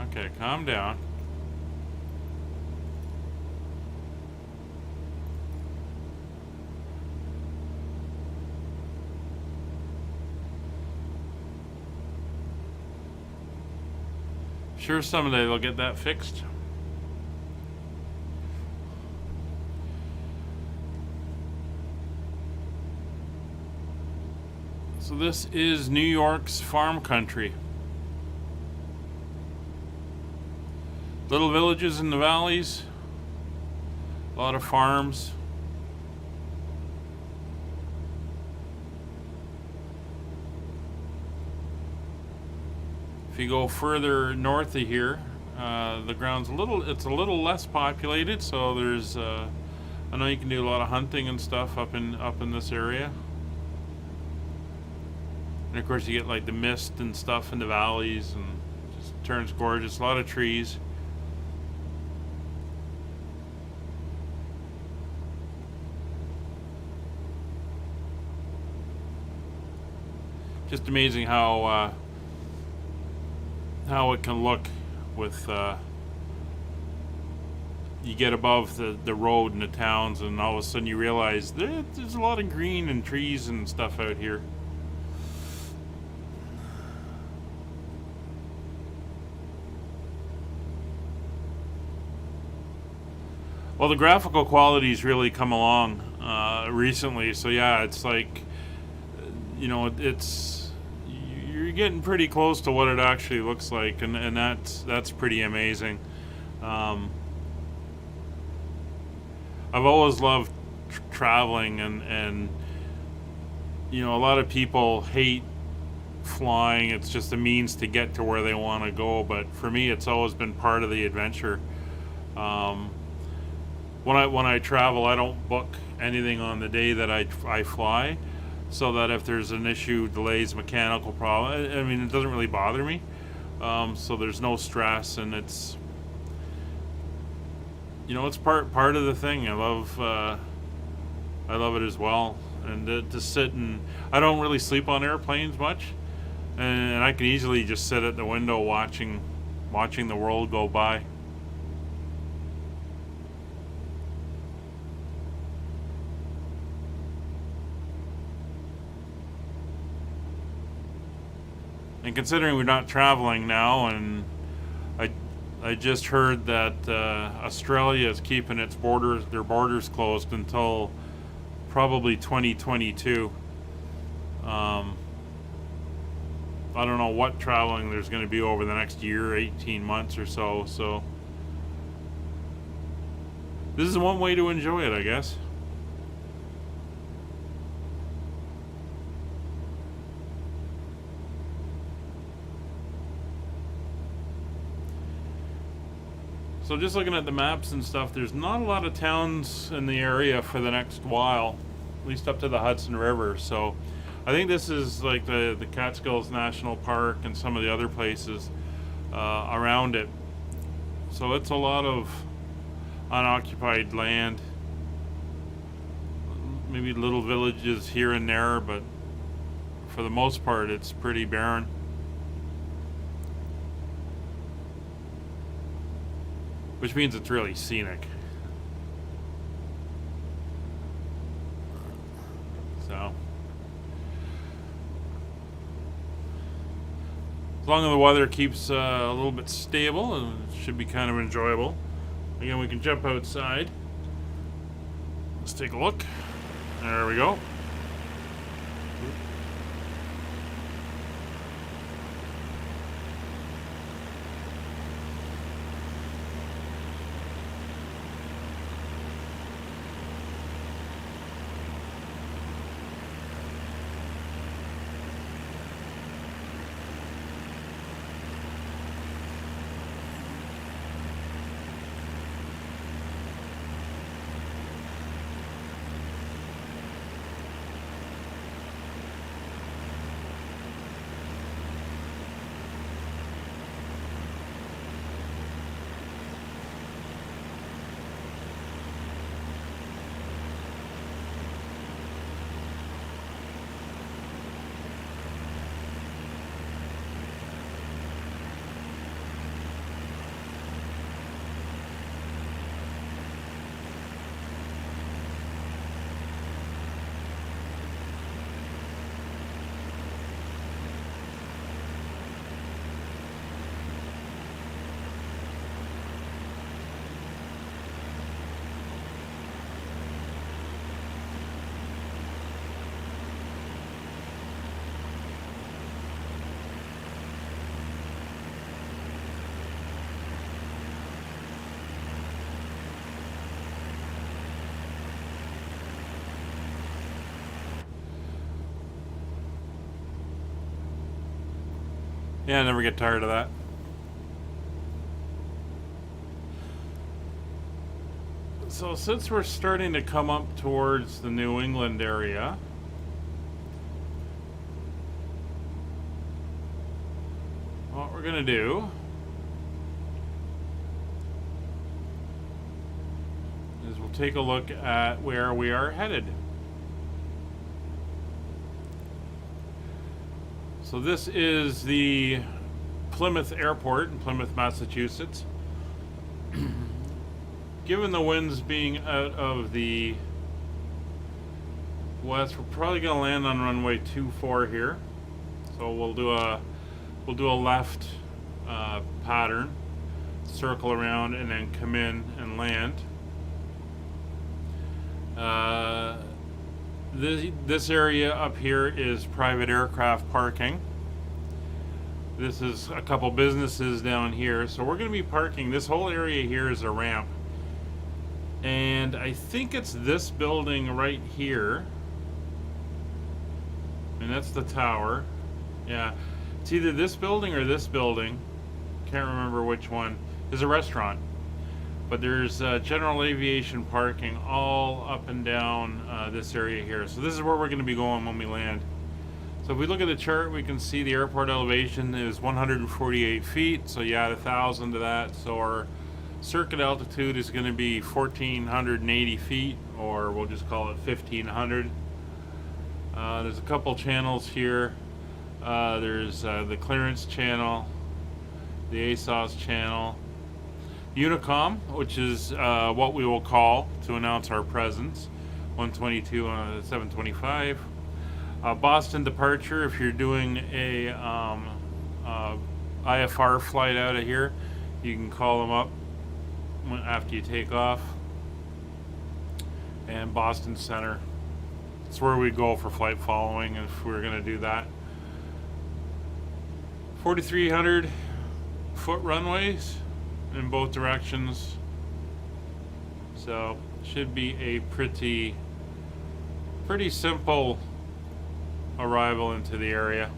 Okay, calm down. Sure, someday they'll get that fixed. So this is New York's farm country. Little villages in the valleys, a lot of farms. If you go further north of here, the ground's it's a little less populated, so there's I know you can do a lot of hunting and stuff up in this area. And of course you get like the mist and stuff in the valleys, and it just turns gorgeous. A lot of trees. Just amazing how it can look with you get above the road and the towns, and all of a sudden you realize there's a lot of green and trees and stuff out here. Well, the graphical quality's really come along recently, so yeah, it's like, you know, you're getting pretty close to what it actually looks like, and that's pretty amazing. I've always loved traveling, and you know, a lot of people hate flying. It's just a means to get to where they want to go, but for me it's always been part of the adventure. When I travel, I don't book anything on the day that I fly. so that if there's an issue, delays, mechanical problem, I mean, it doesn't really bother me. So there's no stress, and it's, you know, it's part of the thing. I love it as well. And to sit and, I don't really sleep on airplanes much, and I can easily just sit at the window watching the world go by. And considering we're not traveling now, and I just heard that Australia is keeping their borders closed until probably 2022. I don't know what traveling there's going to be over the next year, 18 months or so. So this is one way to enjoy it, I guess. So just looking at the maps and stuff, there's not a lot of towns in the area for the next while, at least up to the Hudson River. So I think this is like the Catskills National Park and some of the other places around it. So it's a lot of unoccupied land, maybe little villages here and there, but for the most part it's pretty barren. Which means it's really scenic. So, as long as the weather keeps a little bit stable, it should be kind of enjoyable. Again, we can jump outside. Let's take a look. There we go. Yeah, I never get tired of that. So since we're starting to come up towards the New England area, what we're gonna do is we'll take a look at where we are headed. So this is the Plymouth Airport in Plymouth, Massachusetts. Given the winds being out of the west, we're probably going to land on runway 24 here. So we'll do a left pattern, circle around, and then come in and land. This area up here is private aircraft parking. This is a couple businesses down here. So we're going to be parking. This whole area here is a ramp. And I think it's this building right here. And that's the tower. Yeah. It's either this building or this building. Can't remember which one. Is a restaurant. But there's general aviation parking all up and down this area here. So this is where we're going to be going when we land. So if we look at the chart, we can see the airport elevation is 148 feet. So you add 1,000 to that. So our circuit altitude is going to be 1,480 feet, or we'll just call it 1,500. There's a couple channels here. There's the clearance channel, the ASOS channel, Unicom, which is what we will call to announce our presence, 122 on 725. Boston departure, if you're doing a IFR flight out of here, you can call them up after you take off. And Boston Center, it's where we go for flight following if we're going to do that. 4,300 foot runways in both directions, so should be a pretty simple arrival into the area.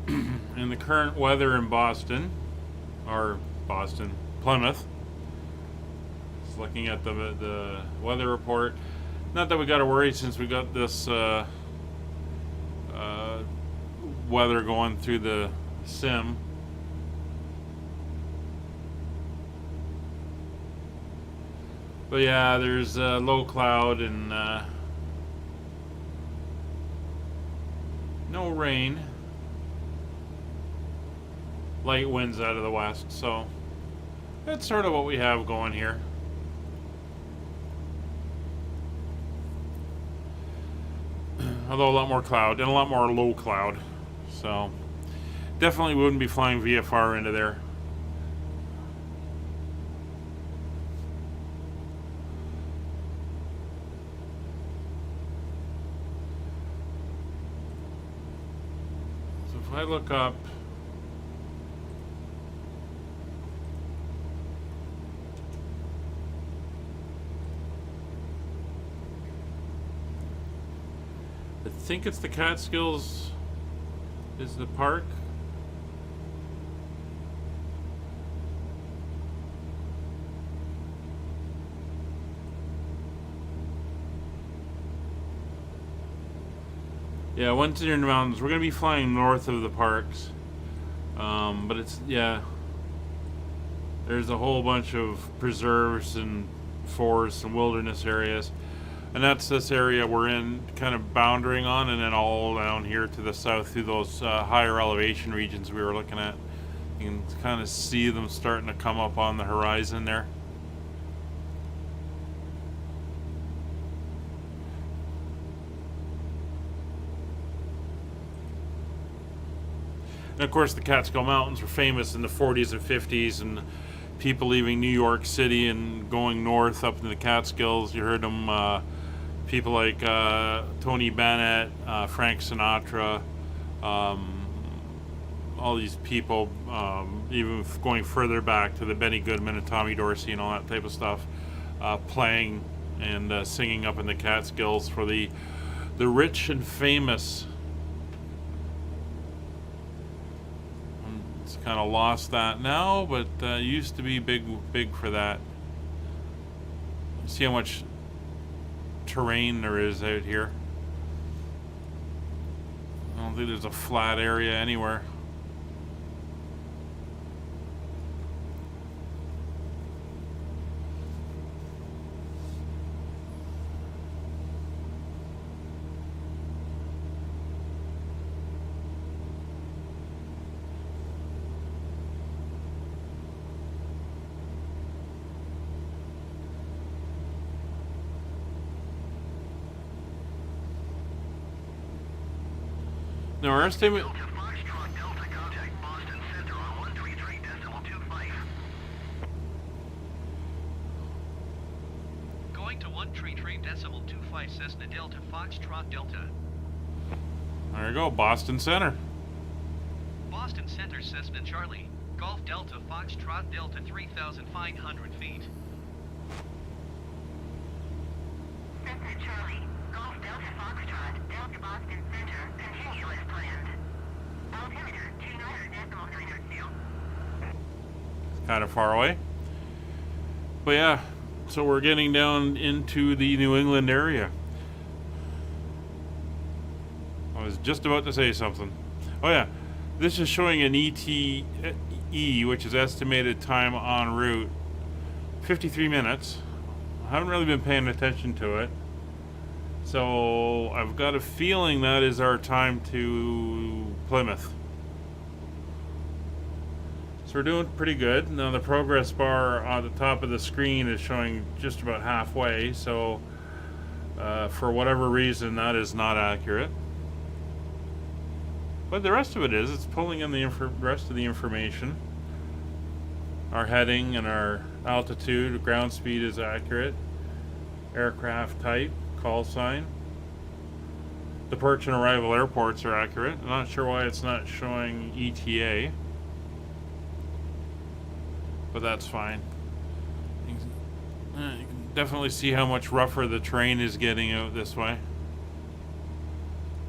And the current weather in Boston, or Plymouth. Just looking at the weather report. Not that we got to worry since we got this weather going through the sim. But yeah, there's low cloud and no rain. Light winds out of the west, so that's sort of what we have going here. Although a lot more cloud and a lot more low cloud, so definitely wouldn't be flying VFR into there. So if I look up, I think it's the Catskills is the park. Yeah, once you're in the mountains, we're going to be flying north of the parks. But it's, yeah, there's a whole bunch of preserves and forests and wilderness areas. And that's this area we're in, kind of bounding on, and then all down here to the south through those higher elevation regions we were looking at. You can kind of see them starting to come up on the horizon there. And of course the Catskill Mountains were famous in the 40s and 50s, and people leaving New York City and going north up into the Catskills. You heard them, people like Tony Bennett, Frank Sinatra, all these people, even going further back to the Benny Goodman and Tommy Dorsey and all that type of stuff, playing and singing up in the Catskills for the rich and famous. It's kind of lost that now, but used to be big for that. See how much terrain there is out here. I don't think there's a flat area anywhere. Now our estimate. Delta Foxtrot Delta, contact Boston Center on 133.25. Going to 133.25 Cessna Delta Foxtrot Delta. There you go, Boston Center. Boston Center Cessna Charlie. Golf Delta Foxtrot Delta 3,500 feet. to Boston Center. Continue as planned. Altimeter 29.92. Kind of far away. But yeah, so we're getting down into the New England area. I was just about to say something. Oh yeah, this is showing an ETE, which is estimated time en route, 53 minutes. I haven't really been paying attention to it. So I've got a feeling that is our time to Plymouth. So we're doing pretty good. Now the progress bar on the top of the screen is showing just about halfway, so for whatever reason that is not accurate. But the rest of it is, it's pulling in the rest of the information. Our heading and our altitude, ground speed is accurate. Aircraft type, call sign. Departure and arrival airports are accurate. I'm not sure why it's not showing ETA. But that's fine. You can definitely see how much rougher the terrain is getting out this way.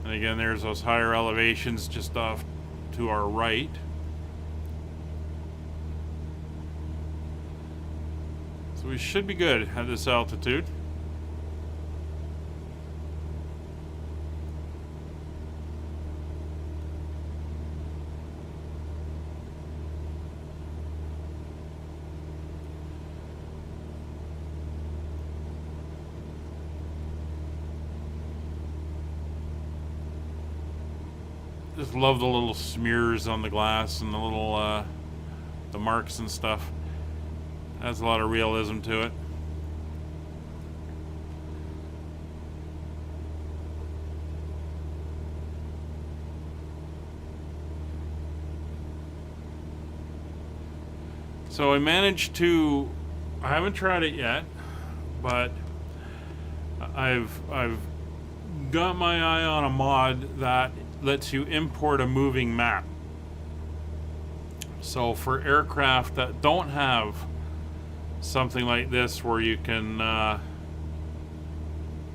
And again, there's those higher elevations just off to our right. So we should be good at this altitude. Just love the little smears on the glass and the little the marks and stuff. Adds a lot of realism to it. So I managed to, I haven't tried it yet, but I've got my eye on a mod that lets you import a moving map. So for aircraft that don't have something like this where you can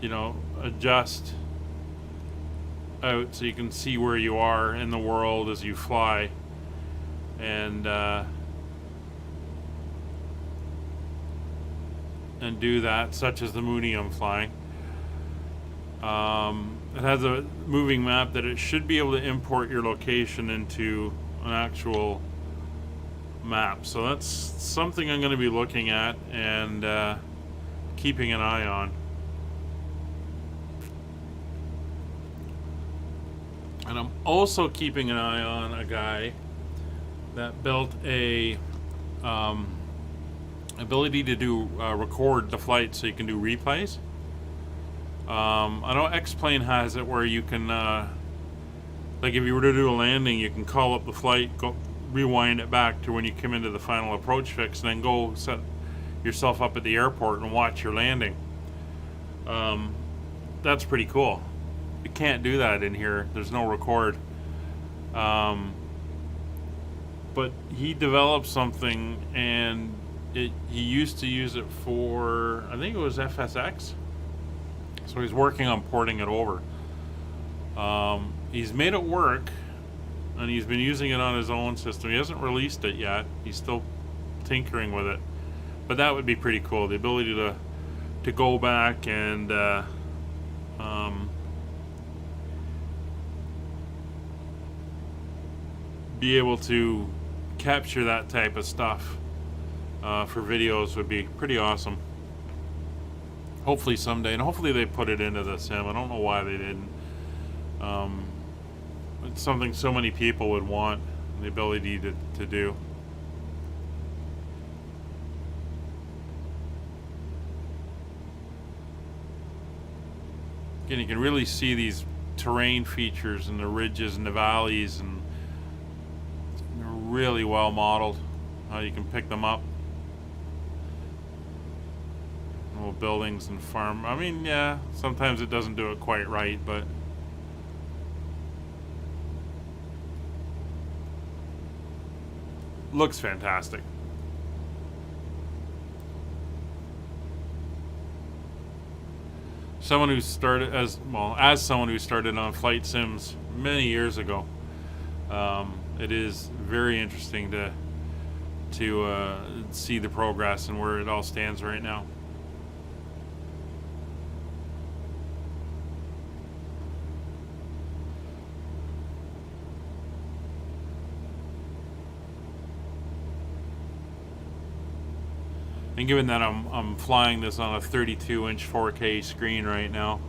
you know, adjust out so you can see where you are in the world as you fly, and do that, such as the Mooney I'm flying. It has a moving map that it should be able to import your location into an actual map. So that's something I'm going to be looking at and keeping an eye on. And I'm also keeping an eye on a guy that built a ability to do record the flight so you can do replays. I know X-Plane has it where you can, like if you were to do a landing, you can call up the flight, go rewind it back to when you come into the final approach fix, and then go set yourself up at the airport and watch your landing. That's pretty cool. You can't do that in here. There's no record. But he developed something, and he used to use it for, I think it was FSX. So he's working on porting it over. He's made it work, and he's been using it on his own system. He hasn't released it yet. He's still tinkering with it. But that would be pretty cool. The ability to go back and be able to capture that type of stuff for videos would be pretty awesome. Hopefully someday, and hopefully they put it into the sim. I don't know why they didn't. It's something so many people would want the ability to do. Again, you can really see these terrain features and the ridges and the valleys, and they're really well modeled. How you can pick them up. Little buildings and farm. I mean, yeah, sometimes it doesn't do it quite right, but looks fantastic. someone who started as someone who started on flight sims many years ago, it is very interesting to see the progress and where it all stands right now. And given that I'm flying this on a 32-inch 4K screen right now,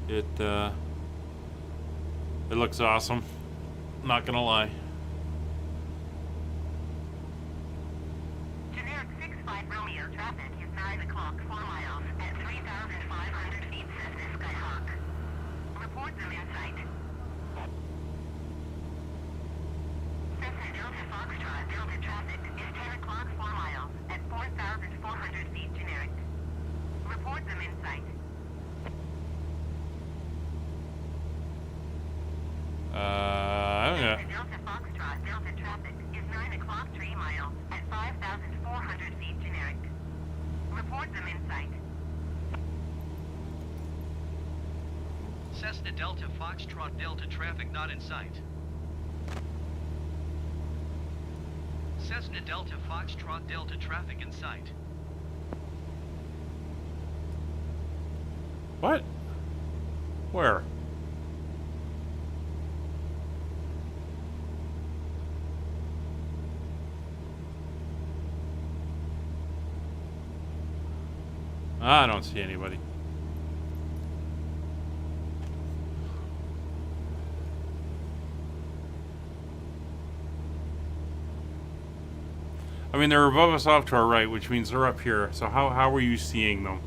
it looks awesome. Not gonna lie. Generic 65 Romeo traffic is 9 o'clock, 4 miles at 3,500 feet, Cessna Skyhawk. Report them in sight. Cessna Delta Foxtrot Delta traffic is 10 o'clock, 4 miles at 4,400 feet, generic. Report them in sight. Yeah. Delta Foxtrot Delta traffic is 9 o'clock, 3 miles at 5,400 feet, generic. Report them in sight. Cessna Delta Foxtrot Delta traffic not in sight. Cessna Delta Foxtrot Delta traffic in sight. What? Where? I don't see anybody. I mean, they're above us off to our right, which means they're up here. So how are you seeing them?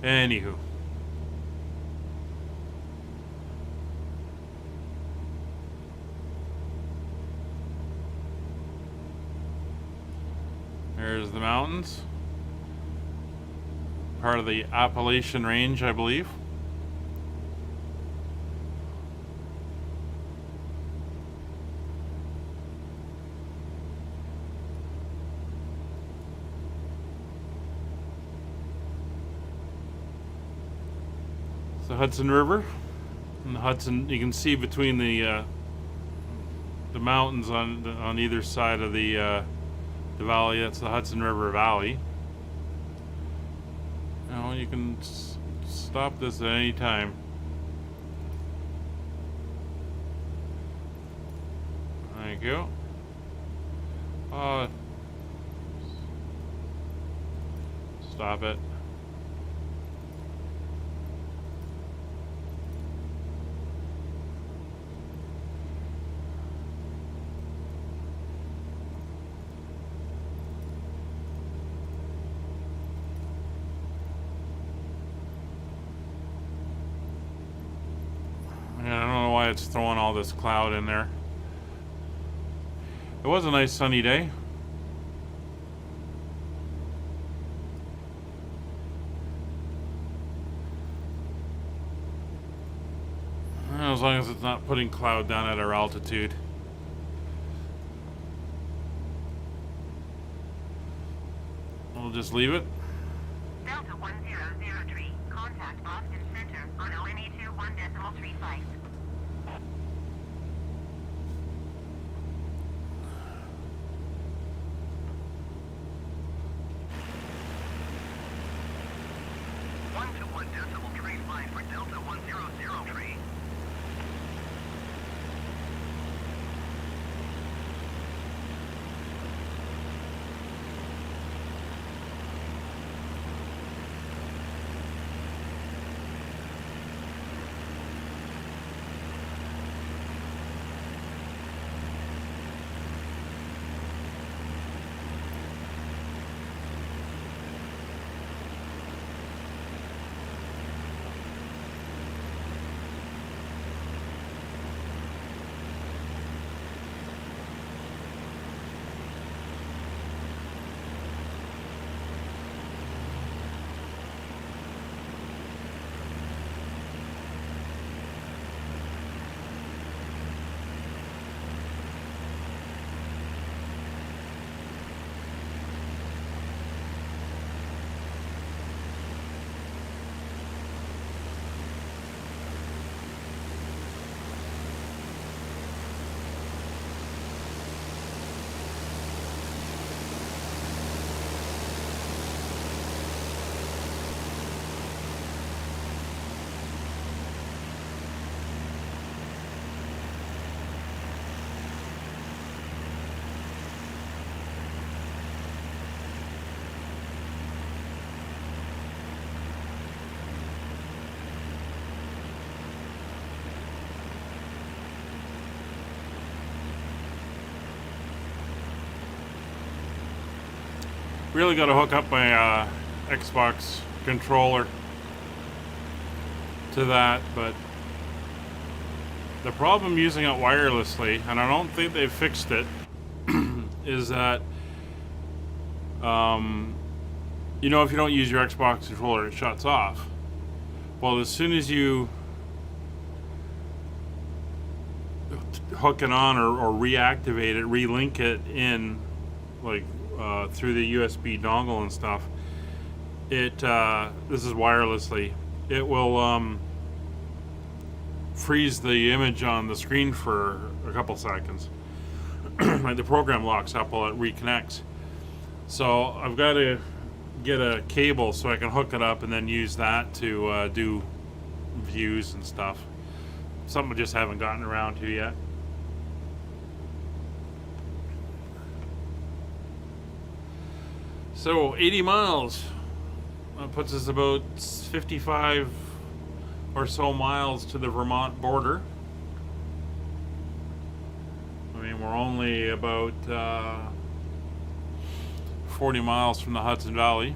Anywho. There's the mountains. Part of the Appalachian Range, I believe. It's the Hudson River. And the Hudson, you can see between the mountains on either side of the valley. That's the Hudson River Valley. Now you can stop this at any time. Thank you. Stop it. It's throwing all this cloud in there. It was a nice sunny day. As long as it's not putting cloud down at our altitude. We'll just leave it. Delta 1003, contact Boston Center on LNE 21.35. Really got to hook up my Xbox controller to that, but the problem using it wirelessly, and I don't think they've fixed it, is that you know, if you don't use your Xbox controller, it shuts off. Well, as soon as you hook it on or reactivate it, relink it in, like through the USB dongle and stuff, it this is wirelessly, it will freeze the image on the screen for a couple seconds. Like the program locks up while it reconnects. So I've got to get a cable so I can hook it up and then use that to do views and stuff. Something I just haven't gotten around to yet. So 80 miles. That puts us about 55 or so miles to the Vermont border. I mean, we're only about 40 miles from the Hudson River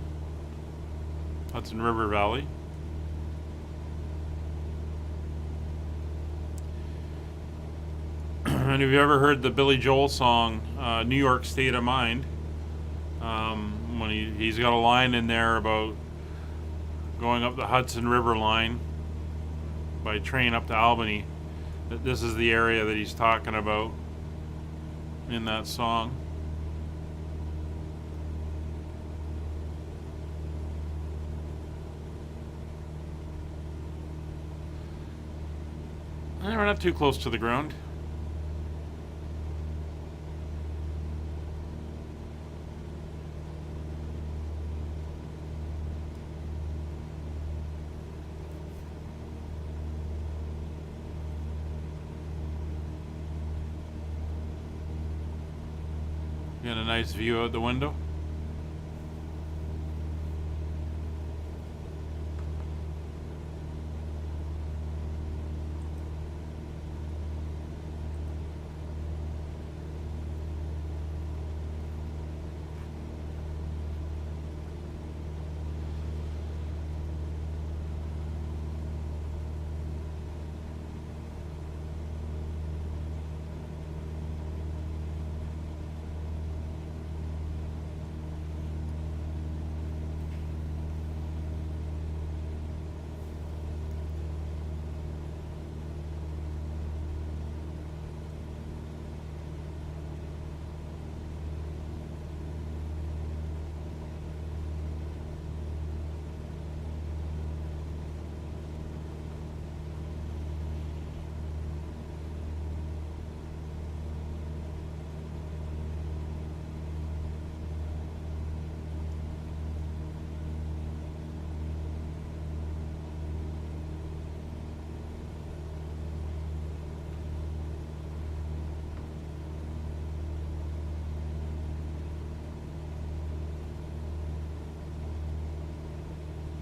Valley. And have you ever heard the Billy Joel song, New York State of Mind? When he's got a line in there about going up the Hudson River line by train up to Albany. This is the area that he's talking about in that song. And we're not too close to the ground. Got a nice view out the window.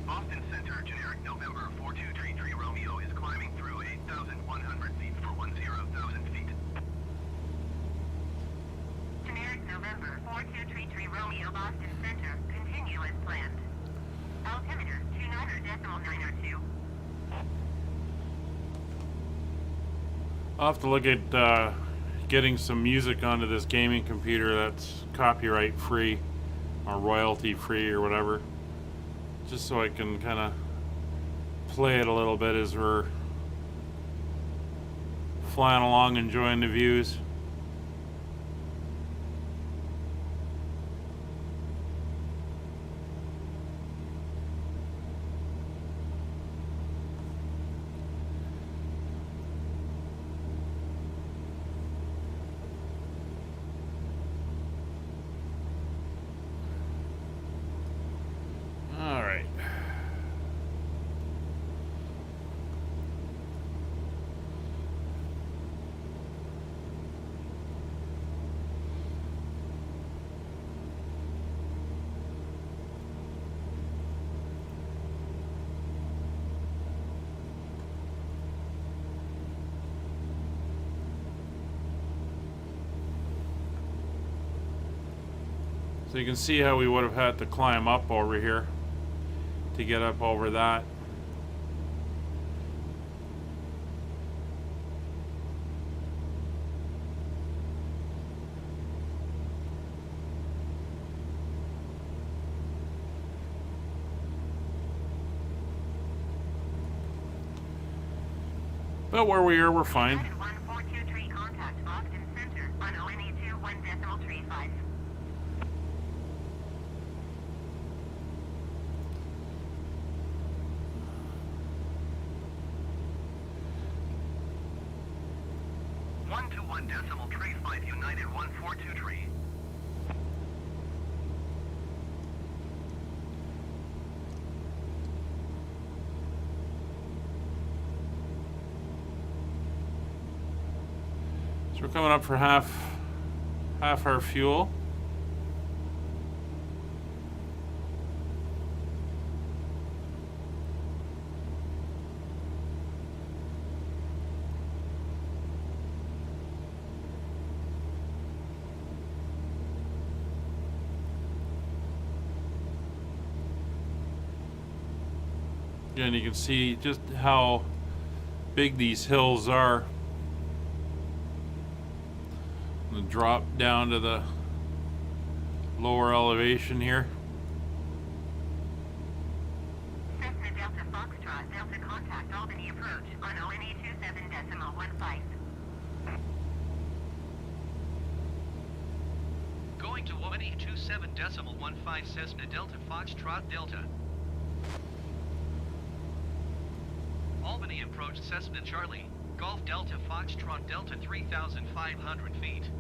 Boston Center, generic November 4233 Romeo is climbing through 8,100 feet for 10,000 feet. Generic November 4233 Romeo, Boston Center. Continue as planned. Altimeter 29.902. I'll have to look at getting some music onto this gaming computer that's copyright free or royalty free or whatever, just so I can kind of play it a little bit as we're flying along enjoying the views. So you can see how we would have had to climb up over here to get up over that. But where we are, we're fine. United 1423 contact Boston Center on ONE 21.35. One to 1.35 United 1423. So we're coming up for half our fuel. Yeah, and you can see just how big these hills are. The drop down to the lower elevation here. Cessna Delta Foxtrot Delta contact Albany approach on ONE 27.15. Going to 127.15 Cessna Delta Foxtrot Delta. Albany approach Cessna Charlie, Golf Delta Foxtrot Delta 3,500 feet.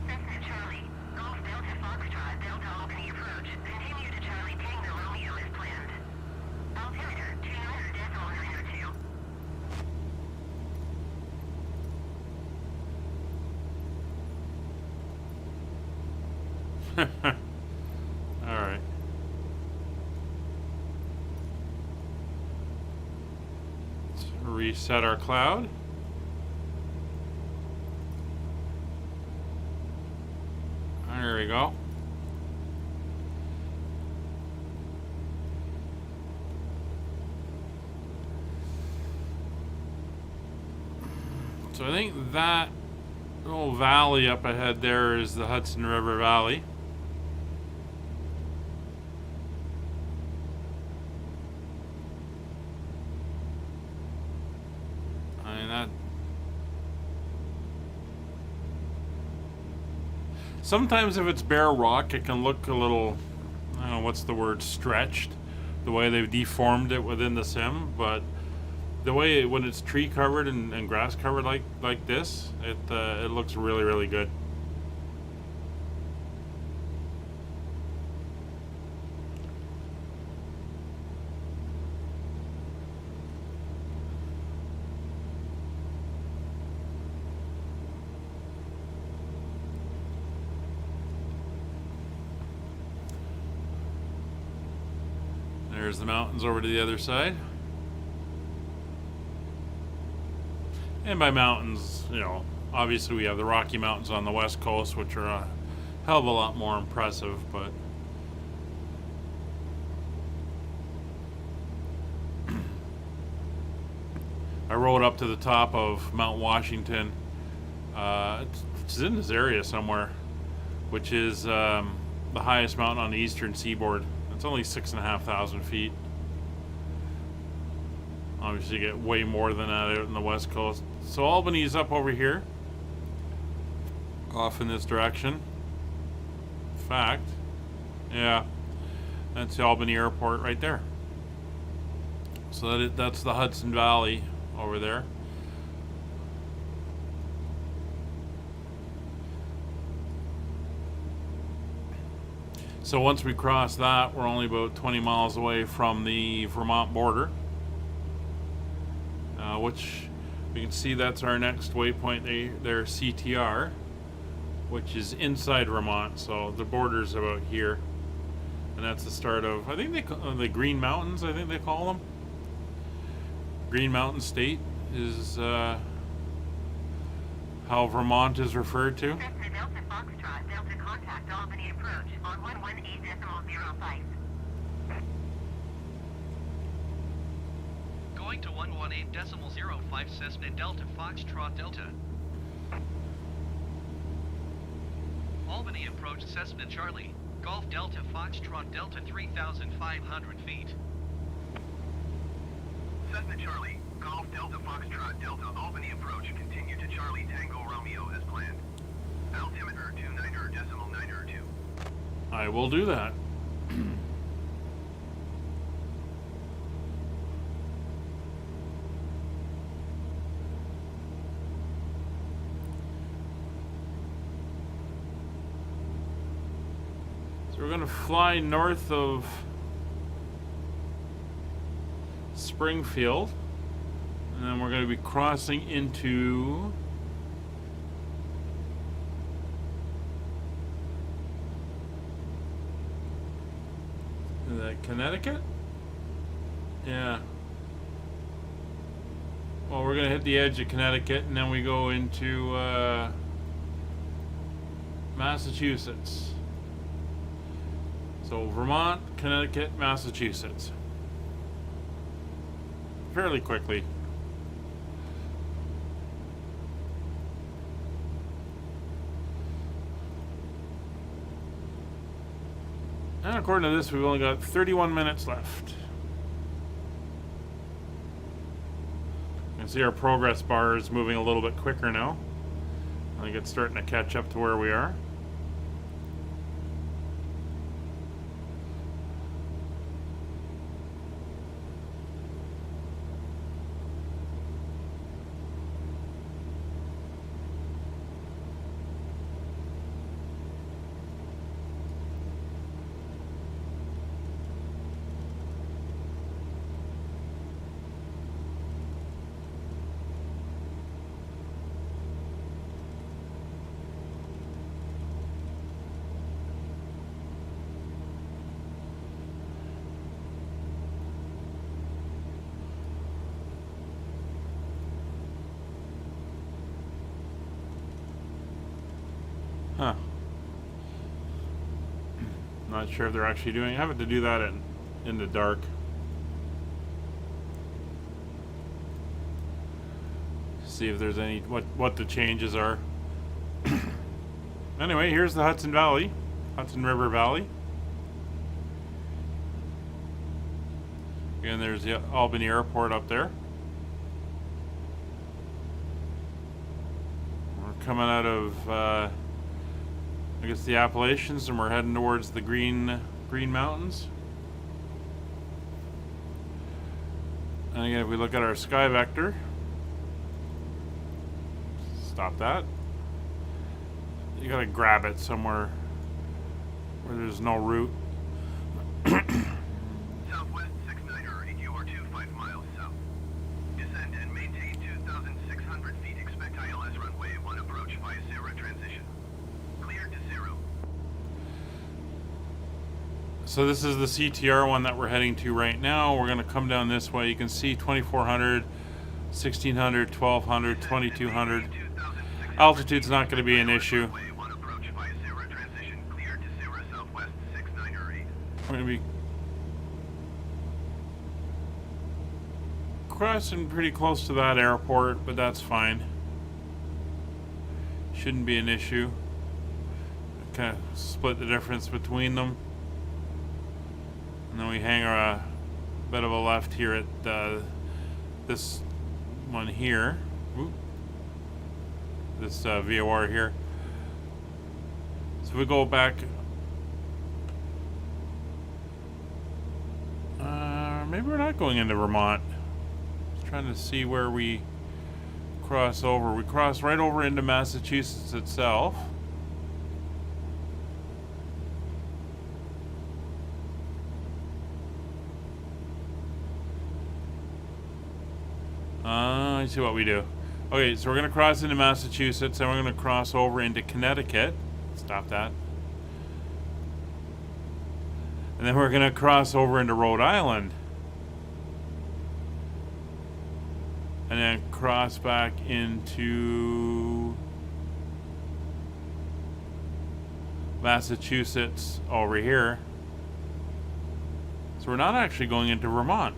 Cessna Charlie, Golf Delta Foxtrot Delta Albany approach. Continue to Charlie Tango Romeo as planned. Altimeter 29.92. All right. Let's reset our cloud. There we go. So I think that little valley up ahead there is the Hudson River Valley. I mean, that sometimes if it's bare rock, it can look a little, I don't know, what's the word, stretched, the way they've deformed it within the sim, but the way when it's tree covered and grass covered like this, it looks really, really good. There's the mountains over to the other side. And by mountains, you know, obviously we have the Rocky Mountains on the west coast, which are a hell of a lot more impressive, but I rode up to the top of Mount Washington. It's in this area somewhere, which is the highest mountain on the eastern seaboard. It's only 6,500 feet. Obviously, you get way more than that out on the west coast. So Albany's up over here, off in this direction. In fact, yeah, that's the Albany Airport right there. So that's the Hudson Valley over there. So once we cross that, we're only about 20 miles away from the Vermont border, which we can see that's our next waypoint there, CTR, which is inside Vermont. So the border's about here, and that's the start of, I think they call the Green Mountains, I think they call them. Green Mountain State is how Vermont is referred to. Cessna Delta Foxtrot Delta contact Albany approach on 118.05. Going to 118.05 Cessna Delta Foxtrot Delta. Albany approach Cessna Charlie, Golf Delta Foxtrot Delta 3,500 feet. Cessna Charlie, Golf Delta Foxtrot Delta Albany approach. Continue to Charlie Tango Romeo as planned. Altimeter 29.902. I will do that. So we're going to fly north of Springfield, and then we're going to be crossing into is that Connecticut? Yeah. Well, we're going to hit the edge of Connecticut, and then we go into Massachusetts. So Vermont, Connecticut, Massachusetts. Fairly quickly. And according to this, we've only got 31 minutes left. You can see our progress bar is moving a little bit quicker now. I think it's starting to catch up to where we are. Huh. Not sure if they're actually doing. Having to do that in the dark. See if there's any what the changes are. Anyway, here's the Hudson River Valley. And there's the Albany Airport up there. We're coming out of I guess the Appalachians, and we're heading towards the Green Mountains. And again, if we look at our sky vector, stop that. You gotta grab it somewhere where there's no route. Southwest 69er, you are 25 miles south. Descend and maintain 2,600 feet. Expect ILS runway 1 approach via Sarah transition. Cleared to 0. So this is the CTR one that we're heading to right now. We're gonna come down this way. You can see 2,400, 1,600, 1,200, 2,200. Altitude's not gonna be an issue. We're going to be crossing pretty close to that airport, but that's fine. Shouldn't be an issue. Kind of split the difference between them. And then we hang a bit of a left here at this one here. Ooh. This VOR here. So we go back. Maybe we're not going into Vermont. Just trying to see where we cross over. We cross right over into Massachusetts itself. I see what we do. Okay, so we're going to cross into Massachusetts, and we're going to cross over into Connecticut. Stop that. And then we're going to cross over into Rhode Island. And then cross back into Massachusetts over here. So we're not actually going into Vermont.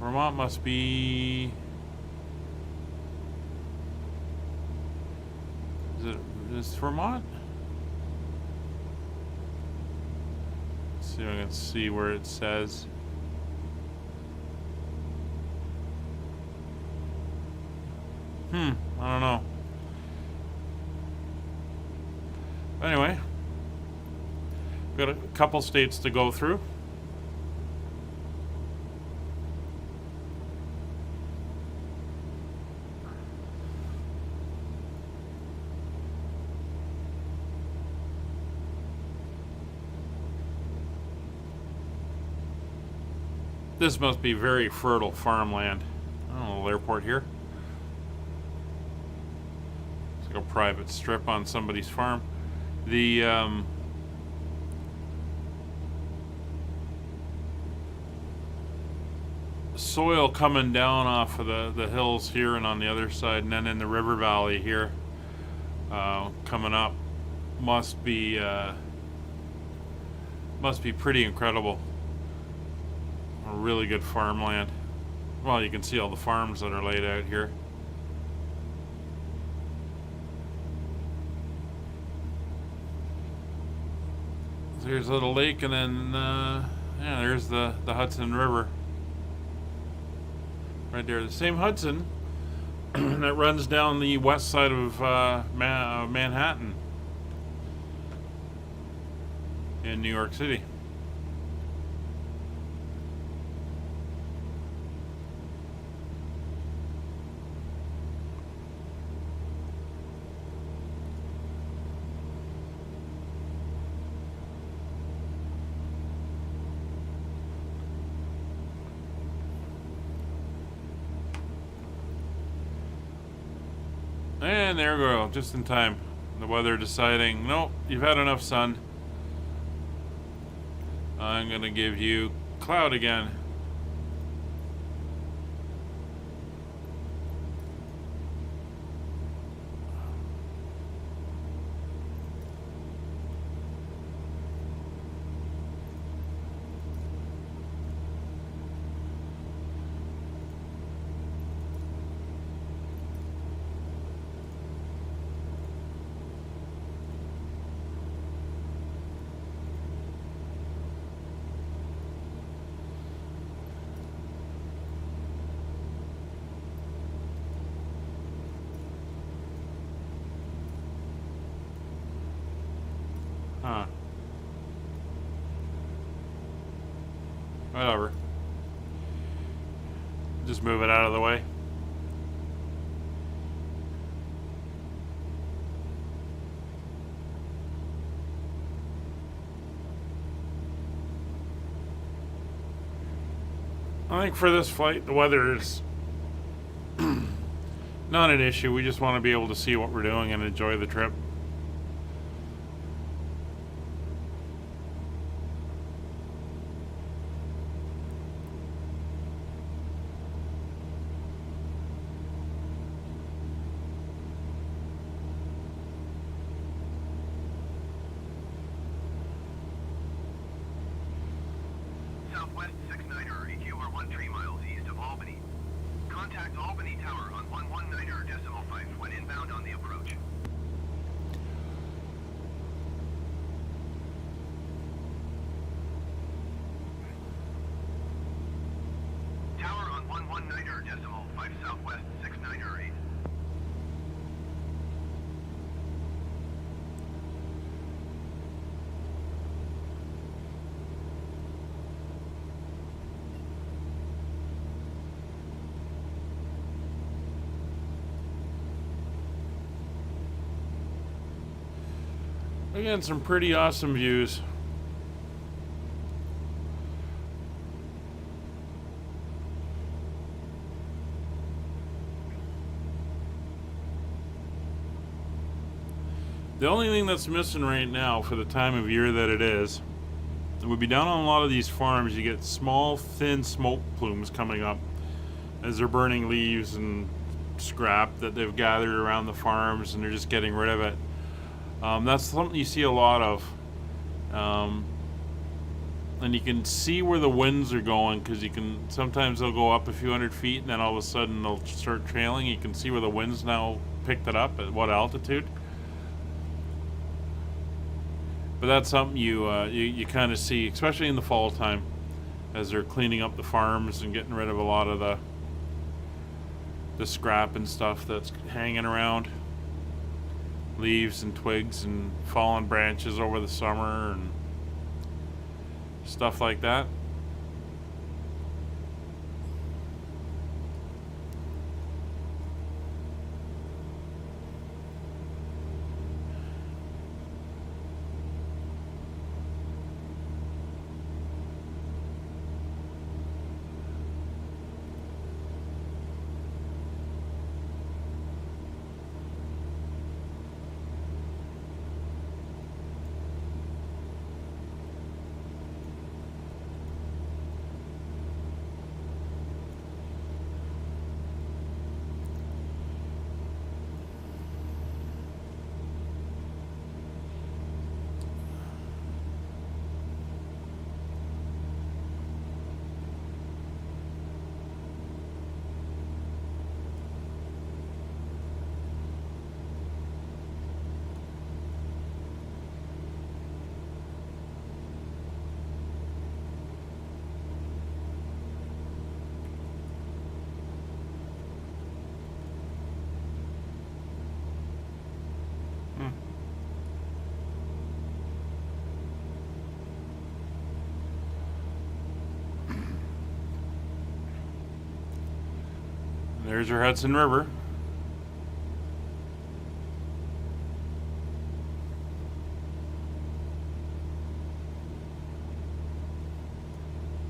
Vermont must be... Is this Vermont? Let's see if I can see where it says. I don't know. Anyway, we've got a couple states to go through. This must be very fertile farmland. Oh, a little airport here. It's like a private strip on somebody's farm. The soil coming down off of the hills here and on the other side, and then in the river valley here, coming up, must be pretty incredible. A really good farmland. Well, you can see all the farms that are laid out here. There's a little lake, and then yeah, there's the Hudson River right there. The same Hudson that runs down the west side of Manhattan in New York City. And there we go, just in time. The weather deciding, nope, you've had enough sun. I'm gonna give you cloud again. Huh. Whatever. Just move it out of the way. I think for this flight, the weather is not an issue. We just want to be able to see what we're doing and enjoy the trip. Southwest 69er, you are 13 miles east of Albany. Contact Albany Tower on 119.5 when inbound on the approach. Tower on 119.5 Southwest 69er 8. Again, some pretty awesome views. The only thing that's missing right now for the time of year that it is, it would be down on a lot of these farms, you get small, thin smoke plumes coming up as they're burning leaves and scrap that they've gathered around the farms, and they're just getting rid of it. That's something you see a lot of. And you can see where the winds are going, because you can sometimes they'll go up a few hundred feet and then all of a sudden they'll start trailing. You can see where the winds now picked it up at what altitude. But that's something you kind of see, especially in the fall time, as they're cleaning up the farms and getting rid of a lot of the scrap and stuff that's hanging around, leaves and twigs and fallen branches over the summer and stuff like that. There's your Hudson River.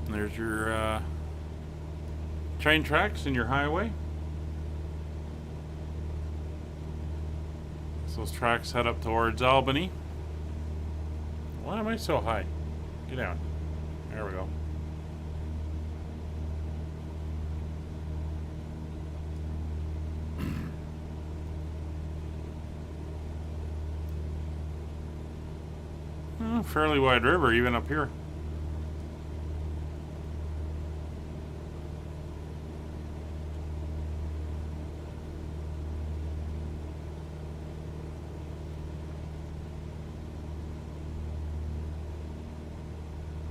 There's your train tracks and your highway. So those tracks head up towards Albany. Why am I so high? Get down. There we go. Fairly wide river even up here.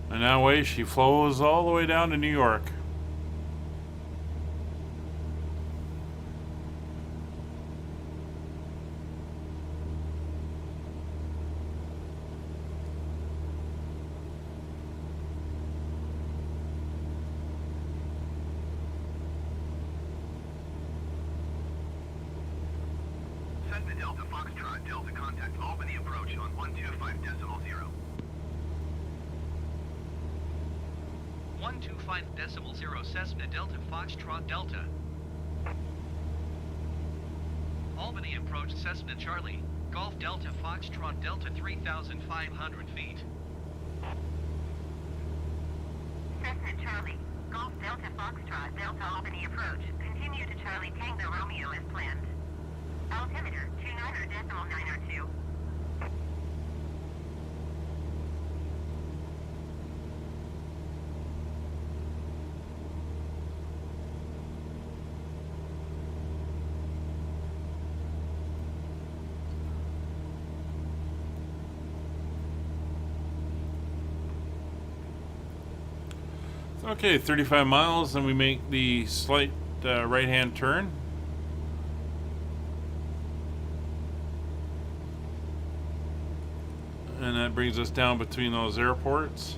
And that way she flows all the way down to New York. Cessna Delta Foxtrot Delta contact Albany approach on 125.0. 125.0 Cessna Delta Foxtrot Delta. Albany approach Cessna Charlie, Golf Delta Foxtrot Delta 3,500 feet. Cessna Charlie, Golf Delta Foxtrot Delta Albany approach. Continue to Charlie Tango Romeo as planned. Altimeter 29.902. Okay, 35 miles, and we make the slight right-hand turn. And that brings us down between those airports.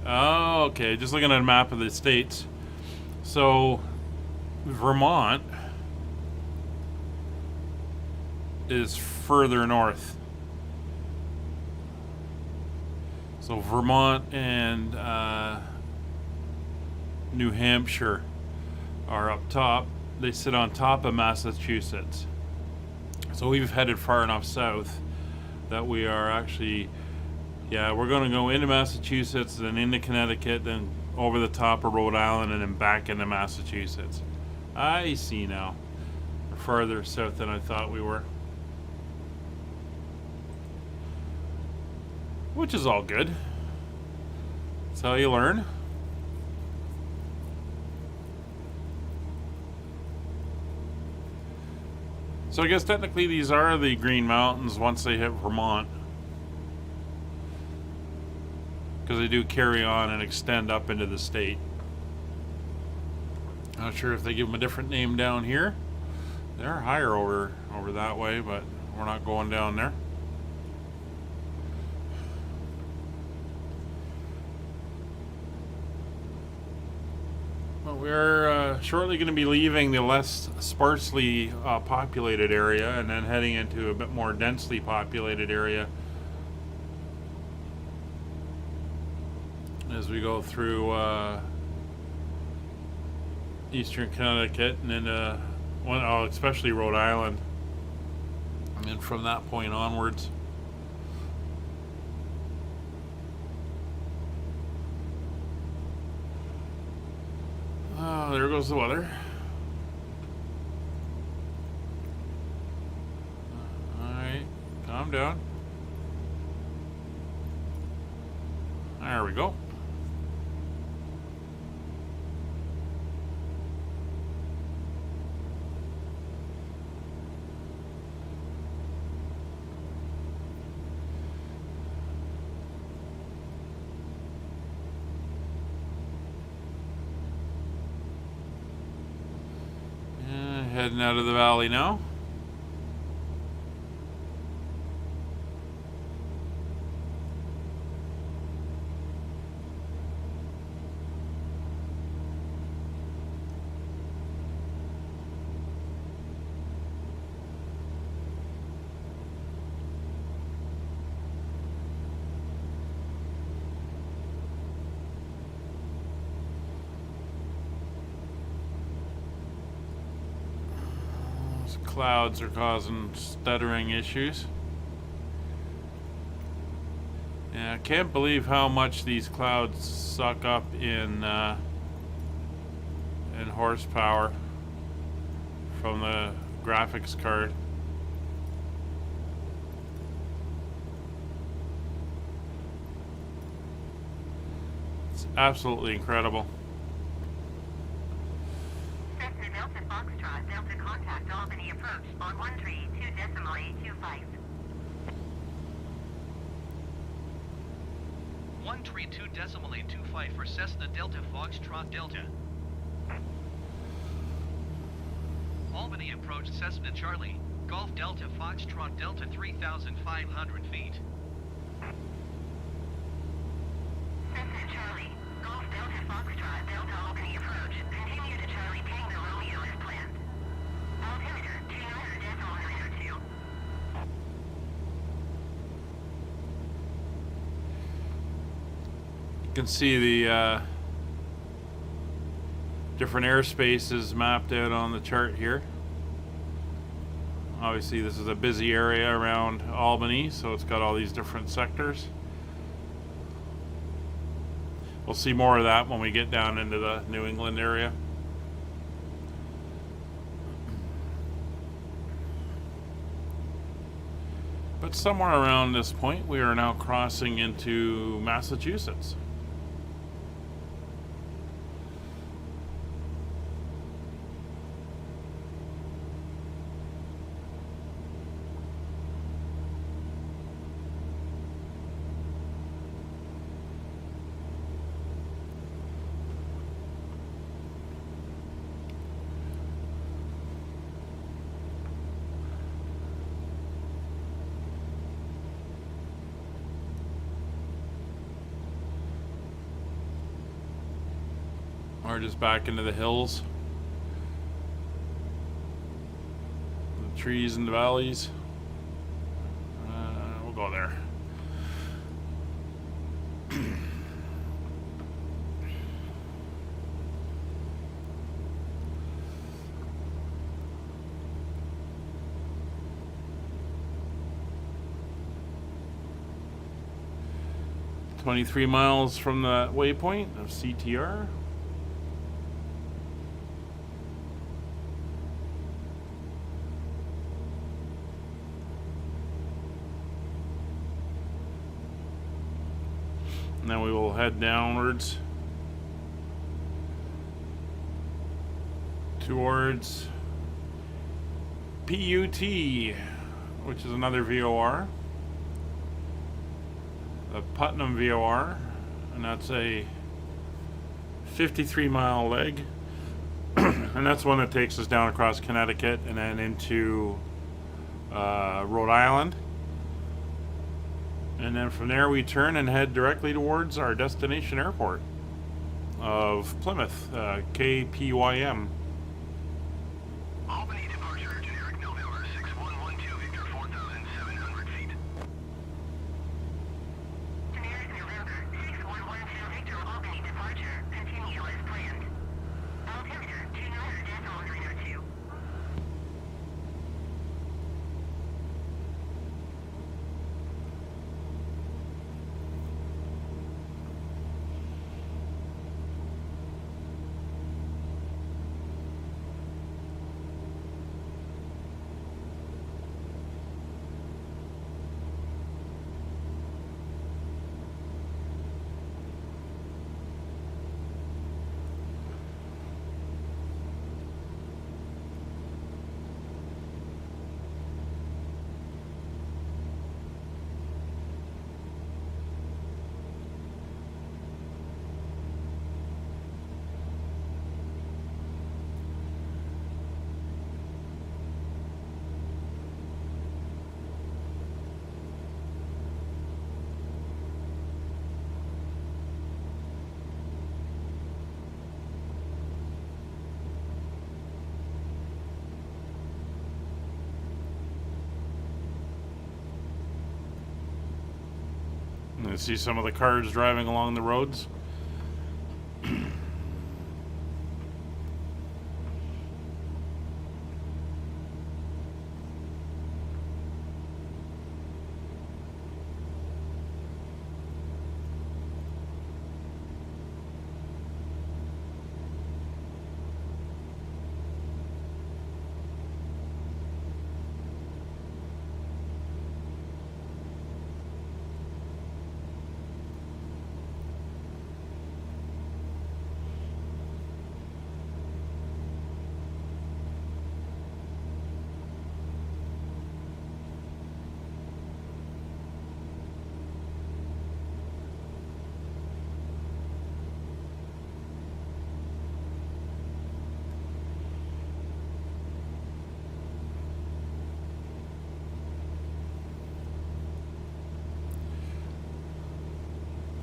Oh, okay. Just looking at a map of the states. So, Vermont is further north. So Vermont and New Hampshire are up top. They sit on top of Massachusetts. So we've headed far enough south that we are actually, yeah, we're going to go into Massachusetts, then into Connecticut, then over the top of Rhode Island, and then back into Massachusetts. I see now. We're farther south than I thought we were. Which is all good. That's how you learn. So I guess technically these are the Green Mountains once they hit Vermont. Because they do carry on and extend up into the state. Not sure if they give them a different name down here. They're higher over that way, but we're not going down there. Well, we're shortly going to be leaving the less sparsely populated area and then heading into a bit more densely populated area as we go through eastern Connecticut and then especially Rhode Island, and then from that point onwards. Oh, there goes the weather. Alright, calm down. There we go. Heading out of the valley now. Clouds are causing stuttering issues. Yeah, I can't believe how much these clouds suck up in horsepower from the graphics card. It's absolutely incredible. Cessna Delta Foxtrot, Delta contact Albany approach on 132.825. 132.825 for Cessna Delta Foxtrot Delta. Albany approach Cessna Charlie, Golf Delta Foxtrot Delta 3,500 feet. Cessna Charlie, Golf Delta Foxtrot Delta Albany approach. Continue to Charlie Tango Romeo as planned. Altimeter 29.902. You can see the different airspaces mapped out on the chart here. Obviously this is a busy area around Albany, so it's got all these different sectors. We'll see more of that when we get down into the New England area. But somewhere around this point, we are now crossing into Massachusetts. we're just back into the hills. The trees and the valleys. We'll go there. $23 miles from the waypoint of CTR. And then we will head downwards towards PUT, which is another VOR. The Putnam VOR, and that's a 53-mile leg. And that's one that takes us down across Connecticut and then into Rhode Island. And then from there we turn and head directly towards our destination airport of Plymouth, KPYM. Albany departure, generic November 6112 Victor 4,700 feet. Generic November 6112 Victor Albany departure. Continue as planned. Altimeter 29.902. You see some of the cars driving along the roads.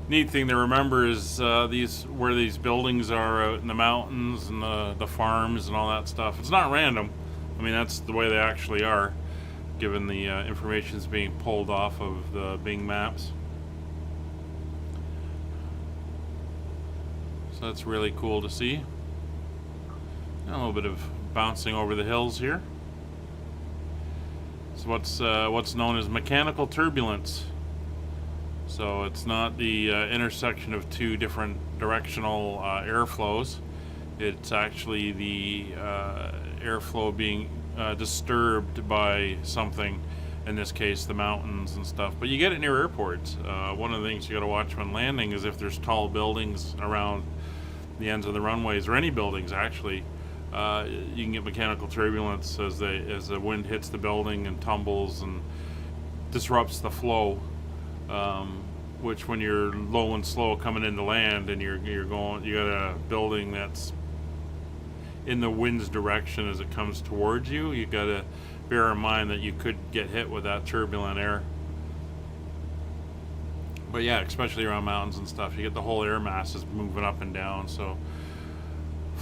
Neat thing to remember is where these buildings are out in the mountains and the farms and all that stuff. It's not random. I mean, that's the way they actually are, given the information is being pulled off of the Bing maps. So that's really cool to see. And a little bit of bouncing over the hills here. It's what's known as mechanical turbulence. So it's not the intersection of two different directional airflows. It's actually the airflow being disturbed by something, in this case the mountains and stuff. But you get it near airports. One of the things you got to watch when landing is if there's tall buildings around the ends of the runways, or any buildings actually. You can get mechanical turbulence as the wind hits the building and tumbles and disrupts the flow. Which when you're low and slow coming into land and you got a building that's in the wind's direction as it comes towards you, you got to bear in mind that you could get hit with that turbulent air. But yeah, especially around mountains and stuff, you get the whole air masses moving up and down. So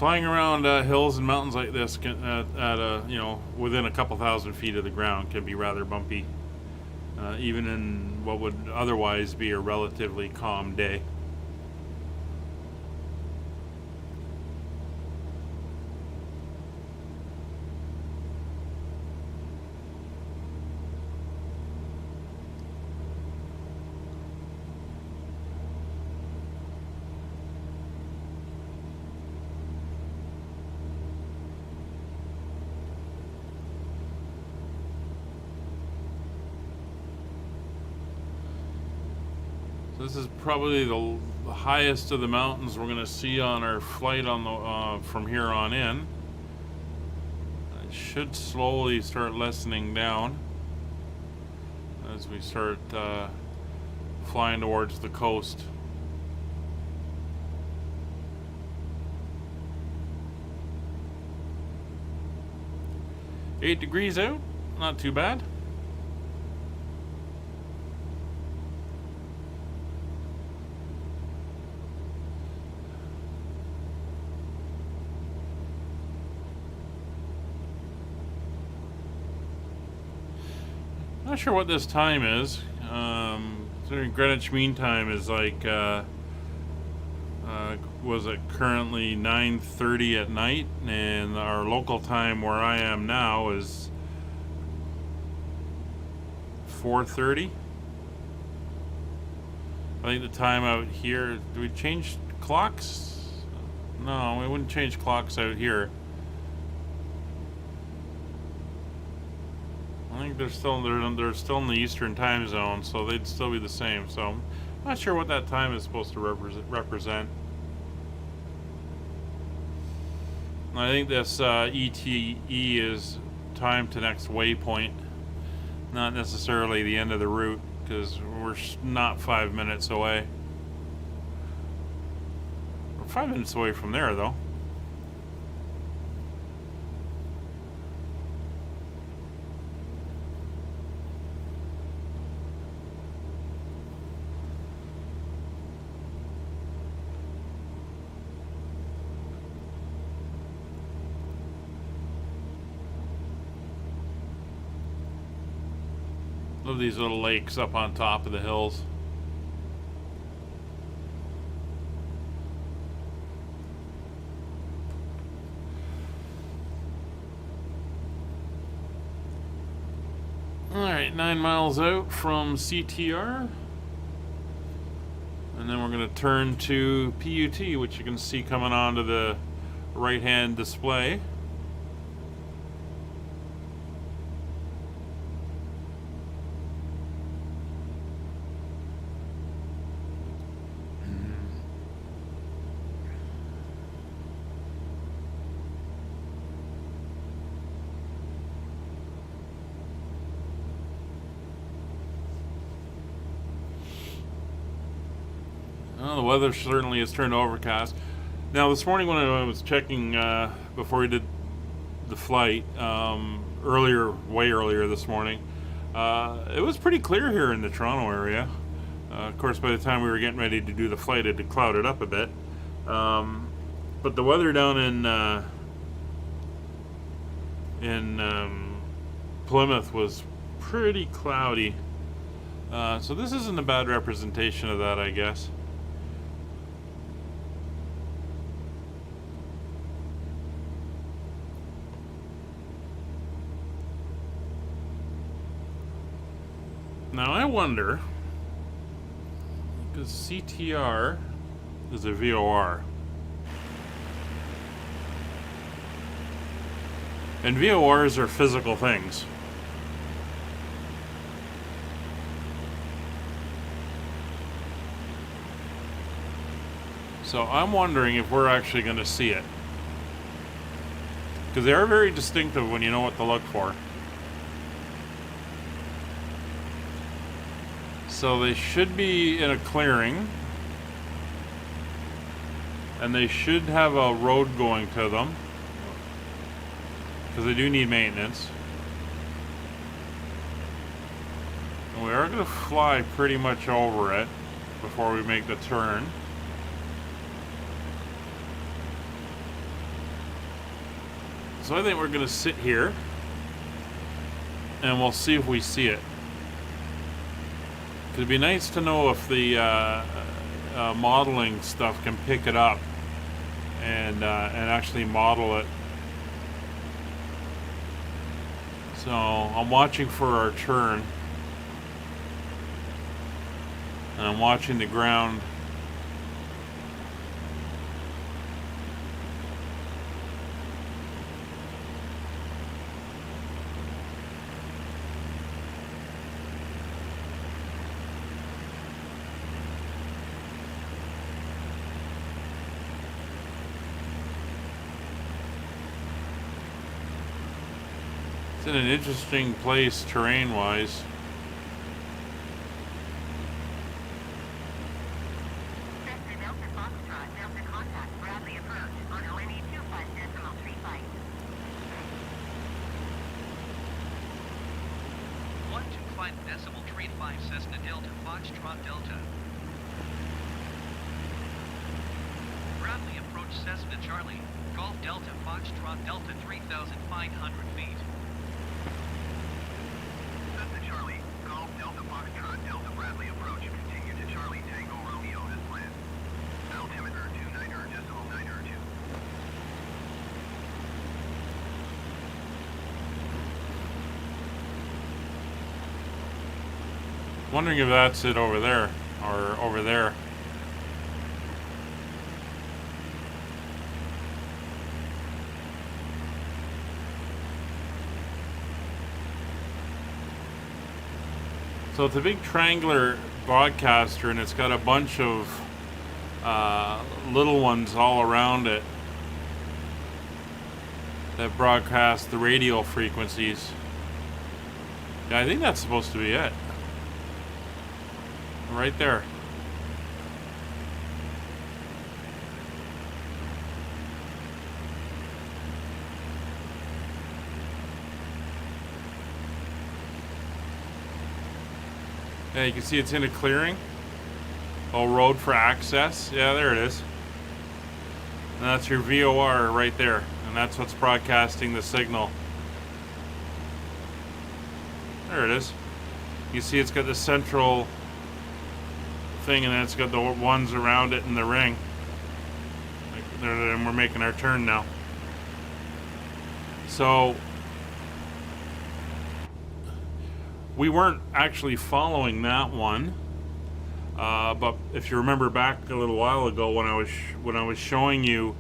Flying around hills and mountains like this within a couple thousand feet of the ground can be rather bumpy, even in what would otherwise be a relatively calm day. This is probably the highest of the mountains we're going to see on our flight on the from here on in. It should slowly start lessening down as we start flying towards the coast. $8 degrees out, not too bad. Not sure what this time is. Greenwich Mean Time is like, was it currently 9:30 at night, and our local time where I am now is 4:30. I think the time out here, do we change clocks? No, we wouldn't change clocks out here. I think they're still in the Eastern time zone, so they'd still be the same. So I'm not sure what that time is supposed to represent. I think this ETE is time to next waypoint, not necessarily the end of the route, because we're not 5 minutes away. We're 5 minutes away from there, though. Love these little lakes up on top of the hills. Alright, 9 miles out from CTR. And then we're going to turn to PUT, which you can see coming onto the right-hand display. Well, the weather certainly has turned overcast. Now, this morning when I was checking before we did the flight, way earlier this morning, it was pretty clear here in the Toronto area. Of course, by the time we were getting ready to do the flight, it had clouded up a bit. But the weather down in Plymouth was pretty cloudy. So this isn't a bad representation of that, I guess. Now I wonder, because CTR is a VOR, and VORs are physical things. So I'm wondering if we're actually going to see it, because they are very distinctive when you know what to look for. So they should be in a clearing, and they should have a road going to them, because they do need maintenance. And we are going to fly pretty much over it before we make the turn. So I think we're going to sit here and we'll see if we see it. It'd be nice to know if the modeling stuff can pick it up and actually model it. So I'm watching for our turn, and I'm watching the ground. It's in an interesting place terrain-wise. Cessna Delta Foxtrot, Delta contact, Bradley approach on ONE 25.35. 125.35 Cessna Delta Foxtrot Delta. Bradley approach Cessna Charlie, Golf Delta Foxtrot Delta 3,500 feet. Cessna Charlie, Golf Delta Foxtrot, Delta Bradley approach. Continue to Charlie Tango Romeo as planned. Altimeter 29.902. Wondering if that's it over there or over there. So it's a big triangular broadcaster, and it's got a bunch of little ones all around it that broadcast the radio frequencies. Yeah, I think that's supposed to be it. Right there. Yeah, you can see it's in a clearing. Oh, road for access. Yeah, there it is. And that's your VOR right there. And that's what's broadcasting the signal. There it is. You see it's got the central thing, and then it's got the ones around it in the ring. And we're making our turn now. So we weren't actually following that one, but if you remember back a little while ago when I was showing you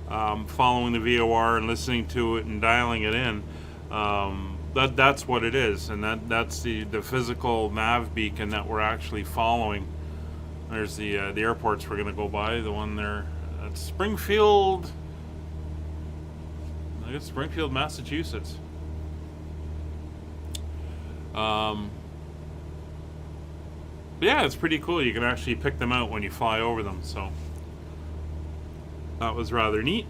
following the VOR and listening to it and dialing it in, that's what it is, and that's the physical nav beacon that we're actually following. There's the airports we're gonna go by. The one there at Springfield, I guess Springfield, Massachusetts. But yeah, it's pretty cool. You can actually pick them out when you fly over them. So that was rather neat.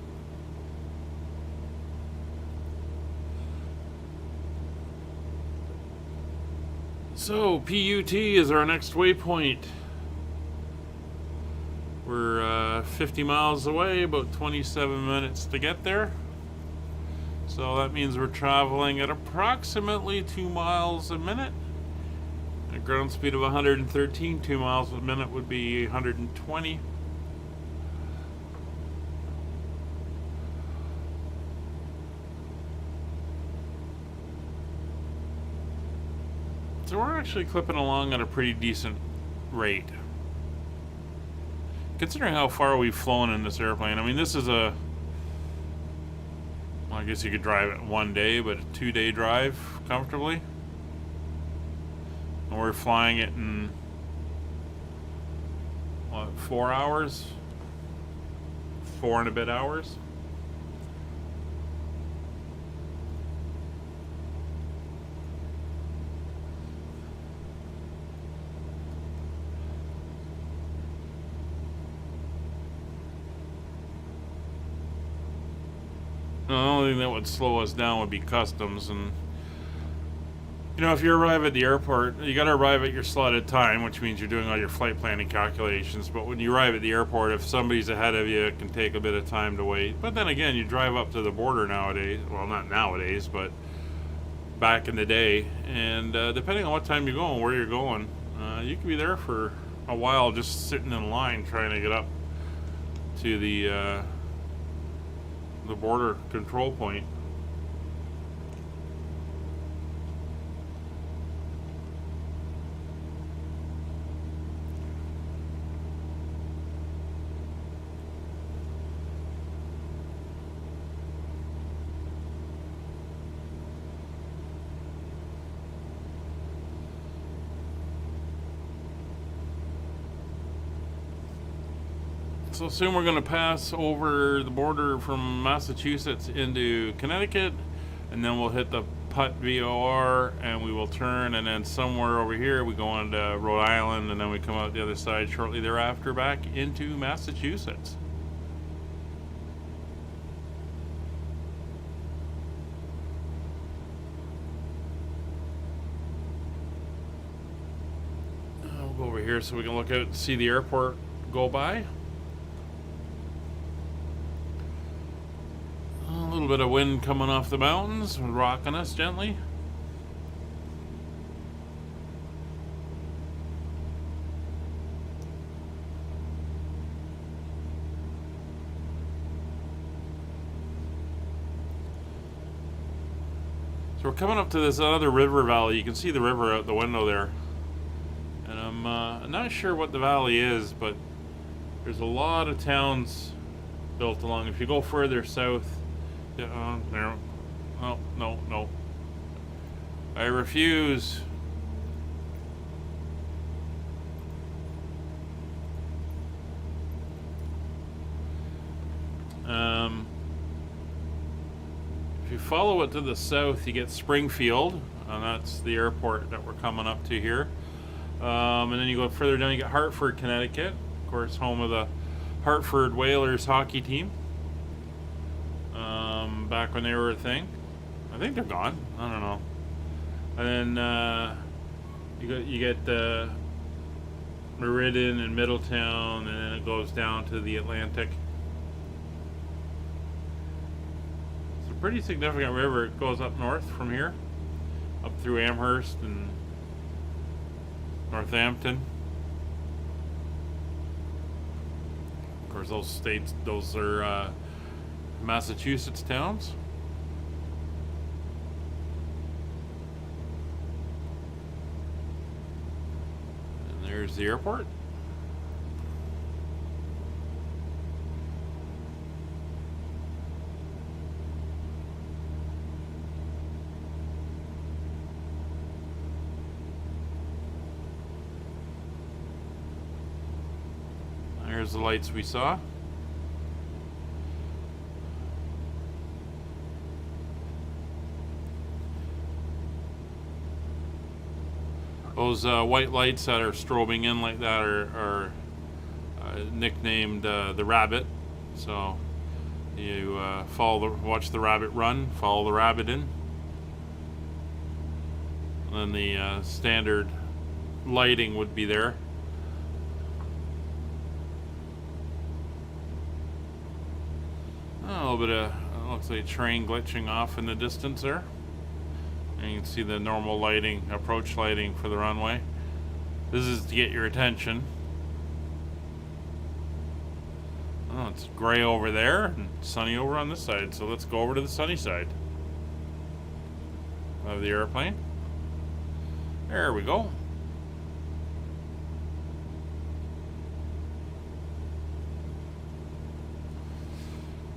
So PUT is our next waypoint. We're 50 miles away, about 27 minutes to get there. So that means we're traveling at approximately 2 miles a minute. A ground speed of 113, 2 miles a minute would be 120. So we're actually clipping along at a pretty decent rate. Considering how far we've flown in this airplane, I mean, this is a, well, I guess you could drive it one day, but a 2-day drive comfortably. And we're flying it in, what, 4 hours? 4 and a bit hours? The only thing that would slow us down would be customs, and You know, if you arrive at the airport, you got to arrive at your slotted time, which means you're doing all your flight planning calculations. But when you arrive at the airport, if somebody's ahead of you, it can take a bit of time to wait. But then again, you drive up to the border nowadays. Well, not nowadays, but back in the day. And depending on what time you're going, where you're going, you can be there for a while just sitting in line trying to get up to the border control point. So soon we're going to pass over the border from Massachusetts into Connecticut, and then we'll hit the Putt VOR, and we will turn, and then somewhere over here we go on to Rhode Island, and then we come out the other side shortly thereafter back into Massachusetts. We'll go over here so we can look out and see the airport go by. A little bit of wind coming off the mountains, rocking us gently. So we're coming up to this other river valley. You can see the river out the window there. And I'm not sure what the valley is, but there's a lot of towns built along. If you go further south, there. Oh, no. I refuse. If you follow it to the south, you get Springfield, and that's the airport that we're coming up to here. And then you go further down, you get Hartford, Connecticut, of course, home of the Hartford Whalers hockey team. Back when they were a thing. I think they're gone. I don't know. And then you get Meriden and Middletown, and then it goes down to the Atlantic. It's a pretty significant river. It goes up north from here, up through Amherst and Northampton. Of course, those are Massachusetts towns. And there's the airport. There's the lights we saw. Those white lights that are strobing in like that are nicknamed the rabbit. So you watch the rabbit run, follow the rabbit in. And then the standard lighting would be there. A little bit of looks like a train glitching off in the distance there. And you can see the normal lighting, approach lighting for the runway. This is to get your attention. Oh, it's gray over there and sunny over on this side. So let's go over to the sunny side of the airplane. There we go.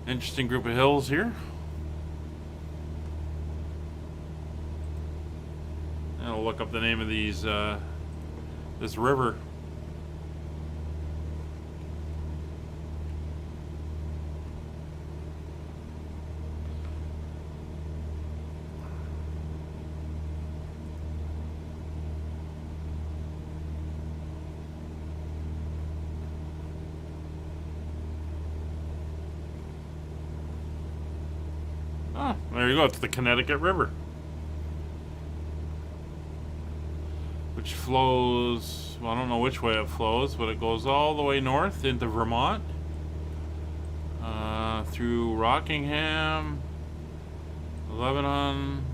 Interesting group of hills here. And I'll look up the name of these, this river. Oh, there you go. It's the Connecticut River. which flows, well, I don't know which way it flows, but it goes all the way north into Vermont, through Rockingham, Lebanon,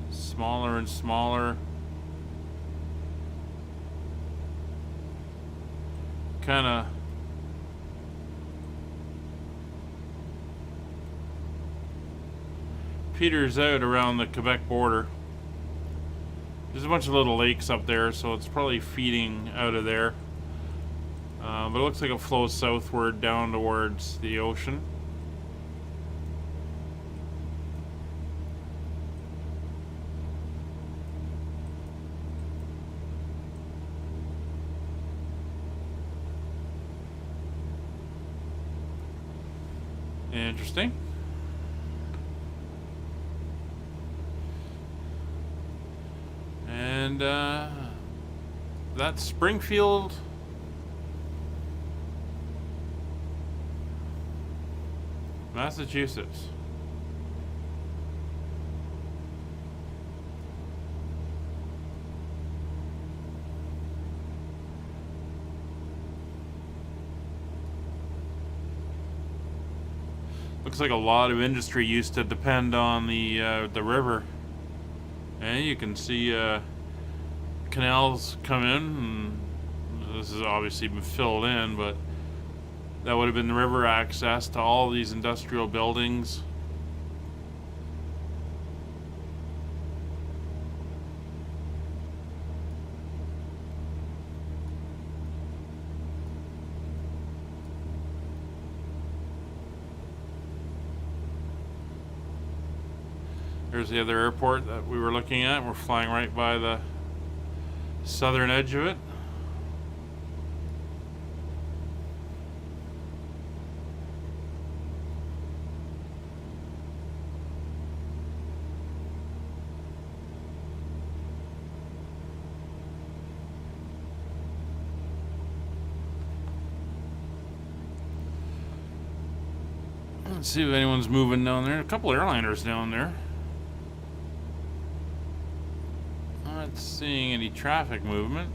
smaller and smaller, kind of peters out around the Quebec border. There's a bunch of little lakes up there, so it's probably feeding out of there. But it looks like it flows southward down towards the ocean. Interesting. And that's Springfield, Massachusetts. Looks like a lot of industry used to depend on the river, and you can see canals come in, and this has obviously been filled in, but that would have been the river access to all these industrial buildings. There's the other airport that we were looking at. We're flying right by the southern edge of it. Let's see if anyone's moving down there. A couple airliners down there. Not seeing any traffic movement.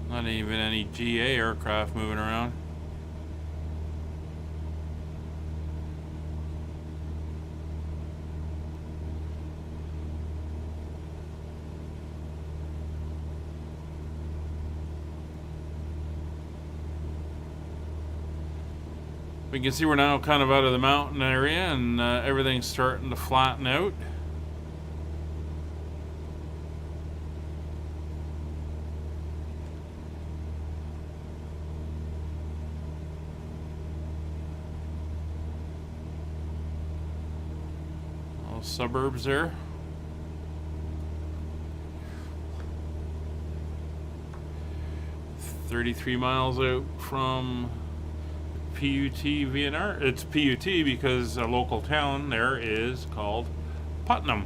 Not even any GA aircraft moving around. We can see we're now kind of out of the mountain area, and everything's starting to flatten out. All suburbs there. $33 miles out from PUT VNR. It's PUT because a local town there is called Putnam.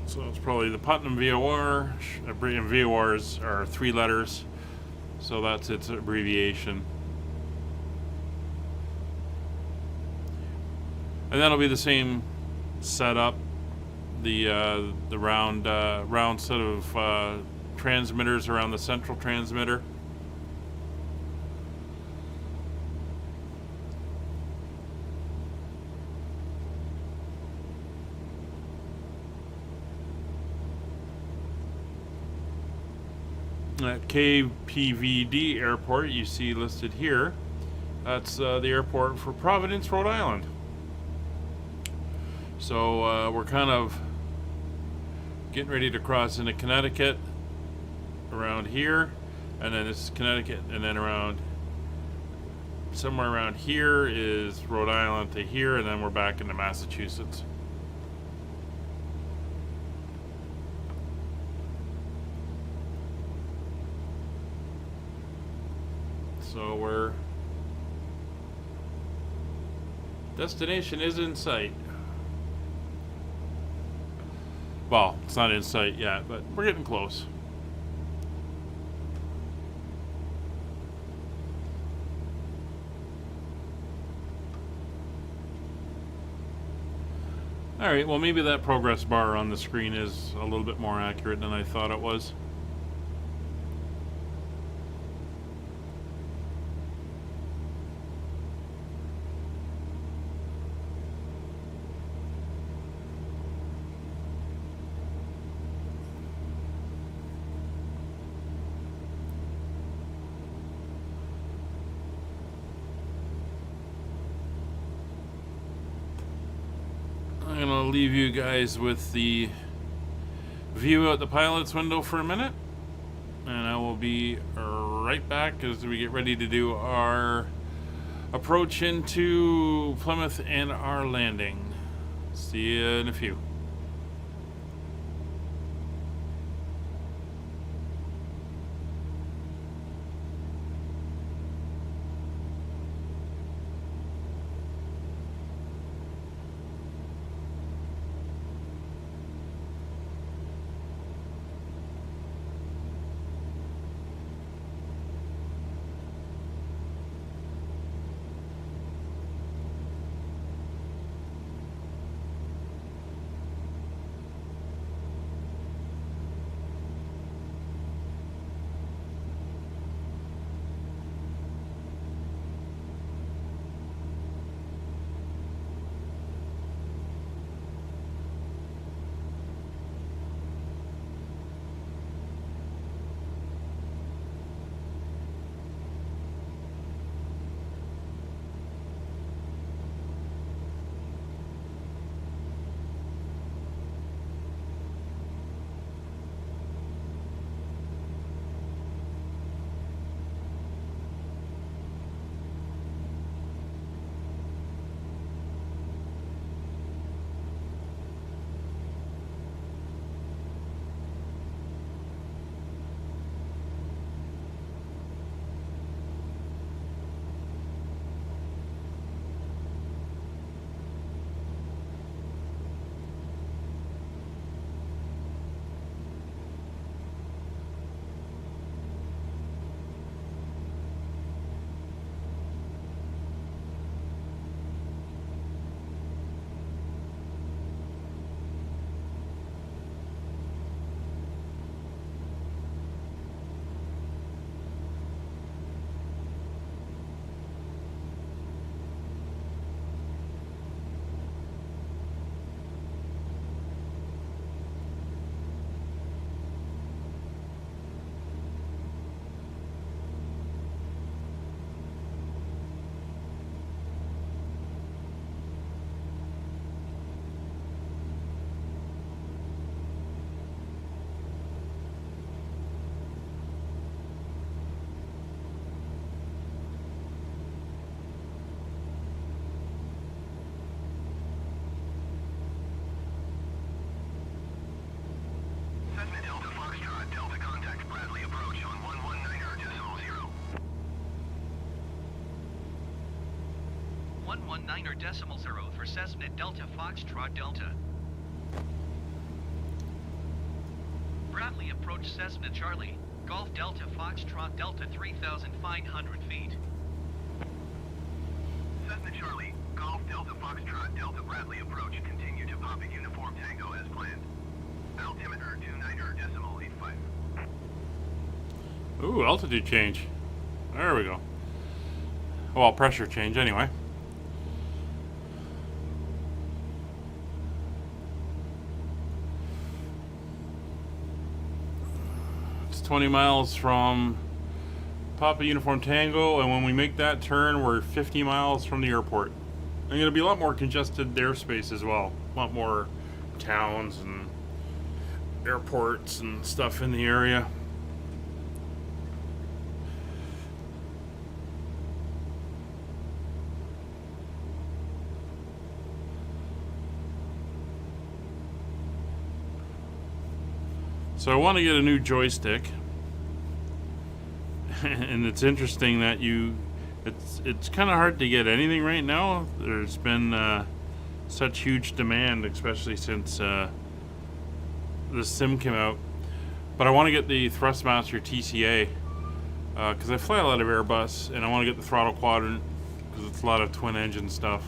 So it's probably the Putnam VOR. VORs are 3 letters, so that's its abbreviation. And that'll be the same setup. The round set of transmitters around the central transmitter. At KPVD Airport, you see listed here, that's the airport for Providence, Rhode Island. So we're kind of getting ready to cross into Connecticut around here, and then this is Connecticut, and then around somewhere around here is Rhode Island to here, and then we're back into Massachusetts. So we're Destination is in sight. Well, it's not in sight yet, but we're getting close. Alright, well maybe that progress bar on the screen is a little bit more accurate than I thought it was. I'm going to leave you guys with the view out the pilot's window for a minute, and I will be right back as we get ready to do our approach into Plymouth and our landing. See you in a few. Cessna Delta Foxtrot, Delta contact Bradley approach on 119.0. 119.0 for Cessna Delta Foxtrot Delta. Bradley approach Cessna Charlie, Golf Delta Foxtrot Delta 3,500 feet. Cessna Charlie, Golf Delta Foxtrot, Delta Bradley approach, continue to Papa Uniform Tango as planned. Altimeter 29.85. Ooh, altitude change. There we go. Well, pressure change anyway. It's 20 miles from Papa Uniform Tango, and when we make that turn, we're 50 miles from the airport. And it'll be a lot more congested airspace as well. A lot more towns and airports and stuff in the area. So I want to get a new joystick. And it's interesting that It's kind of hard to get anything right now. There's been such huge demand, especially since the sim came out. But I want to get the Thrustmaster TCA because I fly a lot of Airbus, and I want to get the throttle quadrant because it's a lot of twin engine stuff.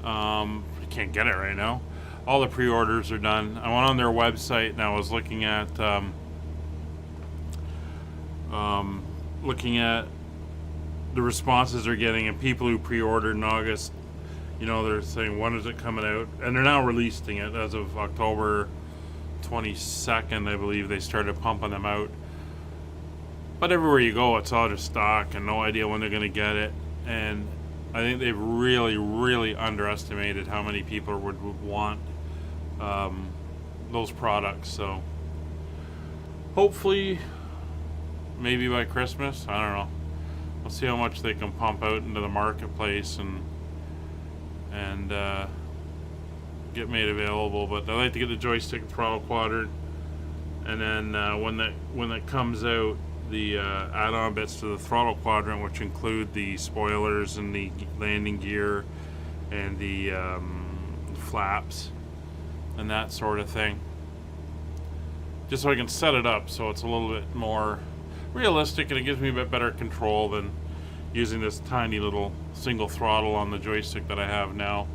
I can't get it right now. All the pre-orders are done. I went on their website and I was looking at the responses they're getting, and people who pre-ordered in August, you know, they're saying, when is it coming out? And they're now releasing it as of October 22nd, I believe they started pumping them out. But everywhere you go, it's all just stock and no idea when they're going to get it. And I think they've really, really underestimated how many people would want those products. So hopefully, maybe by Christmas, I don't know. We'll see how much they can pump out into the marketplace and get made available. But I like to get the joystick and throttle quadrant, and then when that comes out, the add-on bits to the throttle quadrant, which include the spoilers and the landing gear and the flaps and that sort of thing, just so I can set it up so it's a little bit more realistic and it gives me a bit better control than using this tiny little single throttle on the joystick that I have now.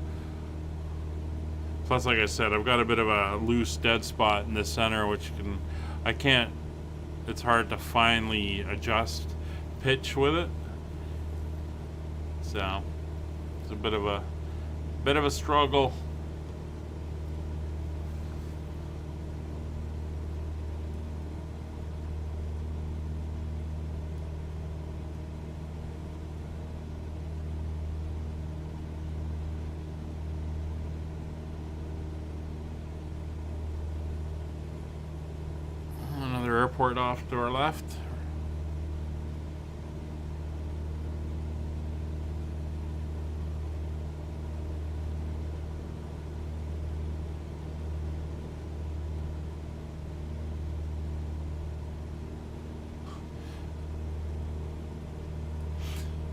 Plus, like I said, I've got a bit of a loose dead spot in the center, which it's hard to finely adjust pitch with it. So it's a bit of a struggle. Airport off to our left.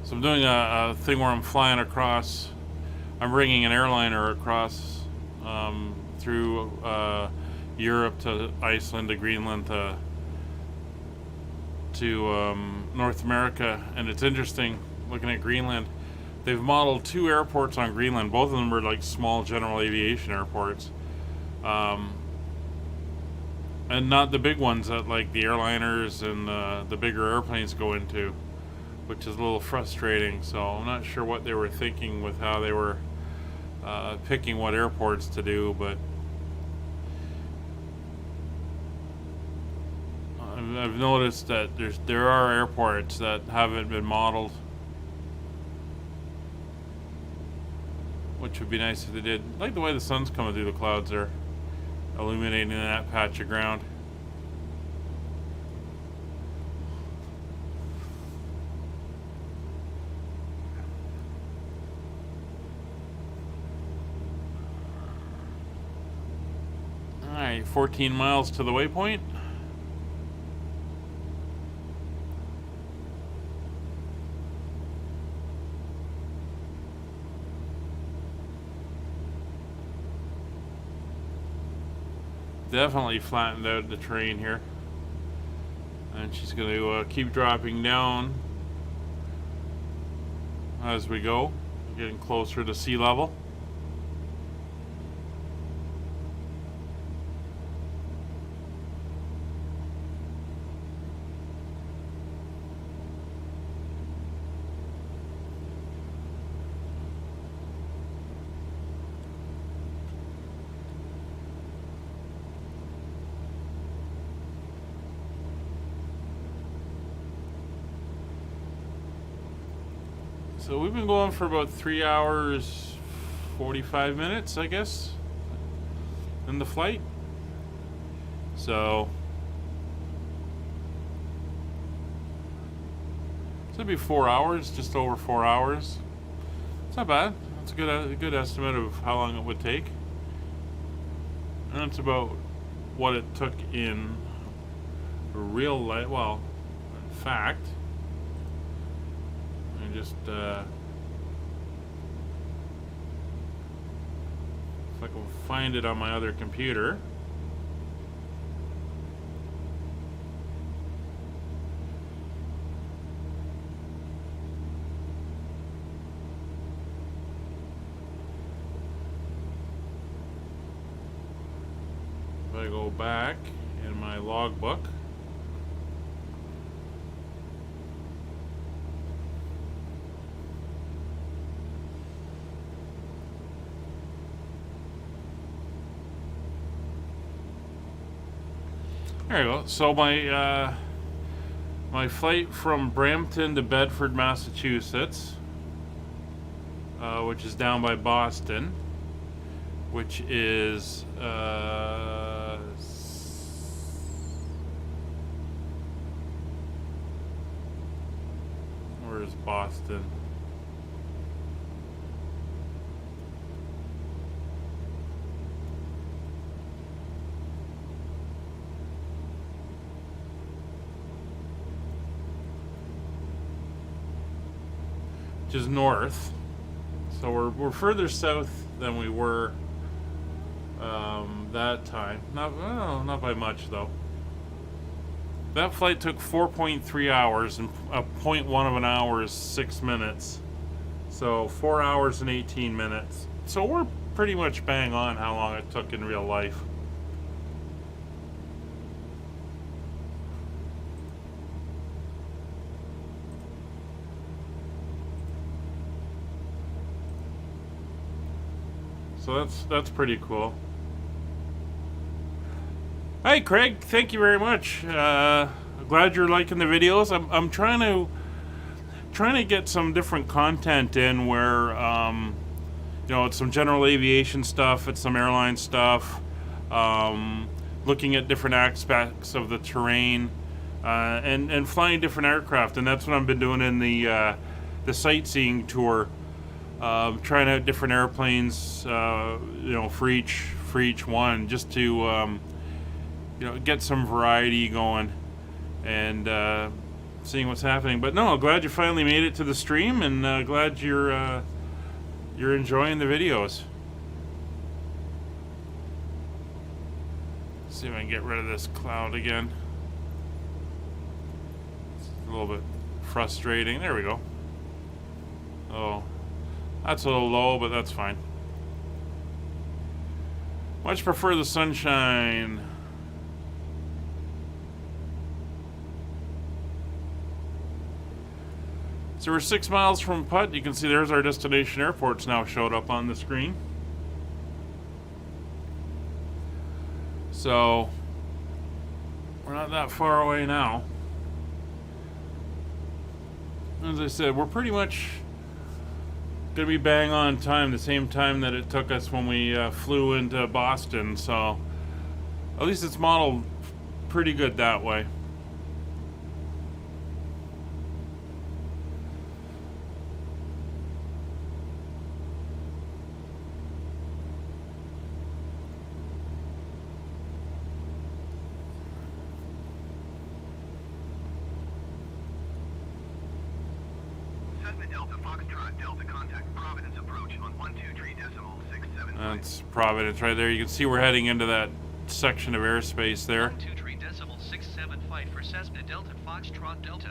So I'm doing a thing where I'm flying across. I'm bringing an airliner across through Europe to Iceland to Greenland to North America, and it's interesting looking at Greenland. They've modeled 2 airports on Greenland. Both of them are like small general aviation airports, and not the big ones that like the airliners and the bigger airplanes go into, which is a little frustrating. So I'm not sure what they were thinking with how they were picking what airports to do, but I've noticed that there are airports that haven't been modeled, which would be nice if they did. I like the way the sun's coming through the clouds there, illuminating that patch of ground. Alright, 14 miles to the waypoint. Definitely flattened out the terrain here, and she's going to keep dropping down as we go, getting closer to sea level. So we've been going for about 3 hours 45 minutes, I guess, in the flight. So it'll be 4 hours, just over 4 hours. It's not bad. It's a good estimate of how long it would take. And that's about what it took in real life. Well, in fact, just if I can find it on my other computer. If I go back in my logbook, there you go. So my my flight from Brampton to Bedford, Massachusetts, which is down by Boston, which is where's Boston? Which is north, so we're further south than we were that time. Not by much though. That flight took 4.3 hours, and a 0.1 of an hour is 6 minutes. So 4 hours and 18 minutes. So we're pretty much bang on how long it took in real life. So that's pretty cool. Hey Craig, thank you very much. Glad you're liking the videos. I'm trying to get some different content in where you know, it's some general aviation stuff, it's some airline stuff, looking at different aspects of the terrain, and flying different aircraft, and that's what I've been doing in the sightseeing tour. Trying out different airplanes, you know, for each one, just to you know, get some variety going and seeing what's happening. But no, glad you finally made it to the stream, and glad you're enjoying the videos. Let's see if I can get rid of this cloud again. It's a little bit frustrating. There we go. Oh. That's a little low, but that's fine. Much prefer the sunshine. So we're 6 miles from Putt. You can see there's our destination airports now showed up on the screen. So we're not that far away now. As I said, we're pretty much gonna be bang on time, the same time that it took us when we flew into Boston, so at least it's modeled pretty good that way. That's Providence right there. You can see we're heading into that section of airspace there. 123.67 for Cessna Delta Foxtrot Delta.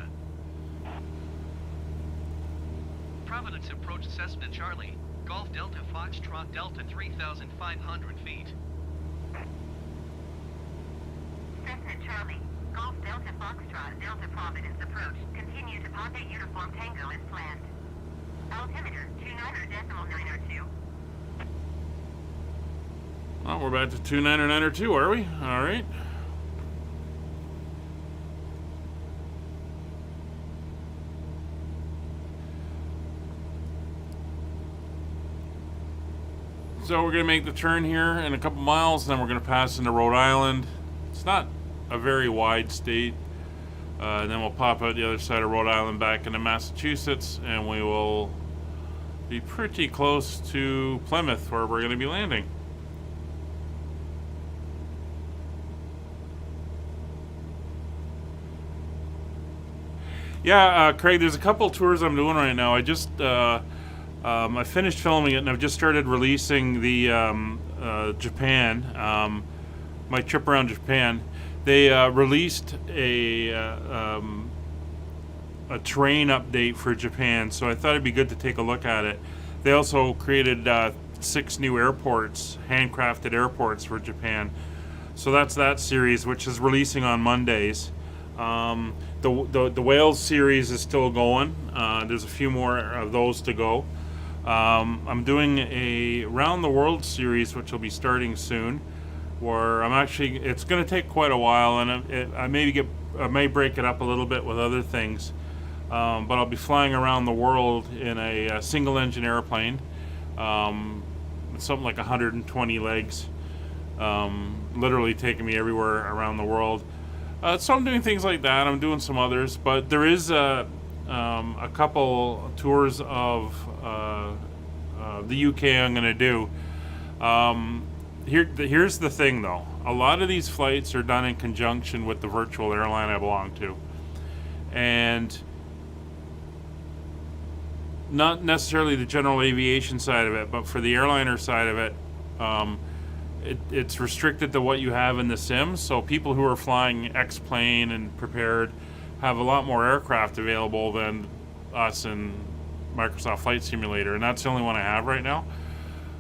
Providence approach Cessna Charlie, Golf Delta Foxtrot Delta 3,500 feet. Cessna Charlie, Golf Delta Foxtrot Delta Providence approach. Continue to Papa Uniform Tango as planned. Altimeter 29.902. Well, we're back to 29902, are we? All right. So we're going to make the turn here in a couple miles, then we're going to pass into Rhode Island. It's not a very wide state. And then we'll pop out the other side of Rhode Island back into Massachusetts, and we will be pretty close to Plymouth, where we're going to be landing. Yeah, Craig, there's a couple tours I'm doing right now. I just I finished filming it, and I've just started releasing the Japan, my trip around Japan. They released a terrain update for Japan, so I thought it'd be good to take a look at it. They also created 6 new airports, handcrafted airports for Japan. So that's that series, which is releasing on Mondays. The Wales series is still going. There's a few more of those to go. I'm doing a Round the World series, which will be starting soon, where it's going to take quite a while, and I may break it up a little bit with other things. But I'll be flying around the world in a single engine airplane, something like 120 legs, literally taking me everywhere around the world. So I'm doing things like that. I'm doing some others, but there is a couple tours of the UK I'm going to do. Here's the thing, though. A lot of these flights are done in conjunction with the virtual airline I belong to, and not necessarily the general aviation side of it, but for the airliner side of it, it's restricted to what you have in the sim. So people who are flying X-plane and prepared have a lot more aircraft available than us in Microsoft Flight Simulator, and that's the only one I have right now.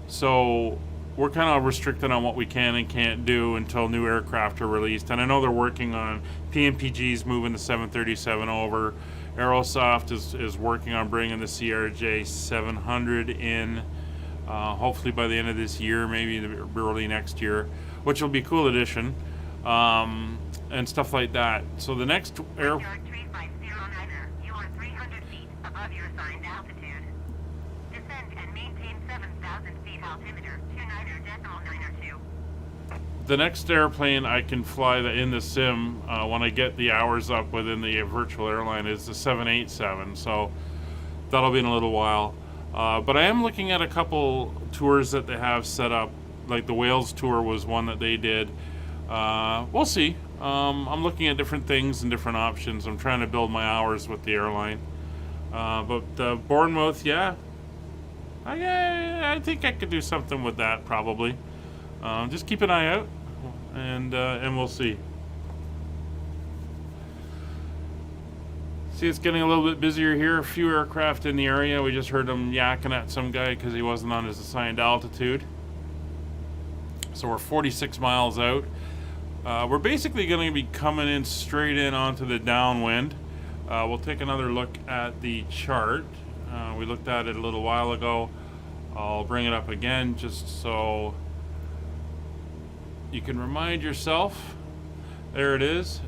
So we're kind of restricted on what we can and can't do until new aircraft are released. And I know they're working on PMPGs moving the 737 over. Aerosoft is working on bringing the CRJ 700 in, hopefully by the end of this year, maybe early next year, which will be a cool addition, and stuff like that. So the next air... 3509er, you are 300 feet above your assigned altitude. Descend and maintain 7,000 feet altimeter, 29.902. The next airplane I can fly in the sim when I get the hours up within the virtual airline is the 787, so that'll be in a little while. But I am looking at a couple tours that they have set up, like the Wales tour was one that they did. We'll see. I'm looking at different things and different options. I'm trying to build my hours with the airline. But Bournemouth, yeah, I think I could do something with that probably. Just keep an eye out, and we'll see. See, it's getting a little bit busier here. A few aircraft in the area. We just heard them yakking at some guy because he wasn't on his assigned altitude. So we're 46 miles out. We're basically going to be coming in straight in onto the downwind. We'll take another look at the chart. We looked at it a little while ago. I'll bring it up again just so you can remind yourself. There it is.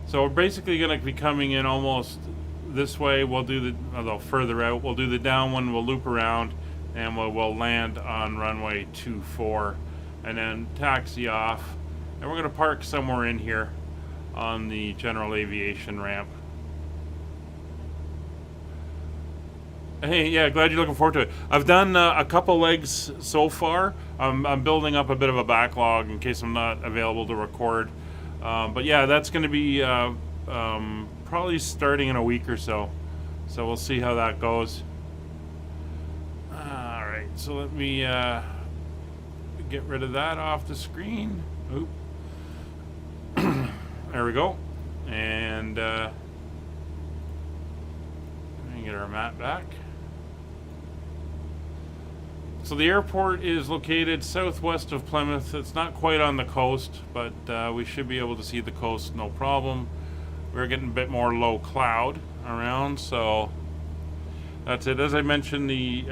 So we're basically going to be coming in almost this way. We'll do although further out, we'll do the downwind, we'll loop around, and we'll land on runway 24, and then taxi off. And we're going to park somewhere in here on the general aviation ramp. Hey, yeah, glad you're looking forward to it. I've done a couple legs so far. I'm building up a bit of a backlog in case I'm not available to record. But yeah, that's going to be probably starting in a week or so. So we'll see how that goes. Alright, so let me get rid of that off the screen. Oop. There we go. And let me get our map back. So the airport is located southwest of Plymouth. It's not quite on the coast, but we should be able to see the coast no problem. We're getting a bit more low cloud around, so that's it. As I mentioned, the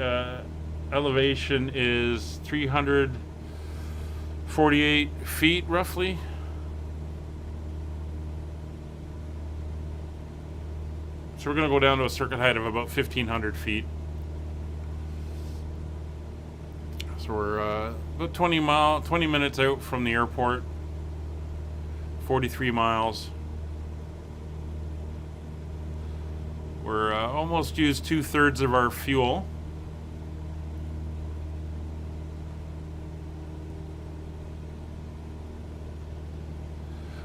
elevation is 348 feet roughly. So we're going to go down to a circuit height of about 1,500 feet. So we're about 20 minutes out from the airport, 43 miles. We're almost used 2/3 of our fuel.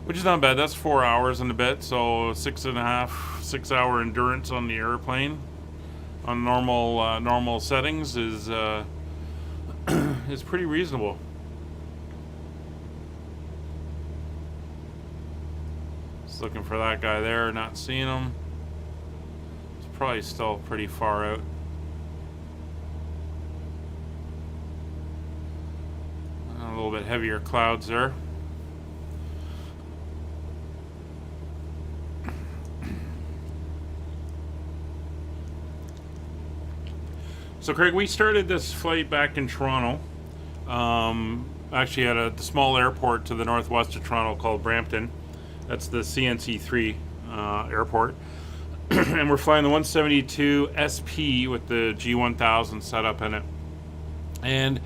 which is not bad. That's 4 hours and a bit, so 6 hour endurance on the airplane on normal settings is is pretty reasonable. Just looking for that guy there, not seeing him. It's probably still pretty far out. A little bit heavier clouds there. So Craig, we started this flight back in Toronto. Actually at the small airport to the northwest of Toronto called Brampton. That's the CNC3 airport. And we're flying the 172SP with the G1000 setup in it. And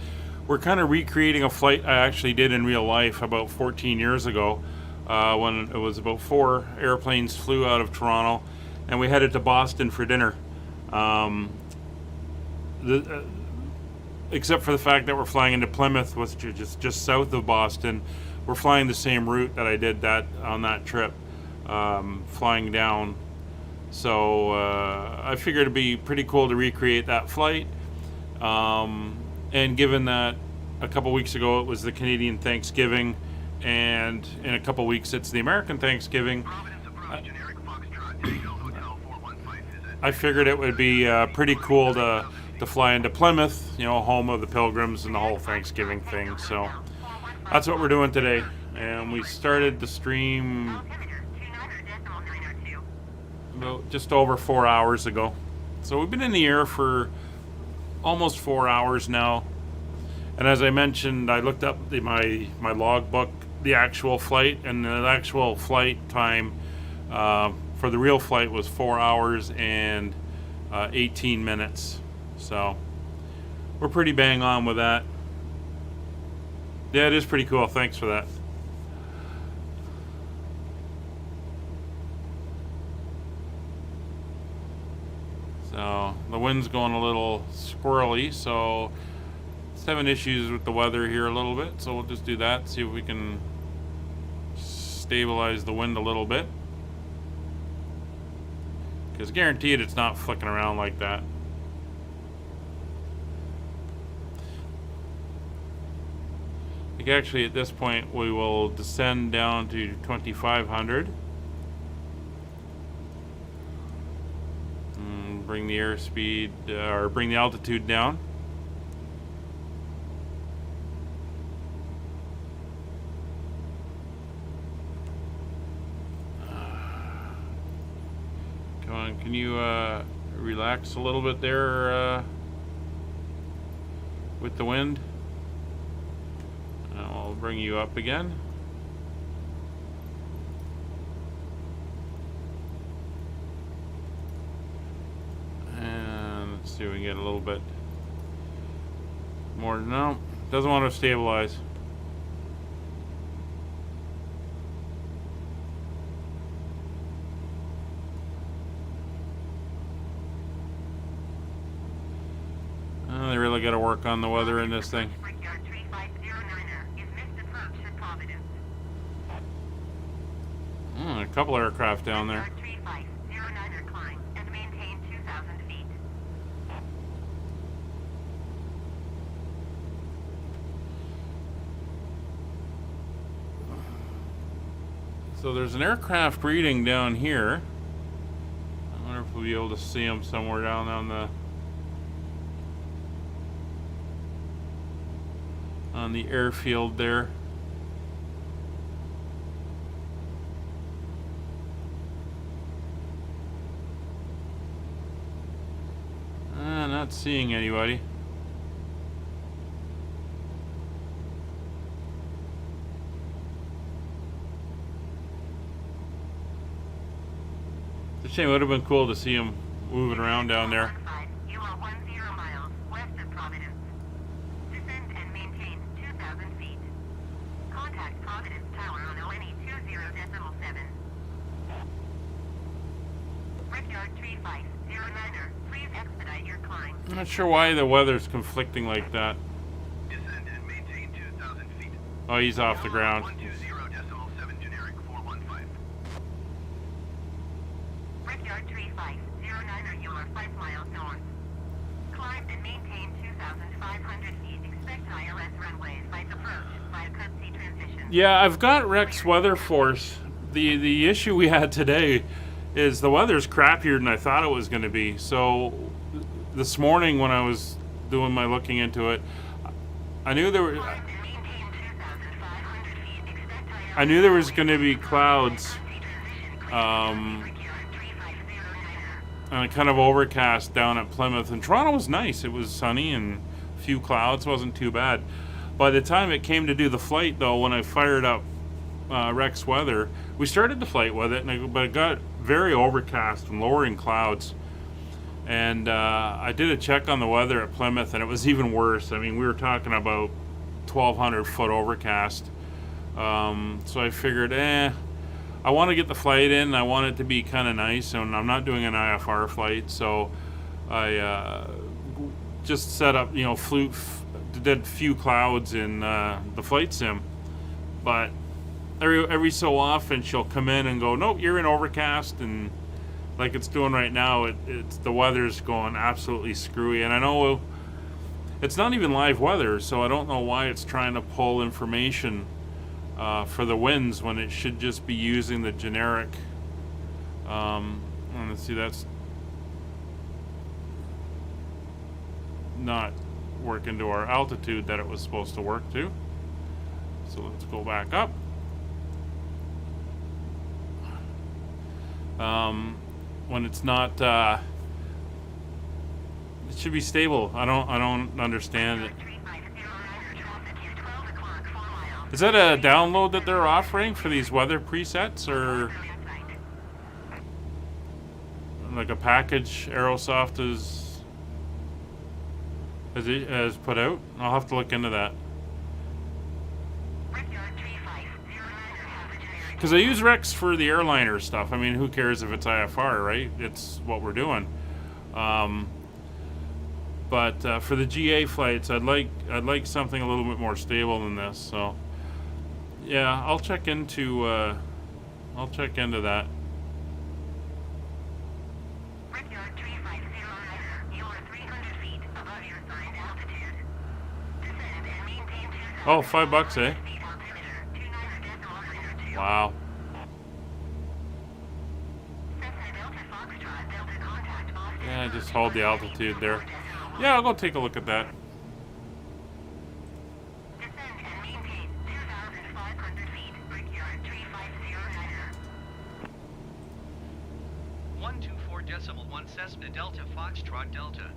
we're kind of recreating a flight I actually did in real life about 14 years ago when it was about 4 airplanes flew out of Toronto and we headed to Boston for dinner. Except for the fact that we're flying into Plymouth, which is just south of Boston, we're flying the same route that I did on that trip, flying down. So I figured it'd be pretty cool to recreate that flight. And given that a couple weeks ago it was the Canadian Thanksgiving, and in a couple weeks it's the American Thanksgiving, I figured it would be pretty cool to fly into Plymouth, you know, home of the Pilgrims and the whole Thanksgiving thing. So that's what we're doing today. And we started the stream about just over 4 hours ago. So we've been in the air for almost 4 hours now. And as I mentioned, I looked up my logbook, the actual flight, and the actual flight time for the real flight was 4 hours and 18 minutes. So we're pretty bang on with that. Yeah, it is pretty cool. Thanks for that. So the wind's going a little squirrely, so it's having issues with the weather here a little bit, so we'll just do that, see if we can stabilize the wind a little bit, because guaranteed it's not flicking around like that. I think actually at this point we will descend down to 2500. Bring the airspeed, or bring the altitude down. Come on, can you relax a little bit there with the wind? I'll bring you up again. See if we can get a little bit more. No, doesn't want to stabilize. They really got to work on the weather in this thing. A couple aircraft down there. So there's an aircraft reading down here. I wonder if we'll be able to see them somewhere down on the airfield there. Not seeing anybody. It would have been cool to see him moving around down there. You are 10 miles west of Providence. Descend and maintain 2,000 feet. Contact Providence Tower on ONE 20.7. Brickyard 3509er, please expedite your climb. I'm not sure why the weather's conflicting like that. Descend and maintain 2,000 feet. Oh, he's off the ground. 120.7 generic 415 Kilo 5 miles north. Climb and maintain 2,500 feet. Expect ILS runways. Flights approach via Cut-C transition. Yeah, I've got Rex Weather Force. The issue we had today is the weather's crappier than I thought it was going to be. So this morning when I was doing my looking into it, I knew there were... Climb and maintain 2,500 feet. Expect ILS I knew there was going to be clouds, and kind of overcast down at Plymouth. And Toronto was nice. It was sunny and a few clouds. Wasn't too bad. By the time it came to do the flight, though, when I fired up Rex Weather, we started the flight with it, but it got very overcast and lowering clouds. And I did a check on the weather at Plymouth, and it was even worse. I mean, we were talking about 1,200 foot overcast. So I figured, I want to get the flight in. I want it to be kind of nice, and I'm not doing an IFR flight, so I just set up, did a few clouds in the flight sim. But every so often she'll come in and go, nope, you're in overcast, and like it's doing right now, it's the weather's going absolutely screwy. And I know it's not even live weather, so I don't know why it's trying to pull information for the winds when it should just be using the generic. Let's see, that's not working to our altitude that it was supposed to work to. So let's go back up. When it's not, it should be stable. I don't understand it. Is that a download that they're offering for these weather presets, or like a package Aerosoft has put out? I'll have to look into that. Because I use Rex for the airliner stuff. I mean, who cares if it's IFR, right? It's what we're doing. But for the GA flights, I'd like something a little bit more stable than this. So, yeah, I'll check into that. Brickyard 3509, you are 300 feet above your assigned altitude. Descend and maintain 2,000 Oh, $5, eh? feet altimeter, 29.992. Wow. Cessna Delta Foxtrot, Delta contact Boston. Yeah, just hold the altitude there. Yeah, I'll go take a look at that. Descend and maintain 2,500 feet. Brickyard 3509. 124.1 Cessna Delta Foxtrot Delta.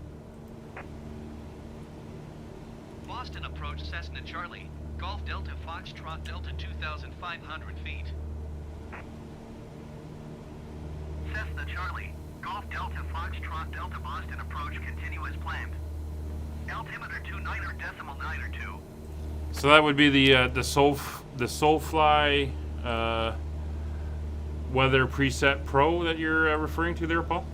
Boston approach Cessna Charlie. Golf Delta Foxtrot Delta 2,500 feet. Cessna Charlie, Golf Delta Foxtrot Delta Boston approach continuous planned. Altimeter 29.902. So that would be the Soulfly Weather Preset Pro that you're referring to there, Paul?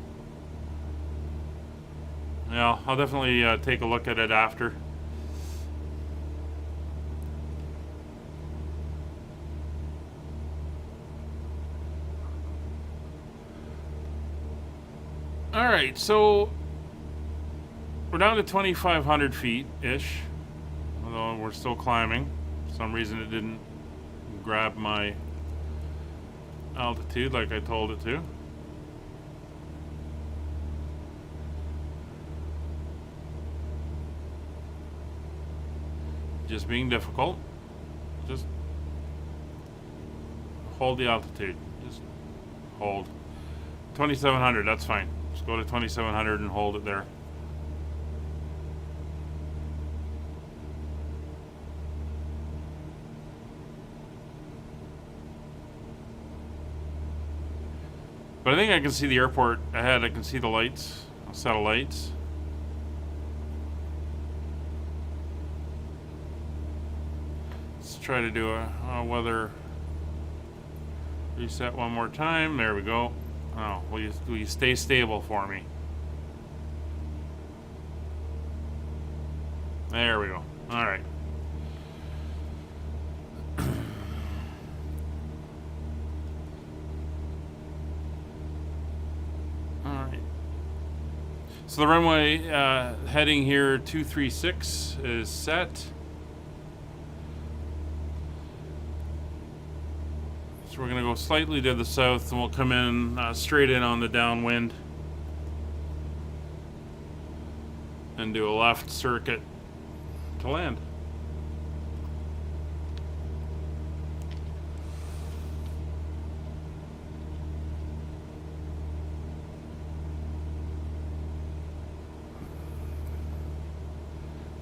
Yeah, I'll definitely take a look at it after. All right, so we're down to 2,500 feet-ish, although we're still climbing. For some reason it didn't grab my altitude like I told it to. Just being difficult. Just hold the altitude. Just hold. 2,700, that's fine. Just go to 2,700 and hold it there. But I think I can see the airport ahead. I can see the lights, a set of lights. Let's try to do a weather reset one more time. There we go. Oh, will you stay stable for me? There we go. All right. All right. So the runway heading here 236 is set. So we're going to go slightly to the south and we'll come in straight in on the downwind and do a left circuit to land.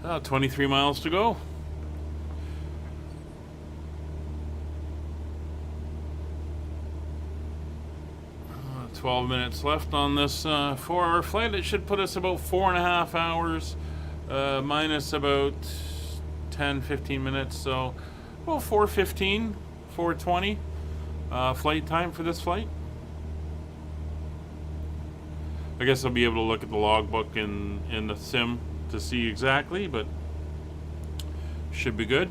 About 23 miles to go. 12 minutes left on this 4-hour flight. It should put us about 4.5 hours, minus about 10-15 minutes. So, well, 4:15, 4:20 flight time for this flight. I guess I'll be able to look at the logbook in the sim to see exactly, but should be good.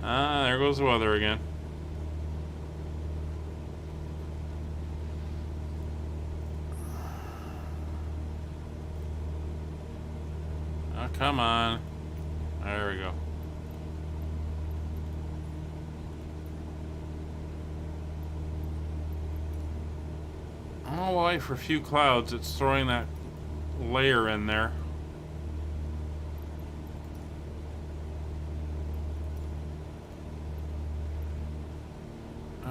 Ah, there goes the weather again. Oh, come on. There we go. Oh, why for a few clouds it's throwing that layer in there.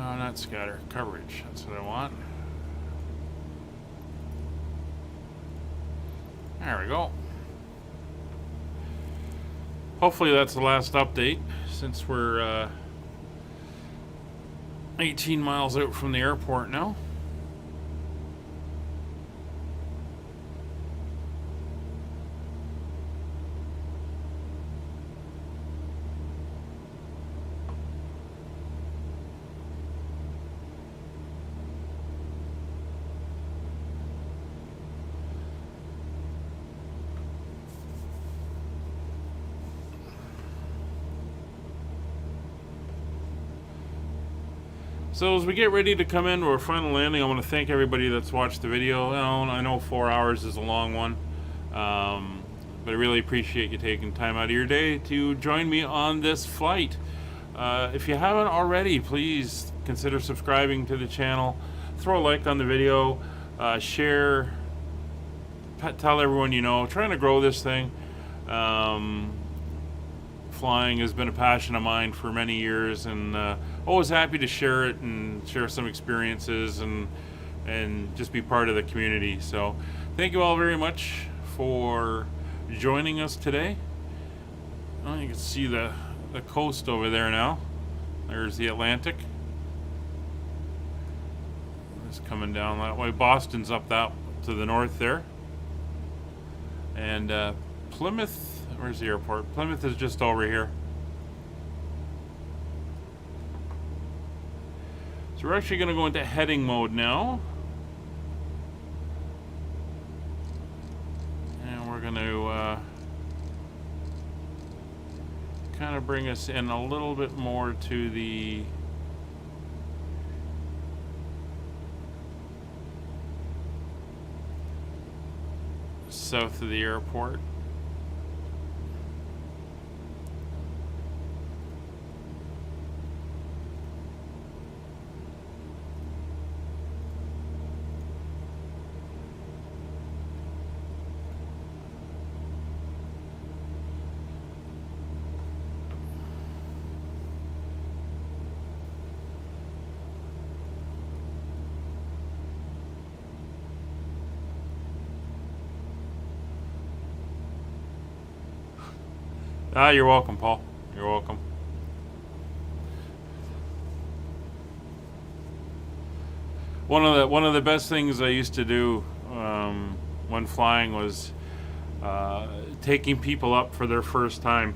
Oh, not scatter, coverage. That's what I want. There we go. Hopefully that's the last update, since we're 18 miles out from the airport now. So as we get ready to come in to our final landing, I want to thank everybody that's watched the video. I know 4 hours is a long one, but I really appreciate you taking time out of your day to join me on this flight. If you haven't already, please consider subscribing to the channel, throw a like on the video, share, tell everyone you know. Trying to grow this thing. Flying has been a passion of mine for many years, and always happy to share it and share some experiences and just be part of the community. So thank you all very much for joining us today. Oh, you can see the coast over there now. There's the Atlantic. It's coming down that way. Boston's up that to the north there. And Plymouth, where's the airport? Plymouth is just over here. So we're actually going to go into heading mode now. And we're going to kind of bring us in a little bit more to the south of the airport. Ah, you're welcome, Paul. You're welcome. One of the best things I used to do when flying was taking people up for their first time.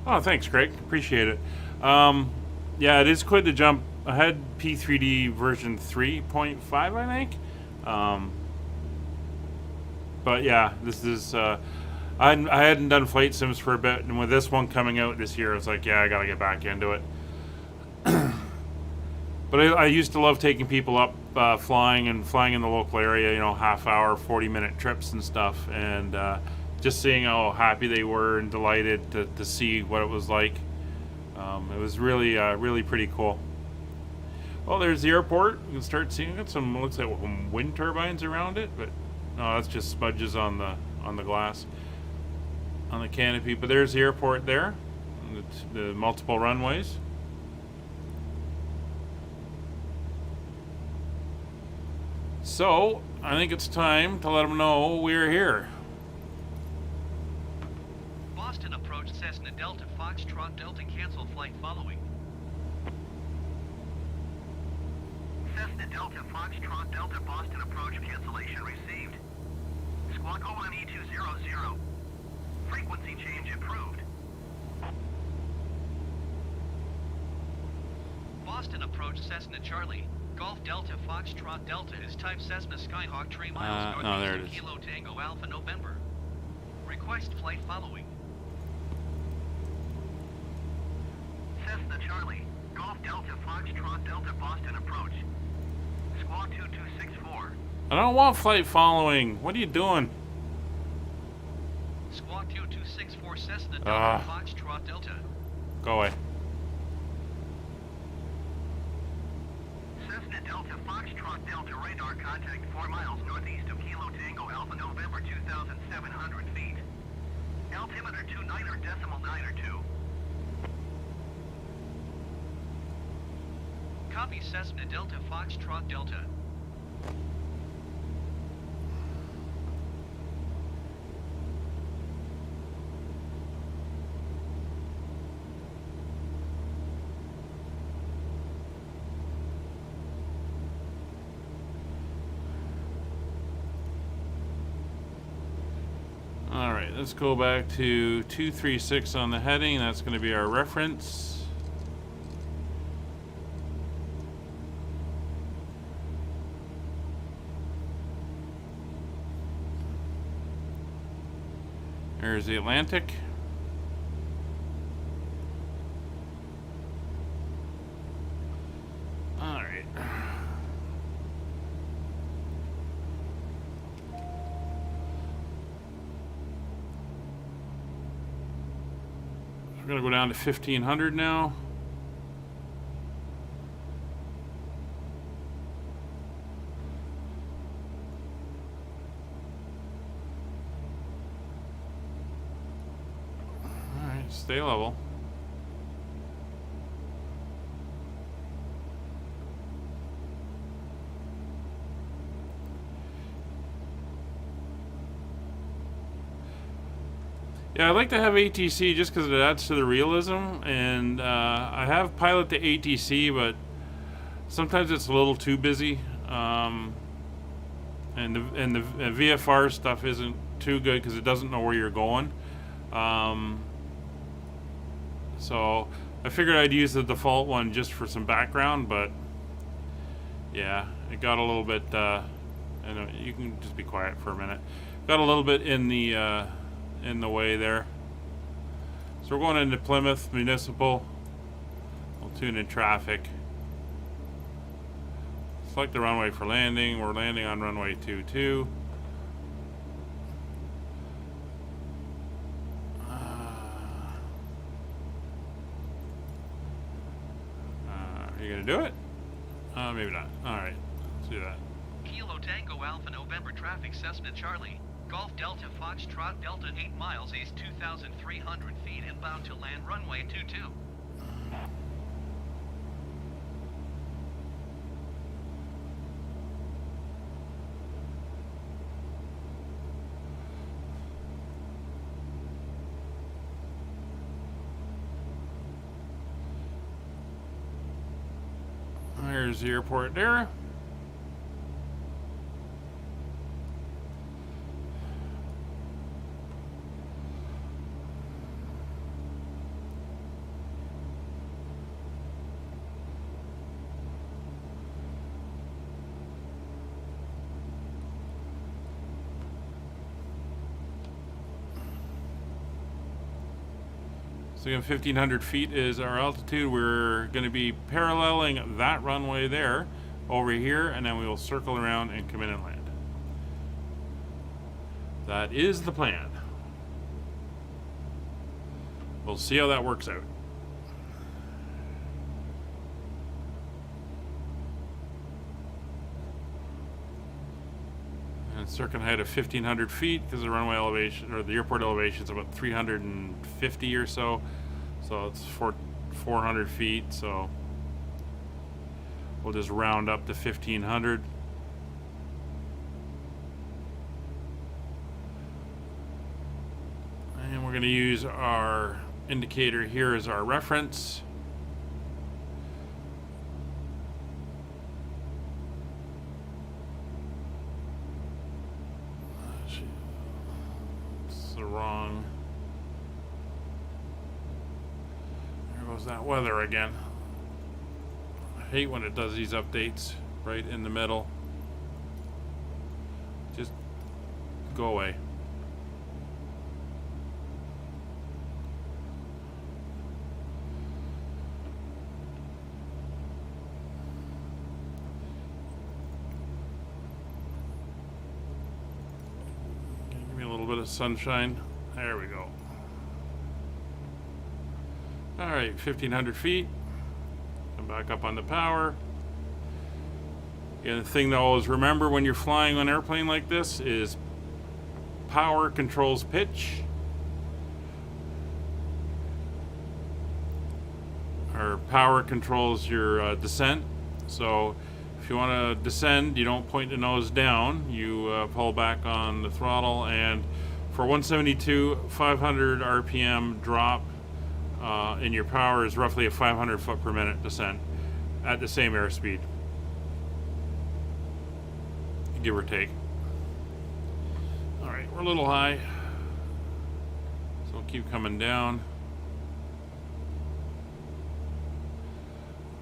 Oh, thanks, Greg. Appreciate it. Yeah, it is good to jump. I had P3D version 3.5, I think. But yeah, this is. I hadn't done flight sims for a bit, and with this one coming out this year, it's like, yeah, I gotta get back into it. But I used to love taking people up, flying in the local area, you know, half-hour, 40-minute trips and stuff, and just seeing how happy they were and delighted to see what it was like. It was really, really pretty cool. Well, there's the airport. You can start seeing it. Some looks like some wind turbines around it, but no, that's just smudges on the glass, on the canopy. But there's the airport there, and the multiple runways. So, I think it's time to let them know we're here. Boston approach Cessna Delta Foxtrot Delta cancel flight following. Cessna Delta Foxtrot Delta Boston approach cancellation received. Squawk OME200. Frequency change approved. Boston approach Cessna Charlie. Golf Delta Foxtrot Delta is type Cessna Skyhawk 3 miles no, there it northeast is. of Kilo Tango Alpha November. Request flight following. Cessna Charlie. Golf Delta Foxtrot Delta Boston approach. Squawk 2264. I don't want flight following. What are you doing? Squawk 2264 Cessna Delta Foxtrot Delta. Go away. Cessna Delta Foxtrot Delta radar contact 4 miles northeast of Kilo Tango Alpha November 2,700 feet. Altimeter 29.92. Copy Cessna Delta Foxtrot Delta. Alright, let's go back to 236 on the heading. That's going to be our reference. There's the Atlantic. Alright. We're going to go down to 1500 now. Alright, stay level. Yeah, I like to have ATC just because it adds to the realism, and I have pilot the ATC, but sometimes it's a little too busy, and the VFR stuff isn't too good because it doesn't know where you're going. So I figured I'd use the default one just for some background, but yeah, it got a little bit. And you can just be quiet for a minute. Got a little bit in the way there. So we're going into Plymouth Municipal. We'll tune in traffic. Select the runway for landing. We're landing on runway 22. Are you gonna do it? Maybe not. Alright, let's do that. Kilo Tango Alpha November traffic Cessna Charlie. Golf Delta Foxtrot Delta 8 miles east 2,300 feet inbound to land runway 22. the airport there. So again, 1,500 feet is our altitude. We're going to be paralleling that runway there over here, and then we will circle around and come in and land. That is the plan. We'll see how that works out. And circuit height of 1,500 feet because the runway elevation or the airport elevation is about 350 or so. So it's 400 feet. So we'll just round up to 1,500. And we're going to use our indicator here as our reference. Wrong. There goes that weather again. I hate when it does these updates right in the middle. Just go away. Bit of sunshine. There we go. All right, 1,500 feet. Come back up on the power. And the thing to always remember when you're flying an airplane like this is power controls pitch. Or power controls your descent. So if you want to descend, you don't point the nose down. You pull back on the throttle, and for 172, 500 RPM drop in your power is roughly a 500 foot per minute descent at the same airspeed, give or take. All right, we're a little high, so we'll keep coming down.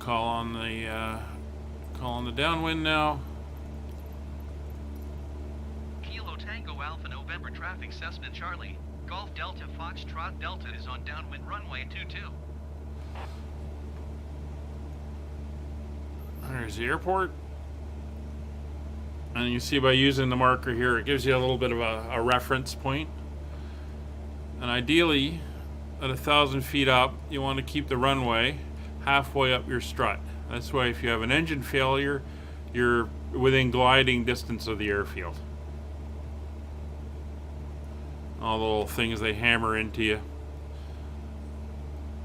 Call on the downwind now. Kilo Tango Alpha November traffic Cessna Charlie. Golf Delta Foxtrot Delta is on downwind runway 22. There's the airport. And you see by using the marker here, it gives you a little bit of a reference point. And ideally, at 1,000 feet up, you want to keep the runway halfway up your strut. That's why if you have an engine failure, you're within gliding distance of the airfield. All the little things they hammer into you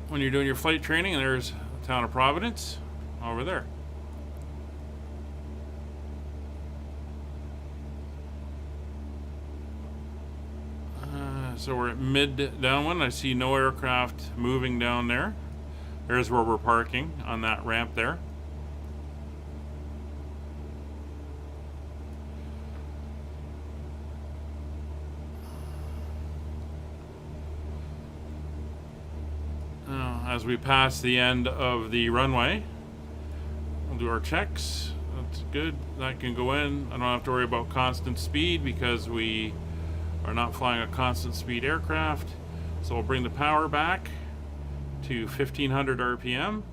when you're doing your flight training. And there's the town of Providence over there. So we're at mid downwind. I see no aircraft moving down there. There's where we're parking, on that ramp there. Now, as we pass the end of the runway, we'll do our checks. That's good. That can go in. I don't have to worry about constant speed because we are not flying a constant speed aircraft. So we'll bring the power back to 1,500 RPM.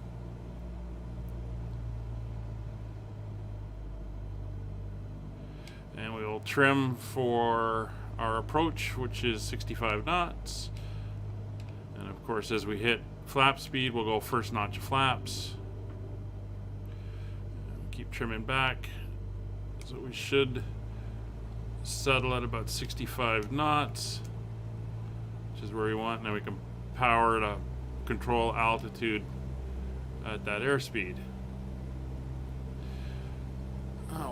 And we will trim for our approach, which is 65 knots. And of course, as we hit flap speed, we'll go first notch of flaps. Keep trimming back. So we should settle at about 65 knots, which is where we want. Now we can power to control altitude at that airspeed.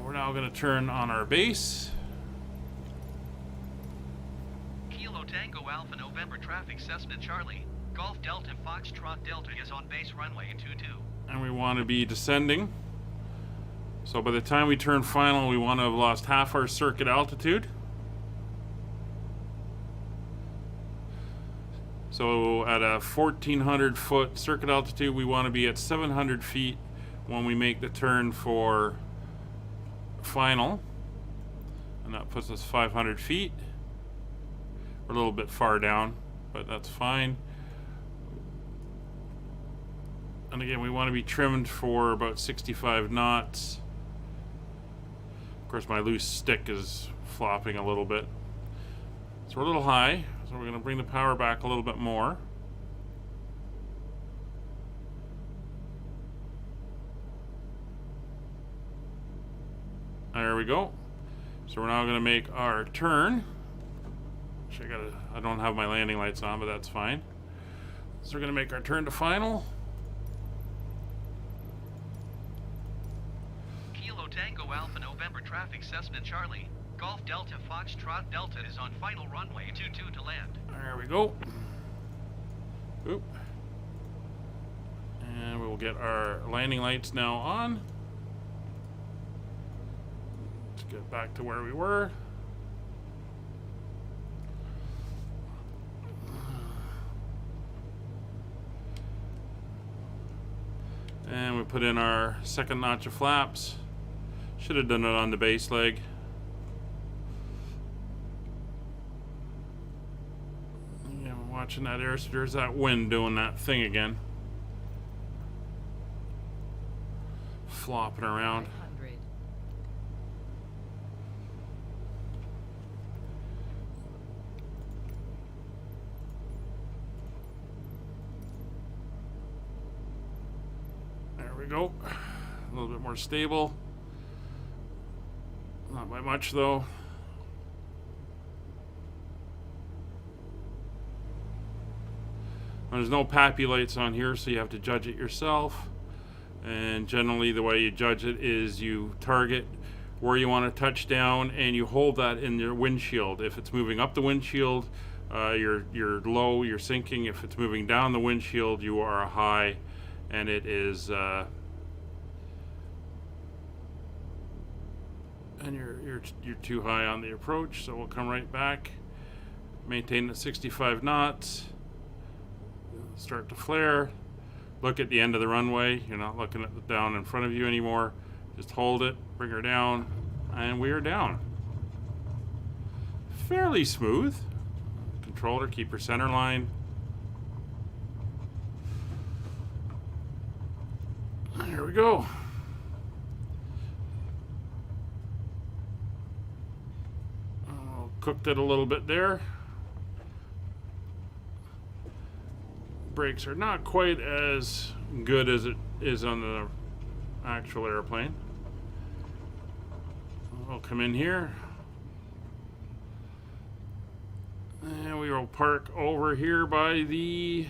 We're now going to turn on our base. Kilo Tango Alpha November traffic Cessna Charlie. Golf Delta Foxtrot Delta is on base runway 22. And we want to be descending So by the time we turn final, we want to have lost half our circuit altitude. So at a 1,400 foot circuit altitude, we want to be at 700 feet when we make the turn for final. And that puts us 500 feet. We're a little bit far down, but that's fine. And again, we want to be trimmed for about 65 knots. Of course, my loose stick is flopping a little bit. So we're a little high, so we're going to bring the power back a little bit more. There we go. So we're now going to make our turn. I don't have my landing lights on, but that's fine. So we're going to make our turn to final. Kilo Tango Alpha November traffic Cessna Charlie. Golf Delta Foxtrot Delta is on final runway 22 to land. There we go. Oop. And we will get our landing lights now on. Let's get back to where we were. And we put in our second notch of flaps. Should have done it on the base leg. Yeah, we're watching that air, so there's that wind doing that thing again. Flopping around. 500. There we go. A little bit more stable. Not by much though. There's no PAPI lights on here, so you have to judge it yourself. And generally the way you judge it is you target where you want to touch down and you hold that in your windshield. If it's moving up the windshield, you're low, you're sinking. If it's moving down the windshield, you are high, and it is and you're too high on the approach. So we'll come right back, maintain at 65 knots, start to flare. Look at the end of the runway. You're not looking at the down in front of you anymore. Just hold it, bring her down, and we are down. Fairly smooth. Controller, keep her center line. There we go. Cooked it a little bit there. Brakes are not quite as good as it is on the actual airplane. We'll come in here. And we will park over here by the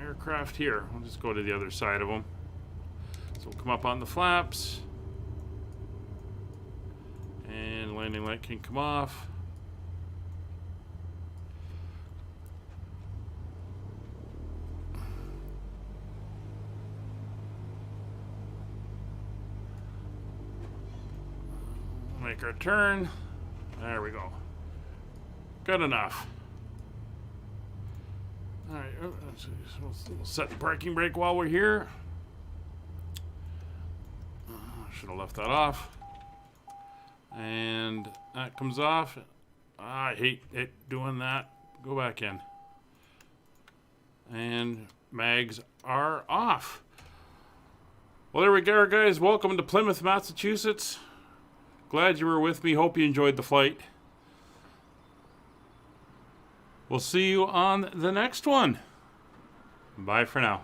aircraft here. We'll just go to the other side of them. So we'll come up on the flaps. And landing light can come off. Make our turn. There we go. Good enough. All right, we'll set the parking brake while we're here. Should have left that off. And that comes off. I hate it doing that. Go back in. And mags are off. Well, there we go, guys. Welcome to Plymouth, Massachusetts. Glad you were with me. Hope you enjoyed the flight. We'll see you on the next one. Bye for now.